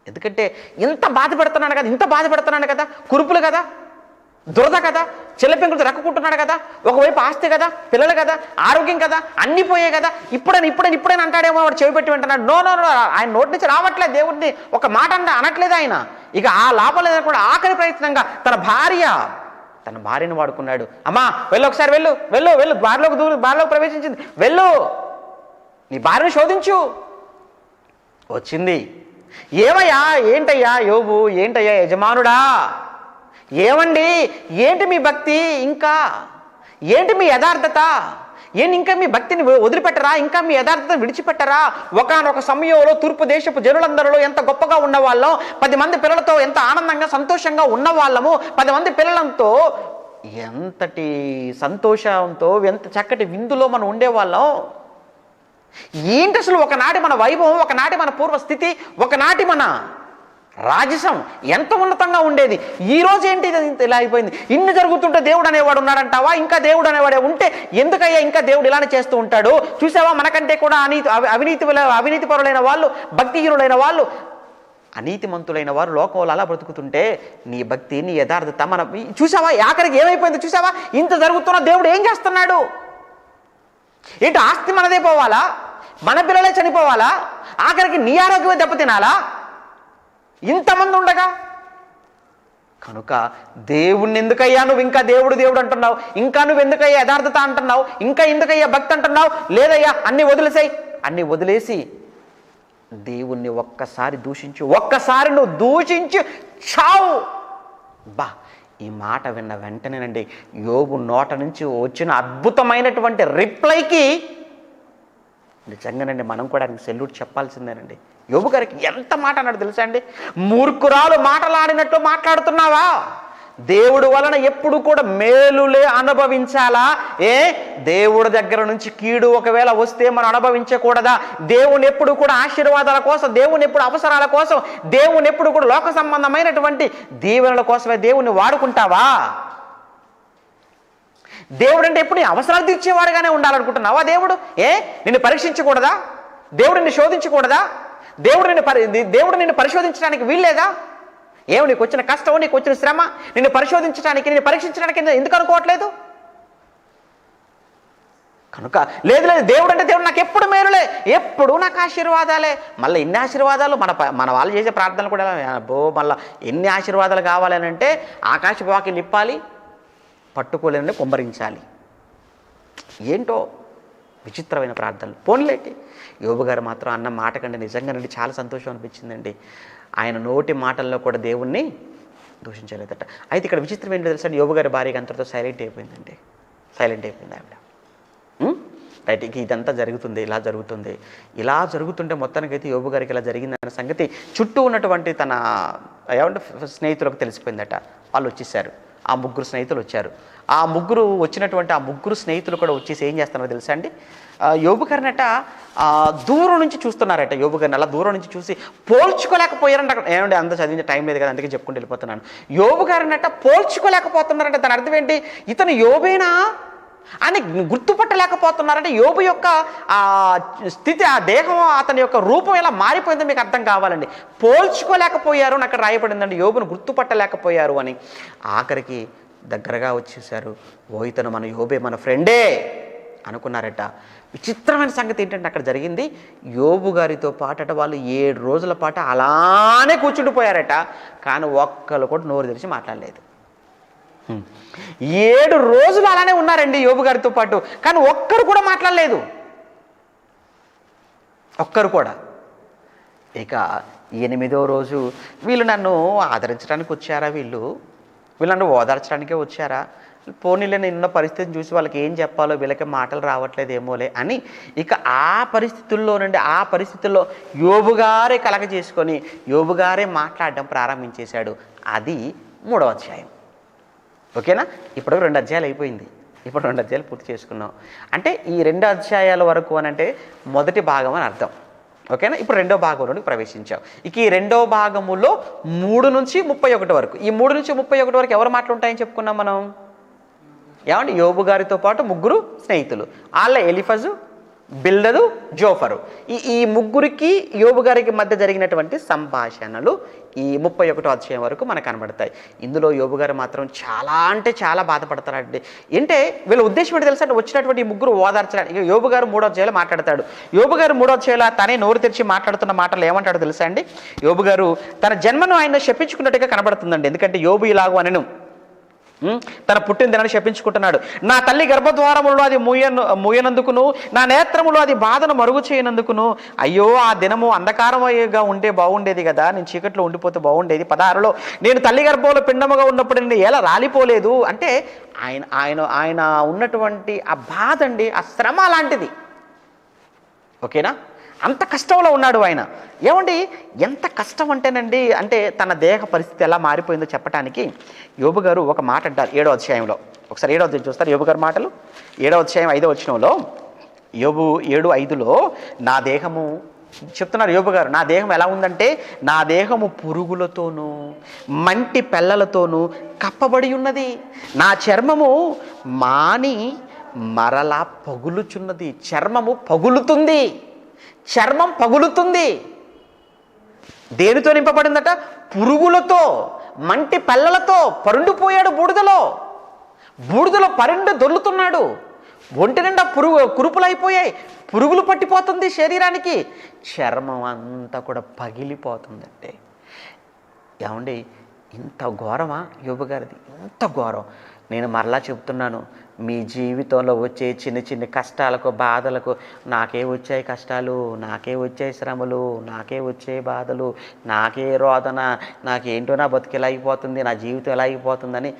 ఎందుకంటే ఇంత బాధ పెడుతున్నాడు కదా, కురుపులు కదా, దురద కదా, చిల్లపెంకులతో రక్కుకుంటున్నాడు కదా, ఒకవైపు ఆస్తి కదా, పిల్లలు కదా, ఆరోగ్యం కదా, అన్నీ పోయాయి కదా. ఇప్పుడైనా అంటాడేమో వాడు చెవి పెట్టి వింటున్నాడు. నో, ఆయన నోటి నుంచి రావట్లేదు, దేవుడిని ఒక మాట అనట్లేదు ఆయన. ఇక ఆ లాభం లేదని కూడా ఆఖరి ప్రయత్నంగా తన భార్యను వాడుకున్నాడు. అమ్మా వెళ్ళు, ఒకసారి వెళ్ళు, బారిలోకి ప్రవేశించింది, వెళ్ళు, నీ భార్యను శోధించు. వచ్చింది. ఏంటయ్యా యోబు, ఏంటయ్యా యజమానుడా, ఏమండి, ఏంటి మీ భక్తి, ఇంకా ఏంటి మీ యథార్థత, ఇంకా మీ భక్తిని వదిలిపెట్టరా, ఇంకా మీ యథార్థతను విడిచిపెట్టరా? ఒకానొక సమయంలో తూర్పు దేశపు జనులందరిలో ఎంత గొప్పగా ఉన్నవాళ్ళం, 10 మంది పిల్లలతో ఎంత ఆనందంగా సంతోషంగా ఉన్నవాళ్ళము, 10 మంది పిల్లలతో ఎంతటి సంతోషంతో, ఎంత చక్కటి విందులో మనం ఉండేవాళ్ళం. ఏంటి అసలు ఒకనాటి మన వైభవం, ఒకనాటి మన పూర్వస్థితి, ఒకనాటి మన రాజసం ఎంత ఉన్నతంగా ఉండేది. ఈ రోజు ఏంటి ఇలా అయిపోయింది? ఇన్ని జరుగుతుంటే దేవుడు అనేవాడు ఉన్నాడంటావా? ఇంకా దేవుడు అనేవాడే ఉంటే ఎందుకయ్యా ఇంకా దేవుడు ఇలానే చేస్తూ ఉంటాడు? చూసావా, మనకంటే కూడా అవినీతి పరులైన వాళ్ళు, భక్తిహీనులైన వాళ్ళు, అనీతిమంతులైన వారు లోకంలో అలా బ్రతుకుతుంటే నీ భక్తి, నీ యథార్థత చూసావా ఆఖరికి ఏమైపోయింది? చూసావా, ఇంత జరుగుతున్న దేవుడు ఏం చేస్తున్నాడు? ఏంటి, ఆస్తి మనదే పోవాలా? మన పిల్లలే చనిపోవాలా? ఆఖరికి నీ ఆరోగ్యమే దెబ్బతినాలా? ఇంతమంది ఉండగా. కనుక దేవుణ్ణి ఎందుకయ్యా నువ్వు ఇంకా దేవుడు అంటున్నావు? ఇంకా నువ్వు ఎందుకయ్యా యథార్థత అంటున్నావు? ఇంకా ఎందుకయ్యా భక్తి అంటున్నావు? లేదయ్యా, అన్ని వదిలేసి దేవుణ్ణి ఒక్కసారి నువ్వు దూషించి చావు. ఈ మాట విన్న వెంటనేనండి యోబు నోట నుంచి వచ్చిన అద్భుతమైనటువంటి రిప్లైకి నిజంగానండి మనం కూడా ఆయనకి సెల్యూట్ చెప్పాల్సిందేనండి. యోబు గారికి ఎంత మాట అన్నాడు తెలుసా అండి? మూర్ఖురాలు మాటలాడినట్టు మాట్లాడుతున్నావా? దేవుడు వలన ఎప్పుడు కూడా మేలులే అనుభవించాలా? దేవుడి దగ్గర నుంచి కీడు ఒకవేళ వస్తే మనం అనుభవించకూడదా? దేవుని ఎప్పుడు కూడా ఆశీర్వాదాల కోసం, దేవుని ఎప్పుడు అవసరాల కోసం, దేవుని ఎప్పుడు కూడా లోక సంబంధమైనటువంటి దీవెనల కోసమే దేవుణ్ణి వాడుకుంటావా? దేవుడు అంటే ఎప్పుడు నీ అవసరాలు తీర్చేవాడుగానే ఉండాలనుకుంటున్నావా? దేవుడు నిన్ను పరీక్షించకూడదా? దేవుడు నిన్ను శోధించకూడదా? దేవుడు నిన్ను పరిశోధించడానికి వీల్లేదా? నీకు వచ్చిన కష్టం, నీకు వచ్చిన శ్రమ నిన్ను పరిశోధించడానికి, నిన్ను పరీక్షించడానికి ఎందుకు అనుకోవట్లేదు? కనుక లేదు దేవుడు అంటే దేవుడు నాకు ఎప్పుడు మేలులే, ఎప్పుడు నాకు ఆశీర్వాదాలే. మళ్ళీ ఎన్ని ఆశీర్వాదాలు మన వాళ్ళు చేసే ప్రార్థనలు కూడా మళ్ళీ ఎన్ని ఆశీర్వాదాలు కావాలని అంటే ఆకాశవాకి నిప్పాలి, పట్టుకోలేని కుమ్మరించాలి. ఏంటో విచిత్రమైన ప్రార్థనలు. పోన్లేండి, యోబు గారు మాత్రం అన్న మాట కంటే నిజంగానండి చాలా సంతోషం అనిపించిందండి. ఆయన నోటి మాటల్లో కూడా దేవుణ్ణి దూషించలేదట. అయితే ఇక్కడ విచిత్రం ఏంటో తెలుసండి, యోబు గారి భార్యకి అంతటితో సైలెంట్ అయిపోయిందండి. సైలెంట్ అయిపోయింది ఆవిడ. రైట్, ఇక ఇదంతా జరుగుతుంది, ఇలా జరుగుతుంటే మొత్తానికైతే యోబు గారికి ఇలా జరిగిందన్న సంగతి చుట్టూ ఉన్నటువంటి తన స్నేహితులకు తెలిసిపోయిందట. వాళ్ళు వచ్చేసారు, ఆ ముగ్గురు స్నేహితులు వచ్చారు. ఆ ముగ్గురు స్నేహితులు కూడా వచ్చేసి ఏం చేస్తున్నారో తెలుసా అండి, యోబు గారినట దూరం నుంచి చూస్తున్నారట. యోబు గారిని అలా దూరం నుంచి చూసి పోల్చుకోలేకపోయారంట. ఏమంటే అంత చదివించే టైం లేదు కదా, అందుకే చెప్పుకుంటూ వెళ్ళిపోతున్నాను. యోబు గారినట పోల్చుకోలేకపోతున్నారంటే దాని అర్థం ఏంటి? ఇతను యోబేనా అని గుర్తుపట్టలేకపోతున్నారంటే యోబు యొక్క ఆ స్థితి, ఆ దేహం, అతని యొక్క రూపం ఎలా మారిపోయిందో మీకు అర్థం కావాలండి. పోల్చుకోలేకపోయారు అని అక్కడ రాయబడిందండి. యోబును గుర్తుపట్టలేకపోయారు అని. ఆఖరికి దగ్గరగా వచ్చేసారు. ఇతను మన యోబే, మన ఫ్రెండే అనుకున్నారట. విచిత్రమైన సంగతి ఏంటంటే అక్కడ జరిగింది, యోబు గారితో పాటట వాళ్ళు 7 రోజుల పాటు అలానే కూర్చుండిపోయారట. కానీ ఒక్కరు కూడా నోరు తెరిచి మాట్లాడలేదు. 7 రోజులు అలానే ఉన్నారండి యోబు గారితో పాటు, కానీ ఒక్కరు కూడా మాట్లాడలేదు. ఒక్కరు కూడా. ఇక 8వ రోజు వీళ్ళు నన్ను ఆదరించడానికి వచ్చారా, వీళ్ళు నన్ను ఓదార్చడానికే వచ్చారా, పోనీలే నిన్న పరిస్థితిని చూసి వాళ్ళకి ఏం చెప్పాలో వీళ్ళకి మాటలు రావట్లేదేమోలే అని ఇక ఆ పరిస్థితుల్లో యోబు గారే కలగ చేసుకొని యోబు గారే మాట్లాడడం ప్రారంభించేశాడు. అది 3వ అధ్యాయం. ఓకేనా? ఇప్పుడు 2 అధ్యాయాలు అయిపోయింది. ఇప్పుడు 2 అధ్యాయాలు పూర్తి చేసుకున్నాం. అంటే ఈ 2 అధ్యాయాల వరకు అని అంటే మొదటి భాగం అని అర్థం. ఓకేనా? ఇప్పుడు 2వ భాగంలోకి ప్రవేశించాం. ఇక ఈ 2వ భాగములో 3 నుంచి 31 వరకు, ఈ 3 నుంచి 31 వరకు ఎవరు మాట్లాడుంటాయని చెప్పుకున్నాం మనం. ఏమండి, యోబు గారితో పాటు 3 స్నేహితులు, వాళ్ళ ఎలిఫజు, బిల్దదు, జోఫరు. ఈ ముగ్గురికి యోబు గారికి మధ్య జరిగినటువంటి సంభాషణలు ఈ 31వ అధ్యాయం వరకు మనకు కనబడతాయి. ఇందులో యోబు గారు మాత్రం చాలా అంటే చాలా బాధపడతారండి. అంటే వీళ్ళ ఉద్దేశం ఏంటి తెలుసా? వచ్చినటువంటి ఈ ముగ్గురు ఓదార్చడానికి యోబు గారు 3వ అధ్యాయంలో మాట్లాడతాడు. యోబు గారు 3వ అధ్యాయంలో తనే నోరు తెరిచి మాట్లాడుతున్న మాటలు ఏమంటాడో తెలుసా అండి? యోబు గారు తన జన్మను ఆయన శపించుకున్నట్టుగా కనబడుతుందండి. ఎందుకంటే యోబు ఇలాగూ అనను, తన పుట్టిన దినాన్ని శపించుకుంటున్నాడు. నా తల్లి గర్భద్వారములో అది మూయనందుకును, నా నేత్రములో అది బాధను మరుగు చేయనందుకును, అయ్యో ఆ దినము అంధకారంగా ఉంటే బాగుండేది కదా, నేను చీకట్లో ఉండిపోతే బాగుండేది. 16లో నేను తల్లి గర్భంలో పిండముగా ఉన్నప్పుడు నేను ఎలా రాలిపోలేదు అంటే ఆయన ఉన్నటువంటి ఆ బాధ అండి, ఆ శ్రమ లాంటిది. ఓకేనా? అంత కష్టంలో ఉన్నాడు ఆయన. ఏమండి, ఎంత కష్టం అంటేనండి, అంటే తన దేహ పరిస్థితి ఎలా మారిపోయిందో చెప్పడానికి యోబు గారు ఒక మాట అంటారు 7వ అధ్యాయంలో. ఒకసారి 7వ అధ్యాయం చూస్తారు యోబు గారి మాటలు. 7వ అధ్యాయం 5వ వచనంలో యోబు 7:5లో నా దేహము చెప్తున్నారు యోబు గారు, నా దేహం ఎలా ఉందంటే నా దేహము పురుగులతోనూ మంటి పెళ్ళలతోనూ కప్పబడి ఉన్నది, నా చర్మము మాని మరలా పగులుచున్నది. చర్మము పగులుతుంది, చర్మం పగులుతుంది. దేనితో నింపబడిందట? పురుగులతో, మంటి పెళ్ళలతో. పరుండిపోయాడు బూడిదలో పరుండి దొర్లుతున్నాడు. ఒంటి నిండా కురుపులైపోయాయి, పురుగులు పట్టిపోతుంది శరీరానికి, చర్మం అంతా కూడా పగిలిపోతుందంటే. ఏమండి, ఇంత ఘోరమా యోబు గారిది? ఇంత ఘోరం. నేను మరలా చెప్తున్నాను, మీ జీవితంలో వచ్చే చిన్న కష్టాలకు, బాధలకు, నాకే వచ్చాయి కష్టాలు, నాకే వచ్చాయి శ్రమలు, నాకే వచ్చే బాధలు, నాకే రోదన, నాకేంటో నా బతుకు ఎలా అయిపోతుంది, నా జీవితం ఎలా అయిపోతుందని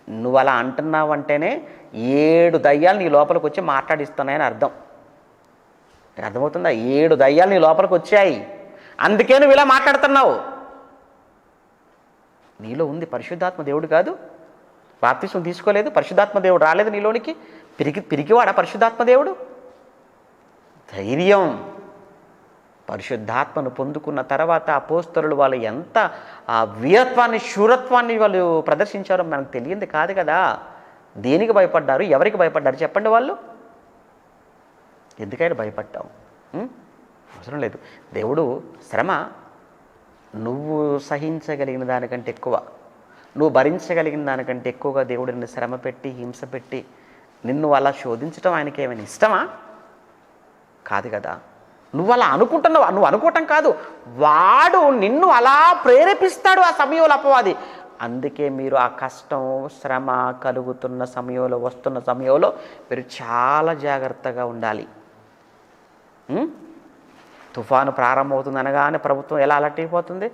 నువ్వు అలా అంటున్నావంటేనే 7 దయ్యాలు నీ లోపలికి వచ్చి మాట్లాడిస్తున్నాయని అర్థం. అర్థమవుతుందా? 7 దయ్యాలు నీ లోపలికి వచ్చాయి, అందుకే నువ్వు ఇలా మాట్లాడుతున్నావు. నీలో ఉంది పరిశుద్ధాత్మ దేవుడు కాదు, బాప్తిస్మం తీసుకోలేదు, పరిశుద్ధాత్మ దేవుడు రాలేదు నీలోనికి, పిరికివాడా పరిశుద్ధాత్మ దేవుడు? ధైర్యం. పరిశుద్ధాత్మను పొందుకున్న తర్వాత అపోస్తలులు వాళ్ళు ఎంత ఆ వీరత్వాన్ని, శూరత్వాన్ని వాళ్ళు ప్రదర్శించారో మనకు తెలియంది కాదు కదా. దేనికి భయపడ్డారు, ఎవరికి భయపడ్డారు చెప్పండి? వాళ్ళు ఎందుకైనా భయపడ్డాం? అవసరం లేదు. దేవుడు శ్రమ నువ్వు సహించగలిగిన దానికంటే ఎక్కువ, నువ్వు భరించగలిగిన దానికంటే ఎక్కువగా దేవుడు నిన్ను శ్రమ పెట్టి, హింస పెట్టి నిన్ను అలా శోధించడం ఆయనకి ఏమైనా ఇష్టమా? కాదు కదా. నువ్వు అలా అనుకుంటున్నావు, నువ్వు అనుకోవటం కాదు, వాడు నిన్ను అలా ప్రేరేపిస్తాడు ఆ సమయంలో అపవాది. అందుకే మీరు ఆ కష్టం, శ్రమ కలుగుతున్న సమయంలో, వస్తున్న సమయంలో మీరు చాలా జాగ్రత్తగా ఉండాలి. తుఫాను ప్రారంభమవుతుంది అనగానే ప్రభుత్వం ఎలా అలర్ట్ అయిపోతుంది,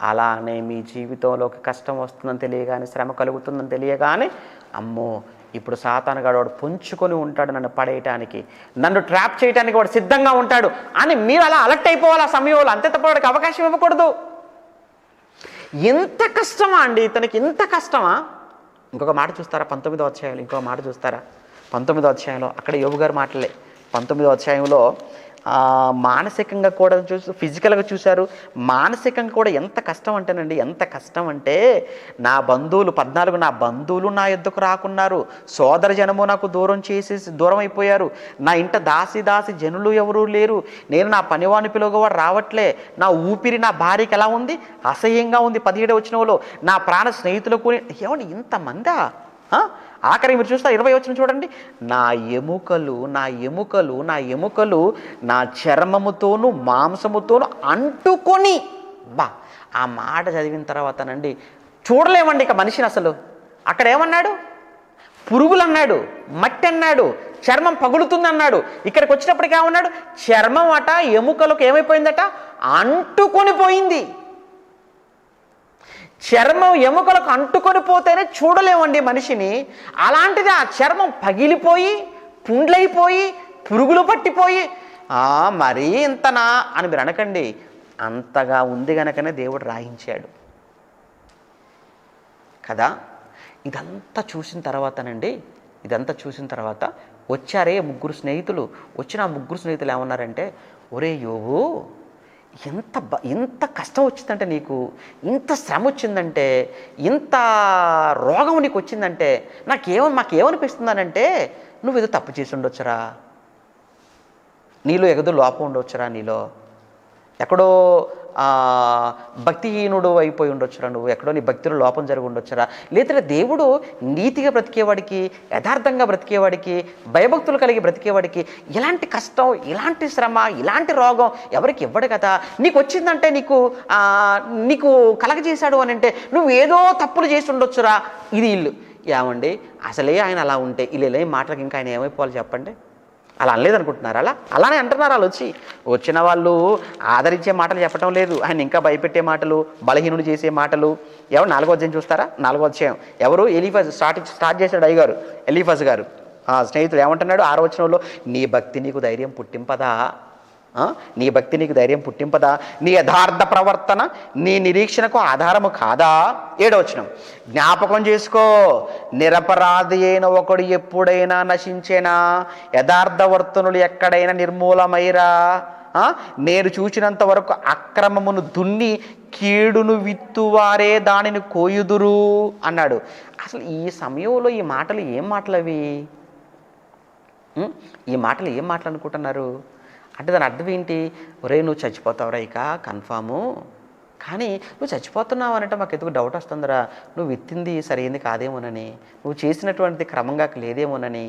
అలానే మీ జీవితంలోకి కష్టం వస్తుందని తెలియగానే, శ్రమ కలుగుతుందని తెలియగానే, అమ్మో ఇప్పుడు సాతానుగాడు వాడు పుంజుకొని ఉంటాడు నన్ను పడేయటానికి, నన్ను ట్రాప్ చేయడానికి వాడు సిద్ధంగా ఉంటాడు అని మీరు అలా అలర్ట్ అయిపోవాలి ఆ సమయంలో. అంతే తప్ప వాడికి అవకాశం ఇవ్వకూడదు. ఎంత కష్టమా అండి ఇతనికి, ఇంత కష్టమా? ఇంకొక మాట చూస్తారా 19వ అధ్యాయంలో? ఇంకొక మాట చూస్తారా 19వ అధ్యాయంలో? అక్కడ యోబు గారు మాటలే. 19వ అధ్యాయంలో మానసికంగా కూడా ఫిజికల్గా చూశారు, మానసికంగా కూడా ఎంత కష్టం అంటేనండి, ఎంత కష్టం అంటే నా బంధువులు 14, నా బంధువులు నా యొద్దకు రాకున్నారు, సోదర జనము నాకు దూరం అయిపోయారు, నా ఇంట దాసి జనులు ఎవరూ లేరు, నేను నా పనివాడిని పిలువవాడు రావట్లే, నా ఊపిరి నా భార్యకి ఎలా ఉంది, అసహ్యంగా ఉంది. 17వ వచనంలో నా ప్రాణ స్నేహితులకు ఏమండి ఇంతమందా? ఆఖరి మీరు చూస్తే 20వ వచనం చూడండి, నా ఎముకలు నా చర్మముతోను మాంసముతోను అంటుకొని. ఆ మాట చదివిన తర్వాతనండి చూడలేమండి ఇక మనిషిని అసలు. అక్కడ ఏమన్నాడు? పురుగులు అన్నాడు, మట్టి అన్నాడు, చర్మం పగులుతుంది అన్నాడు. ఇక్కడికి వచ్చినప్పటికీ ఏమన్నాడు? చర్మం అట ఎముకలకు ఏమైపోయిందట? అంటుకొని పోయింది. చర్మం ఎముకలకు అంటుకొని పోతేనే చూడలేమండి మనిషిని. అలాంటిది ఆ చర్మం పగిలిపోయి, పుండ్లైపోయి, పురుగులు పట్టిపోయి మరీ ఇంతనా అని మీరు అనకండి. అంతగా ఉంది గనకనే దేవుడు రాయించాడు కదా. ఇదంతా చూసిన తర్వాత వచ్చారే 3 స్నేహితులు. వచ్చిన ఆ 3 స్నేహితులు ఏమన్నారంటే, ఒరే యోబు, ఇంత కష్టం వచ్చిందంటే, నీకు ఇంత శ్రమ వచ్చిందంటే, ఇంత రోగం నీకు వచ్చిందంటే మాకేమనిపిస్తుందనంటే, నువ్వు ఏదో తప్పు చేసి ఉండొచ్చురా, నీలో ఏదో లోపం ఉండొచ్చురా, నీలో ఎక్కడో భక్తిహీనుడు అయిపోయి ఉండొచ్చురా, నువ్వు ఎక్కడో నీ భక్తిలో లోపం జరిగి ఉండొచ్చురా. లేదంటే దేవుడు నీతిగా బ్రతికేవాడికి, యథార్థంగా బ్రతికేవాడికి, భయభక్తులు కలిగి బ్రతికేవాడికి ఇలాంటి కష్టం, ఇలాంటి శ్రమ, ఇలాంటి రోగం ఎవరికి ఇవ్వడు కదా. నీకు వచ్చిందంటే నీకు కలగజేశాడు అని అంటే నువ్వు ఏదో తప్పులు చేసి ఉండొచ్చురా. ఇది ఇల్లు ఏమండి, అసలే ఆయన అలా ఉంటే ఇలా మాటలకు ఇంకా ఆయన ఏమైపోవాలి చెప్పండి? అలా అనలేదనుకుంటున్నారు? అలానే అంటున్నారు. వాళ్ళు వచ్చిన వాళ్ళు ఆదరించే మాటలు చెప్పడం లేదు, ఆయన ఇంకా భయపెట్టే మాటలు, బలహీనుడు చేసే మాటలు. ఎవరు 4వ అధ్యాయం చూస్తారా? 4వ అధ్యాయం ఎవరు? ఎలీఫజ్ స్టార్ట్ చేశాడు అయ్యగారు, ఎలీఫజ్ గారు. స్నేహితుడు ఏమంటున్నాడు 6వ వచనంలో? నీ భక్తి నీకు ధైర్యం పుట్టింపదా? నీ భక్తి నీకు ధైర్యం పుట్టింపదా? నీ యథార్థ ప్రవర్తన నీ నిరీక్షణకు ఆధారము కాదా? 7వ వచనం, జ్ఞాపకం చేసుకో, నిరపరాధి అయిన ఒకడు ఎప్పుడైనా నశించేనా? యథార్థవర్తనులు ఎక్కడైనా నిర్మూలమైరా? నేను చూచినంత వరకు అక్రమమును దున్ని కీడును విత్తువారే దానిని కోయుదురు అన్నాడు. అసలు ఈ సమయంలో ఈ మాటలు ఏం మాటలు అవి? ఈ మాటలు ఏం మాటలు అనుకుంటున్నారు అంటే దాని అర్థం ఏంటి? ఒరే నువ్వు చచ్చిపోతావురా ఇక కన్ఫాము, కానీ నువ్వు చచ్చిపోతున్నావు అనంటే మాకు ఎందుకు డౌట్ వస్తుందిరా, నువ్వు విత్తింది సరైనది కాదేమోనని, నువ్వు చేసినటువంటిది క్రమంగా లేదేమోనని.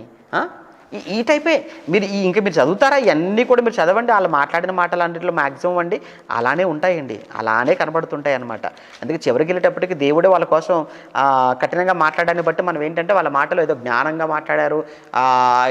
ఈ టైపే మీరు మీరు చదువుతారా? ఇవన్నీ కూడా మీరు చదవండి. వాళ్ళు మాట్లాడిన మాటలు అన్నింటిలో మ్యాక్సిమం అండి అలానే ఉంటాయండి, అలానే కనబడుతుంటాయి అన్నమాట. అందుకే చివరికి వెళ్ళేటప్పటికి దేవుడే వాళ్ళ కోసం కఠినంగా మాట్లాడడాన్ని బట్టి మనం ఏంటంటే వాళ్ళ మాటలు ఏదో జ్ఞానంగా మాట్లాడారు,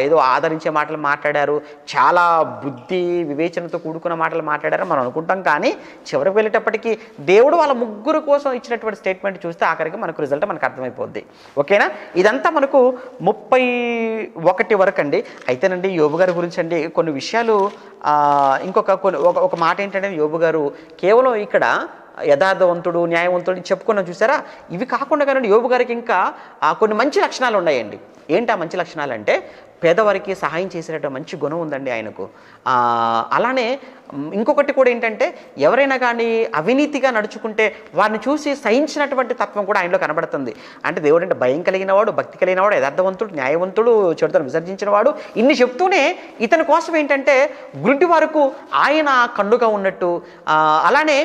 ఏదో ఆదరించే మాటలు మాట్లాడారు, చాలా బుద్ధి వివేచనతో కూడుకున్న మాటలు మాట్లాడారు మనం అనుకుంటాం. కానీ చివరికి వెళ్ళేటప్పటికి దేవుడు వాళ్ళ 3 కోసం ఇచ్చినటువంటి స్టేట్మెంట్ చూస్తే ఆఖరికి మనకు రిజల్ట్ మనకు అర్థమైపోద్ది. ఓకేనా? ఇదంతా మనకు 31 వరకు అండి. అయితేనండి యోబు గారి గురించి అండి కొన్ని విషయాలు ఒక మాట ఏంటంటే, యోబు గారు కేవలం ఇక్కడ యథార్థవంతుడు, న్యాయవంతుడు చెప్పుకున్నాం చూసారా. ఇవి కాకుండా కానీ యోబు గారికి ఇంకా కొన్ని మంచి లక్షణాలు ఉన్నాయండి. ఏంటి ఆ మంచి లక్షణాలు అంటే, పేదవారికి సహాయం చేసేటటువంటి మంచి గుణం ఉందండి ఆయనకు. అలానే ఇంకొకటి కూడా ఏంటంటే, ఎవరైనా కానీ అవినీతిగా నడుచుకుంటే వారిని చూసి సహించినటువంటి తత్వం కూడా ఆయనలో కనబడుతుంది. అంటే దేవుడు అంటే భయం కలిగిన వాడు, భక్తి కలిగిన వాడు, యథార్థవంతుడు, న్యాయవంతుడు, చెడుతను విసర్జించిన వాడు, ఇన్ని చెప్తూనే ఇతని కోసం ఏంటంటే గుడ్డి వరకు ఆయన కన్నుగా ఉన్నట్టు, అలానే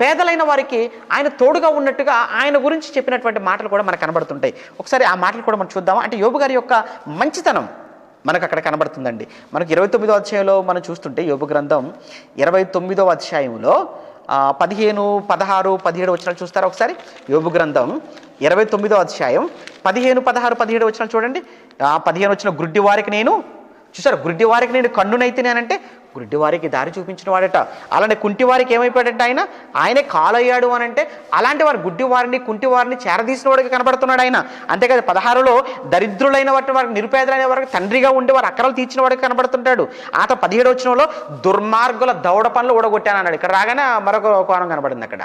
పేదలైన వారికి ఆయన తోడుగా ఉన్నట్టుగా ఆయన గురించి చెప్పినటువంటి మాటలు కూడా మనకు కనబడుతుంటాయి. ఒకసారి ఆ మాటలు కూడా మనం చూద్దాం. అంటే యోబు గారి యొక్క మంచితనం మనకు అక్కడ కనబడుతుందండి. మనకు 29వ అధ్యాయంలో మనం చూస్తుంటే యోబు గ్రంథం 29వ అధ్యాయంలో 15, 16, 17 వచనాలు చూస్తారా ఒకసారి. యోబు గ్రంథం 29వ అధ్యాయం 15, 16, 17 వచనాలు చూడండి. 15 వచ్చిన గుడ్డి వారికి నేను, చూసారు, గుడ్డి వారికి నేను కన్నునైతే అంటే గుడ్డి వారికి దారి చూపించిన వాడట. అలానే కుంటి వారికి ఏమైపోయాడంటే ఆయనే కాలయ్యాడు అని అంటే, అలాంటి వారు గుడ్డి వారిని, కుంటి వారిని చేరదీసిన వాడికి కనబడుతున్నాడు ఆయన. అంతేకాదు 16లో దరిద్రులైన వారికి, నిరుపేదలైన వారికి తండ్రిగా ఉండి వారు అక్కరలు తీర్చిన వాడికి కనబడుతుంటాడు. 17 వచనంలో దుర్మార్గుల దౌడ పనులు ఊడగొట్టాను అన్నాడు. ఇక్కడ రాగానే మరొక కోణం కనబడింది అక్కడ.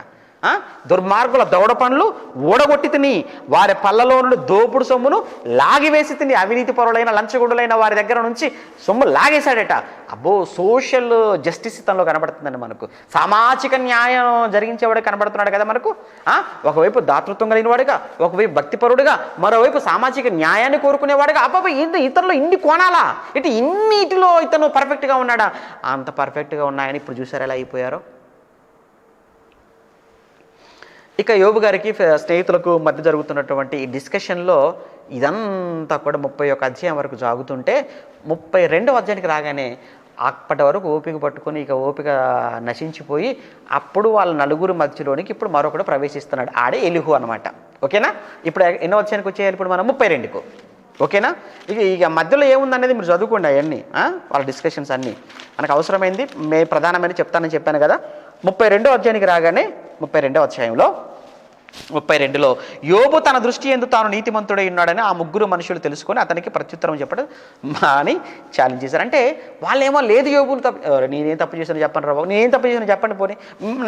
దుర్మార్గుల దౌడ పనులు ఊడగొట్టి తిని వారి పళ్ళలో నుండి దోపుడు సొమ్మును లాగివేసి తిని, అవినీతి పరులైన లంచగొండులైన వారి దగ్గర నుంచి సొమ్ము లాగేశాడట. అబ్బో, సోషల్ జస్టిస్ ఇతనిలో కనబడుతుందండి. మనకు సామాజిక న్యాయం జరిగించేవాడు కనబడుతున్నాడు కదా మనకు. ఒకవైపు దాతృత్వం కలిగిన వాడుగా, ఒకవైపు భక్తిపరుడుగా, మరోవైపు సామాజిక న్యాయాన్ని కోరుకునేవాడుగా. అబ్బాబా, ఇతరులో ఇన్ని కోణాలా, ఇన్నిటిలో ఇతను పర్ఫెక్ట్గా ఉన్నాడా? అంత పర్ఫెక్ట్గా ఉన్నాయని ఇప్పుడు చూసారు ఎలా అయిపోయారో. ఇక యోబు గారికి స్నేహితులకు మధ్య జరుగుతున్నటువంటి ఈ డిస్కషన్లో ఇదంతా కూడా 31 అధ్యాయం వరకు సాగుతుంటే 32వ అధ్యాయానికి రాగానే అప్పటి వరకు ఓపిక పట్టుకొని ఇక ఓపిక నశించిపోయి అప్పుడు వాళ్ళ నలుగురు మధ్యలోనికి ఇప్పుడు మరొకడు ప్రవేశిస్తున్నాడు. ఆడే ఎలీహు అనమాట. ఓకేనా? ఇప్పుడు ఎన్నో అధ్యాయానికి వచ్చేయాలి ఇప్పుడు మనం 32కు. ఓకేనా? ఇక మధ్యలో ఏముందనేది మీరు చదువుకోండి అవన్నీ, వాళ్ళ డిస్కషన్స్ అన్నీ మనకు అవసరమైంది. ప్రధానమైన చెప్తానని చెప్పాను కదా. 32వ అధ్యాయానికి రాగానే 32వ అధ్యాయంలో 32లో యోబు తన దృష్టి ఎందు తాను నీతిమంతుడై ఉన్నాడని ఆ ముగ్గురు మనుషులు తెలుసుకొని అతనికి ప్రత్యుత్తరం చెప్పడం అని ఛాలెంజ్ చేశారు. అంటే వాళ్ళేమో లేదు యోబును నేనేం తప్పు చేశాను చెప్పండి రా బాబు, నేనేం తప్పు చేశాను చెప్పండి, పోనీ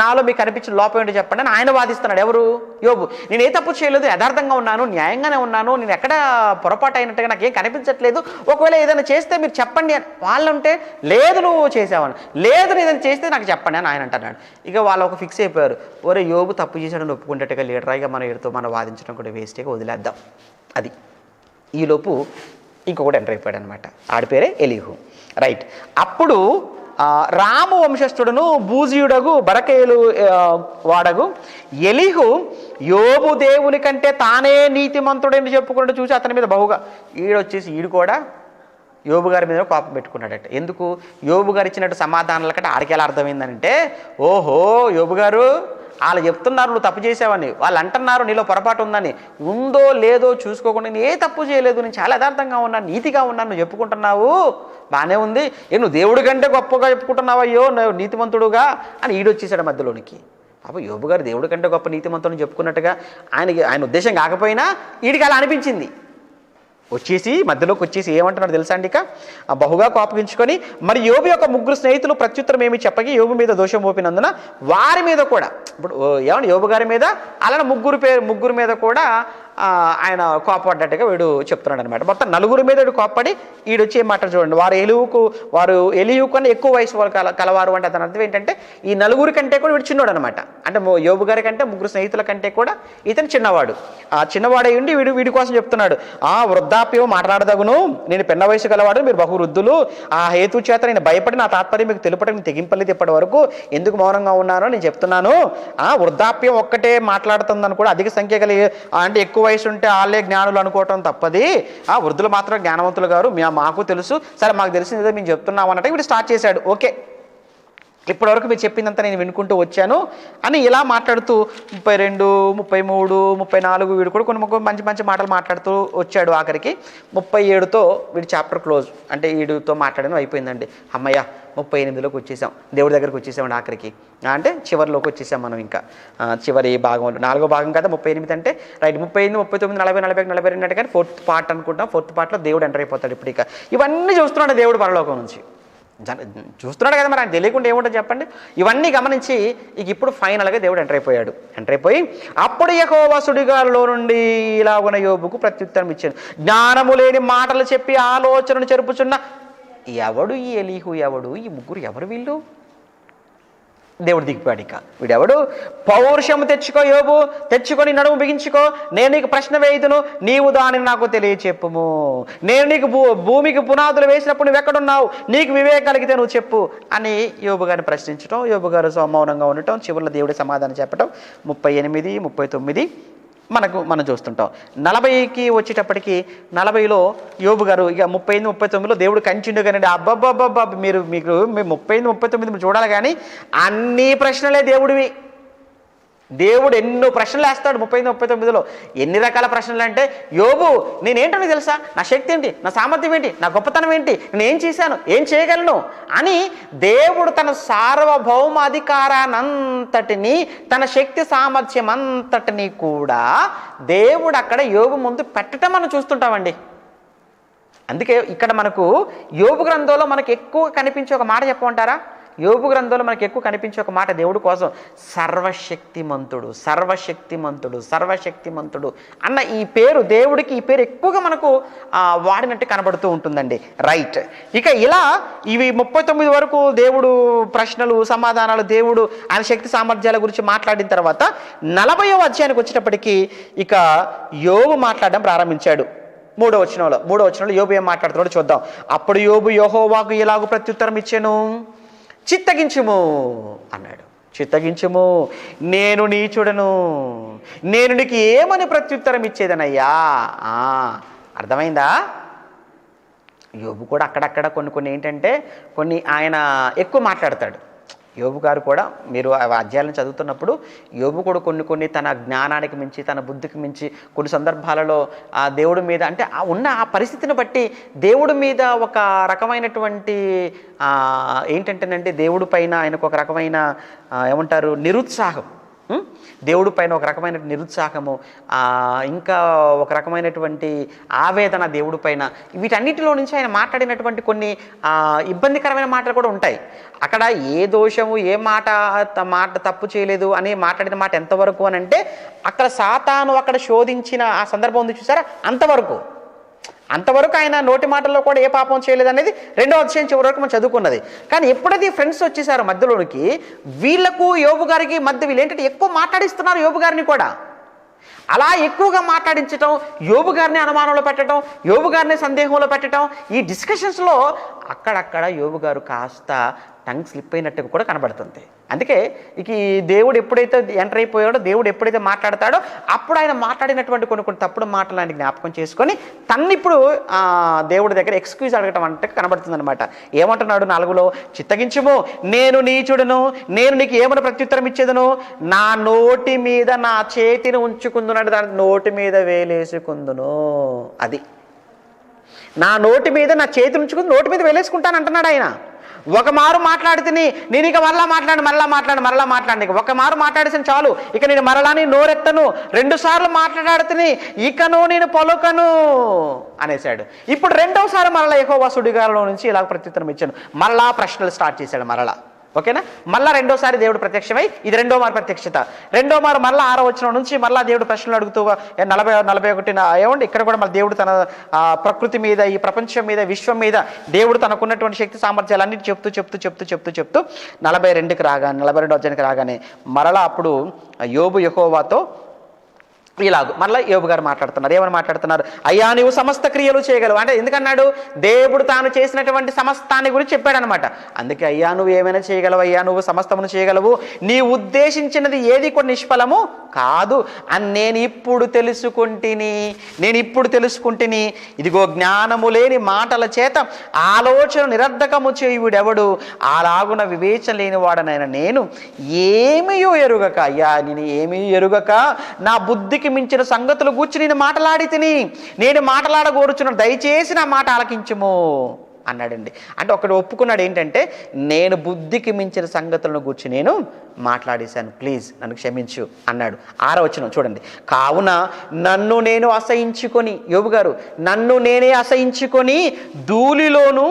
నాలో మీకు కనిపించిన లోపం ఏంటో చెప్పండి అని ఆయన వాదిస్తున్నాడు. ఎవరు? యోబు. నేనే తప్పు చేయలేదు, యథార్థంగా ఉన్నాను, న్యాయంగానే ఉన్నాను, నేను ఎక్కడ పొరపాటు అయినట్టుగా నాకేం కనిపించట్లేదు, ఒకవేళ ఏదైనా చేస్తే మీరు చెప్పండి అని. వాళ్ళంటే లేదు నువ్వు చేసావని, లేదు ఏదైనా చేస్తే నాకు చెప్పండి అని ఆయన అంటున్నాడు. ఇక వాళ్ళు ఒక ఫిక్స్ అయిపోయారు, ఒరే యోబు తప్పు చేశాడని ఒప్పుకుంటట్టుగా లీడర్గా మన ఎడుతో మనం వాదించడం కూడా వేస్ట్గా వదిలేద్దాం. అది ఈలోపు ఇంకొకటి ఎంటర్ అయిపోయాడు అనమాట. ఆడి పేరే ఎలీహు. రైట్. అప్పుడు రాము వంశస్థుడును బూజీయుడగు బరకేలు వాడగు ఎలీహు యోబు దేవుని కంటే తానే నీతిమంతుడని చెప్పుకుంటూ చూసి అతని మీద బహుగా ఈడొచ్చేసి ఈడు కూడా యోబు గారి మీద కోపం పెట్టుకున్నాడట. ఎందుకు? యోబు గారు ఇచ్చినట్టు సమాధానాల కంటే ఆడికి ఎలా అర్థమైందంటే, ఓహో యోబు గారు వాళ్ళు చెప్తున్నారు నువ్వు తప్పు చేసావని, వాళ్ళు అంటున్నారు నీలో పొరపాటు ఉందని, ఉందో లేదో చూసుకోకుండా నేను ఏ తప్పు చేయలేదు, నేను చాలా యథార్థంగా ఉన్నాను, నీతిగా ఉన్నాను, నువ్వు చెప్పుకుంటున్నావు బాగానే ఉంది, నువ్వు దేవుడి కంటే గొప్పగా చెప్పుకుంటున్నావు, అయ్యో నీతిమంతుడుగా అని ఈడొచ్చేసాడు మధ్యలోనికి. పాప యోబు గారు దేవుడి కంటే గొప్ప నీతిమంతుడిని చెప్పుకున్నట్టుగా ఆయన ఉద్దేశం కాకపోయినా వీడికి అలా అనిపించింది. మధ్యలోకి వచ్చేసి ఏమంటున్నాడు తెలుసా అండి? ఇక బహుగా కోపగించుకొని మరి యోబు యొక్క ముగ్గురు స్నేహితులు ప్రత్యుత్తరం ఏమి చెప్పకి యోబు మీద దోషం మోపినందున వారి మీద కూడా, ఇప్పుడు ఏమన్నా యోబు గారి మీద అలానే ముగ్గురు మీద కూడా ఆయన కోపపడ్డట్టుగా వీడు చెప్తున్నాడు అనమాట. మొత్తం నలుగురి మీద వీడు కోపపడి వీడొచ్చి ఏం మాట్లాడు చూడండి. వారు ఎలీహు కన్నా ఎక్కువ వయసు వాళ్ళు కలవారు అంటే అతని అర్థం ఏంటంటే ఈ నలుగురి కంటే కూడా వీడు చిన్నవాడు అనమాట. అంటే యోబు గారి కంటే ముగ్గురు స్నేహితుల కంటే కూడా ఇతను చిన్నవాడు. చిన్నవాడై ఉండి వీడి కోసం చెప్తున్నాడు. వృద్ధాప్యం మాట్లాడదగును, నేను పెన్న వయసు గలవాడు, మీరు బహు వృద్ధులు, ఆ హేతు చేత నేను భయపడి నా తాత్పర్యం మీకు తెలుపడం తెగింపలేదు ఇప్పటి వరకు, ఎందుకు మౌనంగా ఉన్నానో నేను చెప్తున్నాను. వృద్ధాప్యం ఒక్కటే మాట్లాడుతుందని కూడా అధిక సంఖ్య కలిగి అంటే ఎక్కువ వయసు ఉంటే వాళ్ళే జ్ఞానులు అనుకోవటం తప్పది, వృద్ధులు మాత్రం జ్ఞానవంతులు గారు, మాకు తెలుసు, సరే మాకు తెలిసింది ఏదో మేము చెప్తున్నాం అన్నట్టు వీడు స్టార్ట్ చేశాడు. ఓకే, ఇప్పటివరకు మీరు చెప్పిందంతా నేను వినుకుంటూ వచ్చాను అని ఇలా మాట్లాడుతూ 32, 33, 34 వీడు కూడా కొన్ని మంచి మంచి మాటలు మాట్లాడుతూ వచ్చాడు. ఆఖరికి 37తో వీడి చాప్టర్ క్లోజ్. అంటే వీడితో మాట్లాడడం అయిపోయిందండి. అమ్మయ్య 38లోకి వచ్చేసాం, దేవుడి దగ్గరికి వచ్చేసామండి ఆఖరికి. అంటే చివరిలోకి వచ్చేసాం మనం. ఇంకా చివరి భాగంలో 4వ భాగం కదా 38 అంటే. రైట్. 38, 39, 40, 41, 42 అంటే కానీ 4th పార్ట్ అనుకుంటాం. 4th పార్ట్లో దేవుడు ఎంటర్ అయిపోతాడు. ఇప్పుడు ఇక ఇవన్నీ చూస్తున్నాడు దేవుడు పరలోకం నుంచి. చూస్తున్నాడు కదా, మరి ఆయన తెలియకుండా ఏముంటుంది చెప్పండి. ఇవన్నీ గమనించి ఇక ఇప్పుడు ఫైనల్గా దేవుడు ఎంటర్ అయిపోయి అప్పుడు యెహోవా సుడిగాలిలో నుండి ఇలాగున యోబుకు ప్రత్యుత్తరం ఇచ్చాడు, జ్ఞానము లేని మాటలు చెప్పి ఆలోచనను చెరుపుచున్న ఎవడు ఈ ఎలీహు, ఎవడు ఈ ముగ్గురు, ఎవరు వీళ్ళు? దేవుడు దిగిపోయాడు. ఇక వీడెవడు? పౌరుషము తెచ్చుకో యోబు, తెచ్చుకొని నడుము బిగించుకో, నేను నీకు ప్రశ్న వేయుదును, నీవు దానిని నాకు తెలియచెప్పుము. నేను నీకు భూమికి పునాదులు వేసినప్పుడు నువ్వు ఎక్కడున్నావు, నీకు వివేకం కలిగితే నువ్వు చెప్పు అని యోబు గారిని ప్రశ్నించడం, యోబు గారు మౌనంగా ఉండటం, చివరిలో దేవుడి సమాధానం చెప్పటం. 38, 39 మనం చూస్తుంటాం. 40కి వచ్చేటప్పటికి 40లో యోబు గారు ఇక 38, 39లో దేవుడు కంచిండు కానీ అబ్బబ్బబ్బబ్బ మీరు 38, 39 చూడాలి కానీ అన్ని ప్రశ్నలే దేవుడివి. దేవుడు ఎన్నో ప్రశ్నలు వేస్తాడు 38, 39లో. ఎన్ని రకాల ప్రశ్నలు అంటే, యోబు నేనేంటో నీకు తెలుసా, నా శక్తి ఏంటి, నా సామర్థ్యం ఏంటి, నా గొప్పతనం ఏంటి, నేను ఏం చేశాను, ఏం చేయగలను అని దేవుడు తన సార్వభౌమ అధికారాన్నంతటినీ, తన శక్తి సామర్థ్యం అంతటినీ కూడా దేవుడు అక్కడ యోబు ముందు పెట్టడం మనం చూస్తుంటామండి. అందుకే ఇక్కడ మనకు యోబు గ్రంథంలో మనకు ఎక్కువ కనిపించే ఒక మాట చెప్పమంటారా? యోబు గ్రంథంలో మనకి ఎక్కువ కనిపించే ఒక మాట దేవుడి కోసం, సర్వశక్తిమంతుడు, సర్వశక్తిమంతుడు, సర్వశక్తిమంతుడు అన్న ఈ పేరు, దేవుడికి ఈ పేరు ఎక్కువగా మనకు వాడినట్టు కనబడుతూ ఉంటుందండి. రైట్. ఇక ఇలా ఇవి 39 వరకు దేవుడు ప్రశ్నలు సమాధానాలు, దేవుడు ఆయన శక్తి సామర్థ్యాల గురించి మాట్లాడిన తర్వాత 40వ అధ్యాయానికి వచ్చేటప్పటికి ఇక యోబు మాట్లాడడం ప్రారంభించాడు. 3వ వచనంలో యోబు ఏం మాట్లాడుతున్నాడో చూద్దాం. అప్పుడు యోబు యెహోవాకు ఇలాగు ప్రత్యుత్తరం ఇచ్చెను, చిత్తగించుము అన్నాడు. చిత్తగించుము, నేను నీచుడను, నేను నీకు ఏమని ప్రత్యుత్తరం ఇచ్చేదనయ్యా. అర్థమైందా? యోబు కూడా అక్కడక్కడ కొన్ని ఏంటంటే కొన్ని ఆయన ఎక్కువ మాట్లాడతాడు. యోబు గారు కూడా మీరు అధ్యాయాలను చదువుతున్నప్పుడు యోబు కూడా కొన్ని తన జ్ఞానానికి మించి, తన బుద్ధికి మించి కొన్ని సందర్భాలలో ఆ దేవుడి మీద అంటే ఉన్న ఆ పరిస్థితిని బట్టి దేవుడి మీద ఒక రకమైనటువంటి ఏంటంటేనంటే దేవుడి పైన ఆయనకు ఒక రకమైన ఏమంటారు నిరుత్సాహం, దేవుడి పైన ఒక రకమైన నిరుత్సాహము, ఇంకా ఒక రకమైనటువంటి ఆవేదన దేవుడి పైన, వీటన్నిటిలో నుంచి ఆయన మాట్లాడినటువంటి కొన్ని ఇబ్బందికరమైన మాటలు కూడా ఉంటాయి. అక్కడ ఏ దోషము, ఏ మాట తప్పు చేయలేదు అని మాట్లాడిన మాట ఎంతవరకు అని అంటే, అక్కడ సాతాను అక్కడ శోధించిన ఆ సందర్భం ఉంది చూసారా, అంతవరకు ఆయన నోటి మాటల్లో కూడా ఏ పాపం చేయలేదు అనేది 2వ అధ్యాయం చివరి వరకు మనం చదువుకున్నది. కానీ ఎప్పుడైతే ఫ్రెండ్స్ వచ్చేసారో మధ్యలోనికి, వీళ్లకు యోబు గారికి మధ్య వీళ్ళు ఏంటంటే ఎక్కువ మాట్లాడిస్తున్నారు యోబు గారిని కూడా. అలా ఎక్కువగా మాట్లాడించటం, యోబు గారిని అనుమానంలో పెట్టడం, యోబు గారిని సందేహంలో పెట్టడం, ఈ డిస్కషన్స్లో అక్కడక్కడ యోబు గారు కాస్త టంగ్ స్లిప్ అయినట్టుగా కూడా కనబడుతుంది. అందుకే ఇక ఈ దేవుడు ఎప్పుడైతే ఎంటర్ అయిపోయాడో, దేవుడు ఎప్పుడైతే మాట్లాడతాడో అప్పుడు ఆయన మాట్లాడినటువంటి కొన్ని తప్పుడు మాటలు ఆయన జ్ఞాపకం చేసుకొని తన్నిప్పుడు దేవుడి దగ్గర ఎక్స్క్యూజ్ అడగటం అంటే కనబడుతుంది అనమాట. ఏమంటున్నాడు 4లో, చిత్తగించుము, నేను నీచుడును, నేను నీకు ఏమైనా ప్రత్యుత్తరం ఇచ్చేదను, నా నోటి మీద నా చేతిని ఉంచుకుందున్నాడు, దాని నోటి మీద వేలేసుకుందును. అది నా నోటి మీద నా చేతిని ఉంచుకుని నోటి మీద వేలేసుకుంటాను అంటున్నాడు ఆయన. ఒక మారు మాట్లాడితేని నేను ఇక మరలా మాట్లాడి ఒక మారు మాట్లాడేసాను చాలు, ఇక నేను మరలా నీ నోరెత్తను, 2 సార్లు మాట్లాడితేని ఇకను నేను పలుకను అనేసాడు. ఇప్పుడు 2వ సారి మరలా యెహోవా సుడిగాలిలో నుంచి ఇలా ప్రత్యుత్తరం ఇచ్చాను, మరలా ప్రశ్నలు స్టార్ట్ చేశాడు మరలా. ఓకేనా? మళ్ళీ 2వ సారి దేవుడు ప్రత్యక్షమై, ఇది 2వ మారు ప్రత్యక్షత. 2వ మారు మళ్ళీ 6వ వచనం నుంచి మళ్ళీ దేవుడు ప్రశ్నలు అడుగుతూ 40-41 ఏమండి ఇక్కడ కూడా మళ్ళీ దేవుడు తన ప్రకృతి మీద, ఈ ప్రపంచం మీద, విశ్వం మీద దేవుడు తనకున్నటువంటి శక్తి సామర్థ్యాలన్నిటి చెప్తూ 42కి రాగానే, 42వ అధ్యాయానికి రాగానే మరలా అప్పుడు యోబు యెహోవాతో ఇలాగ మళ్ళీ యోబు గారు మాట్లాడుతున్నారు. ఏమని మాట్లాడుతున్నారు? అయ్యా నీవు సమస్త క్రియలు చేయగలవు అంటే, ఎందుకన్నాడు? దేవుడు తాను చేసినటువంటి సమస్తాన్ని గురించి చెప్పాడనమాట. అందుకే అయ్యా నువ్వు ఏమైనా చేయగలవు, అయ్యా నువ్వు సమస్తమును చేయగలవు, నీ ఉద్దేశించినది ఏది కూడా నిష్ఫలము కాదు అని నేను ఇప్పుడు తెలుసుకుంటుని. ఇదిగో జ్ఞానము లేని మాటల చేత ఆలోచన నిరర్ధకము చేయుడెవడు, అలాగున వివేచన లేనివాడనైనా నేను ఏమీయో ఎరుగక, అయ్యా నేను ఏమీ ఎరుగక నా బుద్ధికి మించిన సంగతులు గూర్చి నేను మాట్లాడి తిని, నేను మాట్లాడగోరుచున్నాను, దయచేసి నా మాట ఆలకించుము అన్నాడండి. అంటే ఒకడు ఒప్పుకున్నాడు ఏంటంటే, నేను బుద్ధికి మించిన సంగతులను గురించి నేను మాట్లాడేశాను, ప్లీజ్ నన్ను క్షమించు అన్నాడు. 6వ వచనం చూడండి. కావున నన్ను నేను అసహించుకొని, యోబు గారు నన్ను నేనే అసహించుకొని ధూళిలోను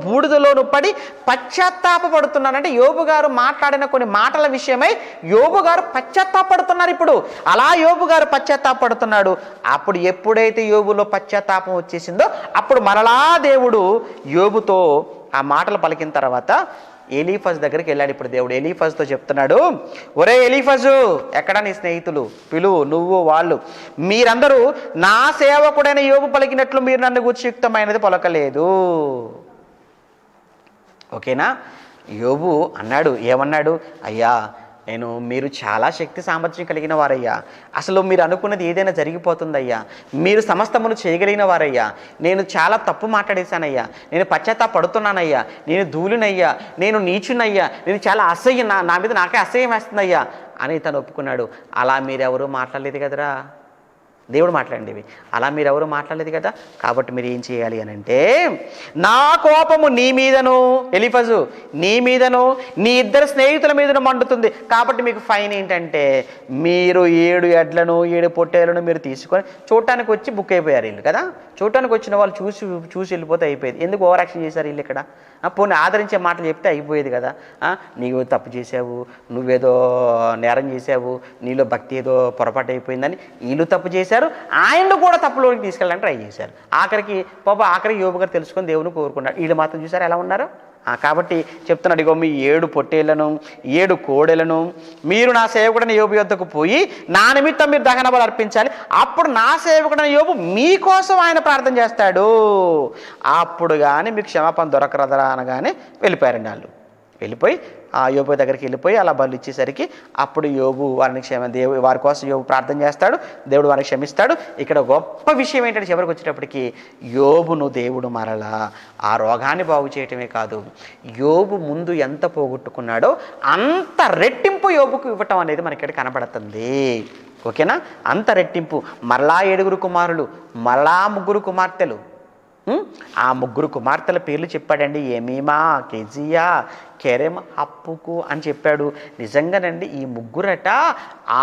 బూడిదలోను పడి పశ్చాత్తాపడుతున్నానంటే యోబు గారు మాట్లాడిన కొన్ని మాటల విషయమై యోబు గారు పశ్చాత్తాపడుతున్నారు. ఇప్పుడు అలా యోబు గారు పశ్చాత్తాపడుతున్నాడు. అప్పుడు ఎప్పుడైతే యోబులో పశ్చాత్తాపం వచ్చేసిందో అప్పుడు మరలా దేవుడు యోబుతో ఆ మాటలు పలికిన తర్వాత ఎలీఫజ్ దగ్గరికి వెళ్ళాడు. ఇప్పుడు దేవుడు ఎలీఫజ్తో చెప్తున్నాడు, ఒరే ఎలీఫజు, ఎక్కడ నీ స్నేహితులు, పిలువు, నువ్వు వాళ్ళు, మీరందరూ నా సేవకుడైన యోబు పలికినట్లు మీరు నన్ను గూర్చి యుక్తమైనది పలకలేదు. ఓకేనా? యోబు అన్నాడు, ఏమన్నాడు? అయ్యా మీరు చాలా శక్తి సామర్థ్యం కలిగిన వారయ్యా, అసలు మీరు అనుకున్నది ఏదైనా జరిగిపోతుందయ్యా, మీరు సమస్తమును చేయగలిగిన వారయ్యా, నేను చాలా తప్పు మాట్లాడేశానయ్యా, నేను పశ్చాత్తాపడుతున్నానయ్యా, నేను ధూళినయ్యా, నేను నీచునయ్యా, నేను చాలా అసహ్యం, నా మీద నాకే అసహ్యం వేస్తుందయ్యా అని తను ఒప్పుకున్నాడు. అలా మీరెవరూ మాట్లాడలేదు కదరా, దేవుడు మాట్లాడండి, అలా మీరెవరూ మాట్లాడలేదు కదా, కాబట్టి మీరు ఏం చేయాలి అని అంటే, నా కోపము నీ మీదను, ఎలీఫజు నీ మీదను, నీ ఇద్దరు స్నేహితుల మీదను మండుతుంది, కాబట్టి మీకు ఫైన్ ఏంటంటే మీరు 7 ఎడ్లను 7 పొట్టేలను మీరు తీసుకొని చూడటానికి వచ్చి బుక్ అయిపోయారు వీళ్ళు కదా. చూడటానికి వచ్చిన వాళ్ళు చూసి వెళ్ళిపోతే అయిపోయేది. ఎందుకు ఓవర్ యాక్షన్ చేశారు వీళ్ళు ఇక్కడ? పోనీ ఆదరించే మాటలు చెప్తే అయిపోయేది కదా. నీవు తప్పు చేసావు, నువ్వేదో నేరం చేసావు, నీలో భక్తి ఏదో పొరపాటు అయిపోయిందని వీళ్ళు తప్పు చేశారు, ఆయనను కూడా తప్పులోకి తీసుకెళ్ళడానికి ట్రై చేశారు. ఆఖరికి యోబు గారు తెలుసుకొని దేవుని కోరుకున్నాడు. వీళ్ళు మాత్రం చూసారు ఎలా ఉన్నారు. కాబట్టి చెప్తున్నాడు, ఇగో మీ 7 పొట్టేళ్లను 7 కోడెలను మీరు నా సేవకుడైన యోబు యొద్దకు పోయి నా నిమిత్తం మీరు దహన బలి అర్పించాలి, అప్పుడు నా సేవకుడైన యోబు మీకోసం ఆయన ప్రార్థన చేస్తాడు, అప్పుడు కానీ మీకు క్షమాపణ దొరకరదరా అనగానే వెళ్ళిపోయారండి. వాళ్ళు వెళ్ళిపోయి ఆ యోబు దగ్గరికి వెళ్ళిపోయి అలా బలు ఇచ్చేసరికి అప్పుడు యోబు వారి కోసం యోబు ప్రార్థన చేస్తాడు, దేవుడు వారిని క్షమిస్తాడు. ఇక్కడ గొప్ప విషయం ఏంటంటే చివరికి వచ్చేటప్పటికి యోబును దేవుడు మరలా ఆ రోగాన్ని బాగు చేయటమే కాదు, యోబు ముందు ఎంత పోగొట్టుకున్నాడో అంత రెట్టింపు యోబుకు ఇవ్వటం అనేది మనకి ఇక్కడ కనబడుతుంది. ఓకేనా? అంత రెట్టింపు. మరలా 7 కుమారులు, మరలా 3 కుమార్తెలు. ఆ 3 కుమార్తెల పేర్లు చెప్పాడండి, ఎమీమా, కెజియా, కెరెమ్, హప్పుకు అని చెప్పాడు. నిజంగానండి ఈ 3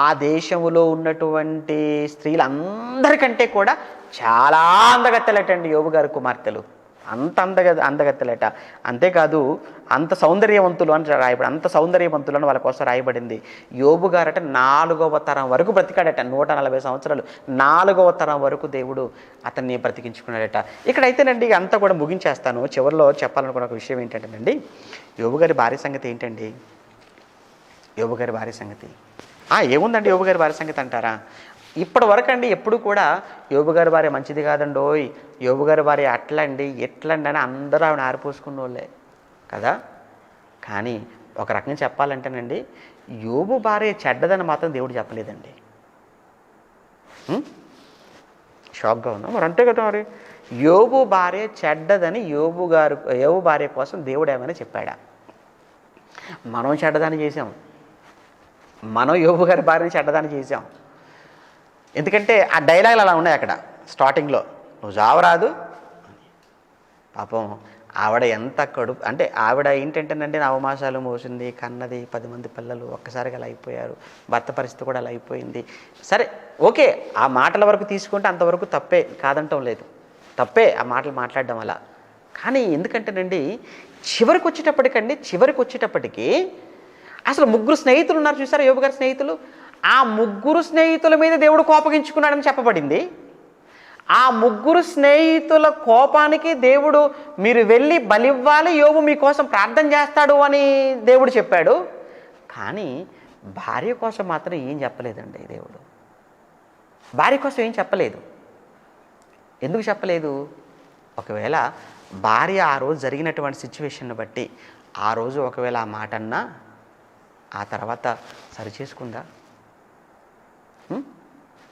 ఆ దేశంలో ఉన్నటువంటి స్త్రీలందరికంటే కూడా చాలా అందగత్తెలటండి యోబు గారి కుమార్తెలు. అంత అందగత్తెలట. అంతేకాదు అంత సౌందర్యవంతులు అని రాయబడి, అంత సౌందర్యవంతులు అని వాళ్ళ కోసం రాయబడింది. యోబు గారట 4వ తరం వరకు బ్రతికాడట. 140 సంవత్సరాలు 4వ తరం వరకు దేవుడు అతన్ని బ్రతికించుకున్నాడట. ఇక్కడైతేనండి అంతా కూడా ముగించేస్తాను. చివరిలో చెప్పాలనుకున్న ఒక విషయం ఏంటంటేనండి, యోబు గారి భార్య సంగతి ఏంటండి? యోబు గారి భార్య సంగతి ఏముందండి? యోబు గారి భార్య సంగతి అంటారా? ఇప్పటి వరకు అండి ఎప్పుడు కూడా యోబు గారి భార్య మంచిది కాదండోయ్, యోబు గారి భార్య అట్లండి ఎట్లండి అని అందరూ ఆవిడ ఆరిపోసుకున్న వాళ్ళే కదా. కానీ ఒక రకంగా చెప్పాలంటేనండి యోబు భార్య చెడ్డదని మాత్రం దేవుడు చెప్పలేదండి. షాక్గా ఉందా మరి? అంతే కదా మరి. యోబు భార్య చెడ్డదని యోబు భార్య కోసం దేవుడు ఏమైనా చెప్పాడా? మనం చెడ్డదాన్ని చేసాం, మనం యోబు గారి భార్యని చెడ్డదాన్ని చేసాం. ఎందుకంటే ఆ డైలాగులు అలా ఉన్నాయి అక్కడ స్టార్టింగ్లో, నువ్వు జావరాదు. పాపం ఆవిడ ఎంత కడుపు అంటే ఆవిడ ఏంటంటేనండి నవమాసాలు మోసింది, కన్నది, 10 మంది పిల్లలు ఒక్కసారిగా అలా అయిపోయారు, భర్త పరిస్థితి కూడా అలా అయిపోయింది. సరే ఓకే, ఆ మాటల వరకు తీసుకుంటే అంతవరకు తప్పే కాదంటం లేదు, తప్పే ఆ మాటలు మాట్లాడడం అలా. కానీ ఎందుకంటేనండి చివరికి వచ్చేటప్పటికి అసలు 3 స్నేహితులు ఉన్నారు చూసారా యోబు గారి స్నేహితులు, ఆ 3 స్నేహితుల మీద దేవుడు కోపగించుకున్నాడని చెప్పబడింది. ఆ 3 స్నేహితుల కోపానికి దేవుడు మీరు వెళ్ళి బలివ్వాలి, యోబు మీకోసం ప్రార్థన చేస్తాడు అని దేవుడు చెప్పాడు. కానీ భార్య కోసం మాత్రం ఏం చెప్పలేదండి దేవుడు. భార్య కోసం ఏం చెప్పలేదు. ఎందుకు చెప్పలేదు? ఒకవేళ భార్య ఆ రోజు జరిగినటువంటి సిచ్యువేషన్ని బట్టి ఆ రోజు ఒకవేళ ఆ మాట అన్నా ఆ తర్వాత సరిచేసుకుందా?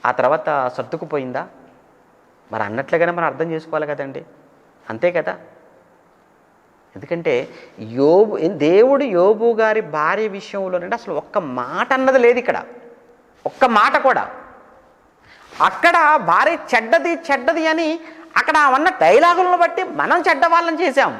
ఆ తర్వాత సర్దుకుపోయిందా? మరి అన్నట్లుగానే మనం అర్థం చేసుకోవాలి కదండి, అంతే కదా. ఎందుకంటే దేవుడు యోబు గారి భార్య విషయంలోనంటే అసలు ఒక్క మాట అన్నది లేదు ఇక్కడ, ఒక్క మాట కూడా. అక్కడ భార్య చెడ్డది అని అక్కడ ఉన్న డైలాగులను బట్టి మనం చెడ్డ వాళ్ళని చేశాం.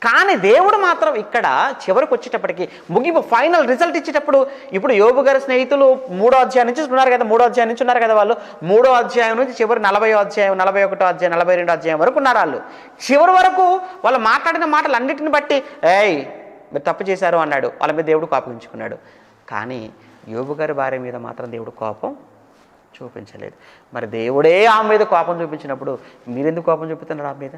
కానీ దేవుడు మాత్రం ఇక్కడ చివరికి వచ్చేటప్పటికి ముగింపు ఫైనల్ రిజల్ట్ ఇచ్చేటప్పుడు, ఇప్పుడు యోబు గారి స్నేహితులు 3వ అధ్యాయం నుంచి ఉన్నారు కదా, 3వ అధ్యాయం నుంచి ఉన్నారు కదా వాళ్ళు, 3వ అధ్యాయం నుంచి చివరి 40వ అధ్యాయం, 41వ అధ్యాయం, 42వ అధ్యాయం వరకు ఉన్నారు వాళ్ళు. చివరి వరకు వాళ్ళు మాట్లాడిన మాటలు అన్నిటిని బట్టి ఏయ్ మీరు తప్పు చేశారు అన్నాడు, వాళ్ళ మీద దేవుడు కోపగించుకున్నాడు. కానీ యోబు గారి భార్య మీద మాత్రం దేవుడు కోపం చూపించలేదు. మరి దేవుడే ఆమె మీద కోపం చూపించినప్పుడు మీరెందుకు కోపం చూపుతున్నారు ఆమె మీద?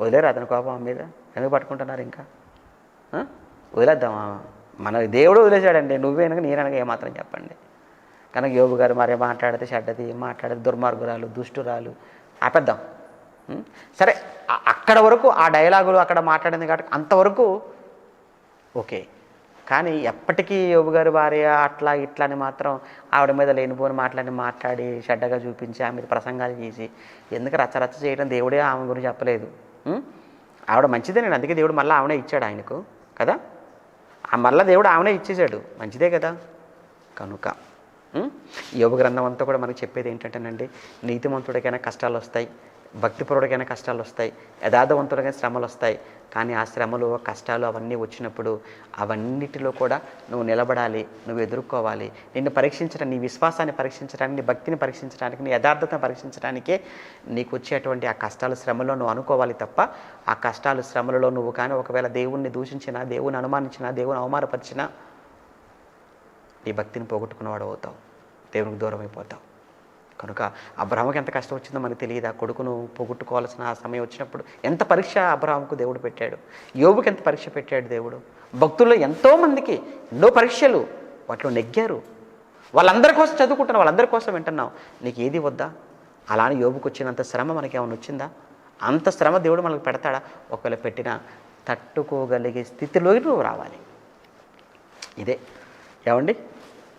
వదిలేరు అతని కోపం ఆమె మీద, ఎందుకు పట్టుకుంటున్నారు ఇంకా? వదిలేద్దామా? మన దేవుడు వదిలేశాడండి, నువ్వేనక నేననగా ఏమాత్రం చెప్పండి. కనుక యోబు గారు మరి మాట్లాడితే చెడ్డది, మాట్లాడితే దుర్మార్గురాలు, దుష్టురాలు ఆపేద్దాం. సరే, అక్కడ వరకు ఆ డైలాగులు అక్కడ మాట్లాడింది కాబట్టి అంతవరకు ఓకే. కానీ ఎప్పటికీ యోబు గారి భార్య అట్లా ఇట్లా అని మాత్రం ఆవిడ మీద లేనిపోని మాట్లాడి చెడ్డగా చూపించి ఆమె మీద ప్రసంగాలు చేసి ఎందుకు రచ్చరచ్చ చేయడం దేవుడే ఆమె గురించి చెప్పలేదు. ఆవిడ మంచిదే, నేను అందుకే దేవుడు మళ్ళీ ఆమెనే ఇచ్చాడు ఆయనకు కదా, మళ్ళీ దేవుడు ఆమెనే ఇచ్చేసాడు, మంచిదే కదా. కనుక యోబు గ్రంథం అంతా కూడా మనకు చెప్పేది ఏంటంటేనండి, నీతిమంతుడికైనా కష్టాలు వస్తాయి, భక్తిపరుడికైనా కష్టాలు వస్తాయి, యథార్థవంతుడికైనా శ్రమలు వస్తాయి. కానీ ఆ శ్రమలు కష్టాలు అవన్నీ వచ్చినప్పుడు అవన్నిటిలో కూడా నువ్వు నిలబడాలి, నువ్వు ఎదుర్కోవాలి. నిన్ను పరీక్షించడానికి, నీ విశ్వాసాన్ని పరీక్షించడానికి, నీ భక్తిని పరీక్షించడానికి, నీ యథార్థతను పరీక్షించడానికే నీకు వచ్చేటువంటి ఆ కష్టాలు శ్రమలో నువ్వు అనుకోవాలి తప్ప, ఆ కష్టాలు శ్రమలలో నువ్వు కానీ ఒకవేళ దేవుణ్ణి దూషించినా, దేవుని అనుమానించినా, దేవుని అవమానపరిచినా నీ భక్తిని పోగొట్టుకున్నవాడు అవుతావు, దేవునికి దూరం అయిపోతావు. కనుక అబ్రహాముకి ఎంత కష్టం వచ్చిందో మనకు తెలియదా? కొడుకును పోగొట్టుకోవాల్సిన ఆ సమయం వచ్చినప్పుడు ఎంత పరీక్ష అబ్రహాముకు దేవుడు పెట్టాడు, యోబుకి ఎంత పరీక్ష పెట్టాడు దేవుడు. భక్తుల్లో ఎంతోమందికి ఎన్నో పరీక్షలు, వాటిలో నెగ్గారు. వాళ్ళందరి కోసం చదువుకుంటున్నావు, వాళ్ళందరి కోసం వింటున్నావు, నీకు ఏది వద్దా? అలానే యోబుకు వచ్చినంత శ్రమ మనకి ఏమైనా వచ్చిందా? అంత శ్రమ దేవుడు మనకు పెడతాడా? ఒకవేళ పెట్టినా తట్టుకోగలిగే స్థితిలోకి నువ్వు రావాలి. ఇదే ఏమండి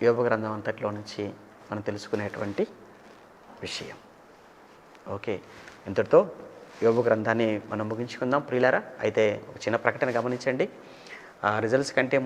యోబు గ్రంథం అంతట్లో నుంచి మనం తెలుసుకునేటువంటి విషయం. ఓకే, ఇంతటితో యోబు గ్రంథాన్ని మనం ముగించుకుందాం ప్రియులారా. అయితే ఒక చిన్న ప్రకటన గమనించండి. రిజల్ట్స్ కంటే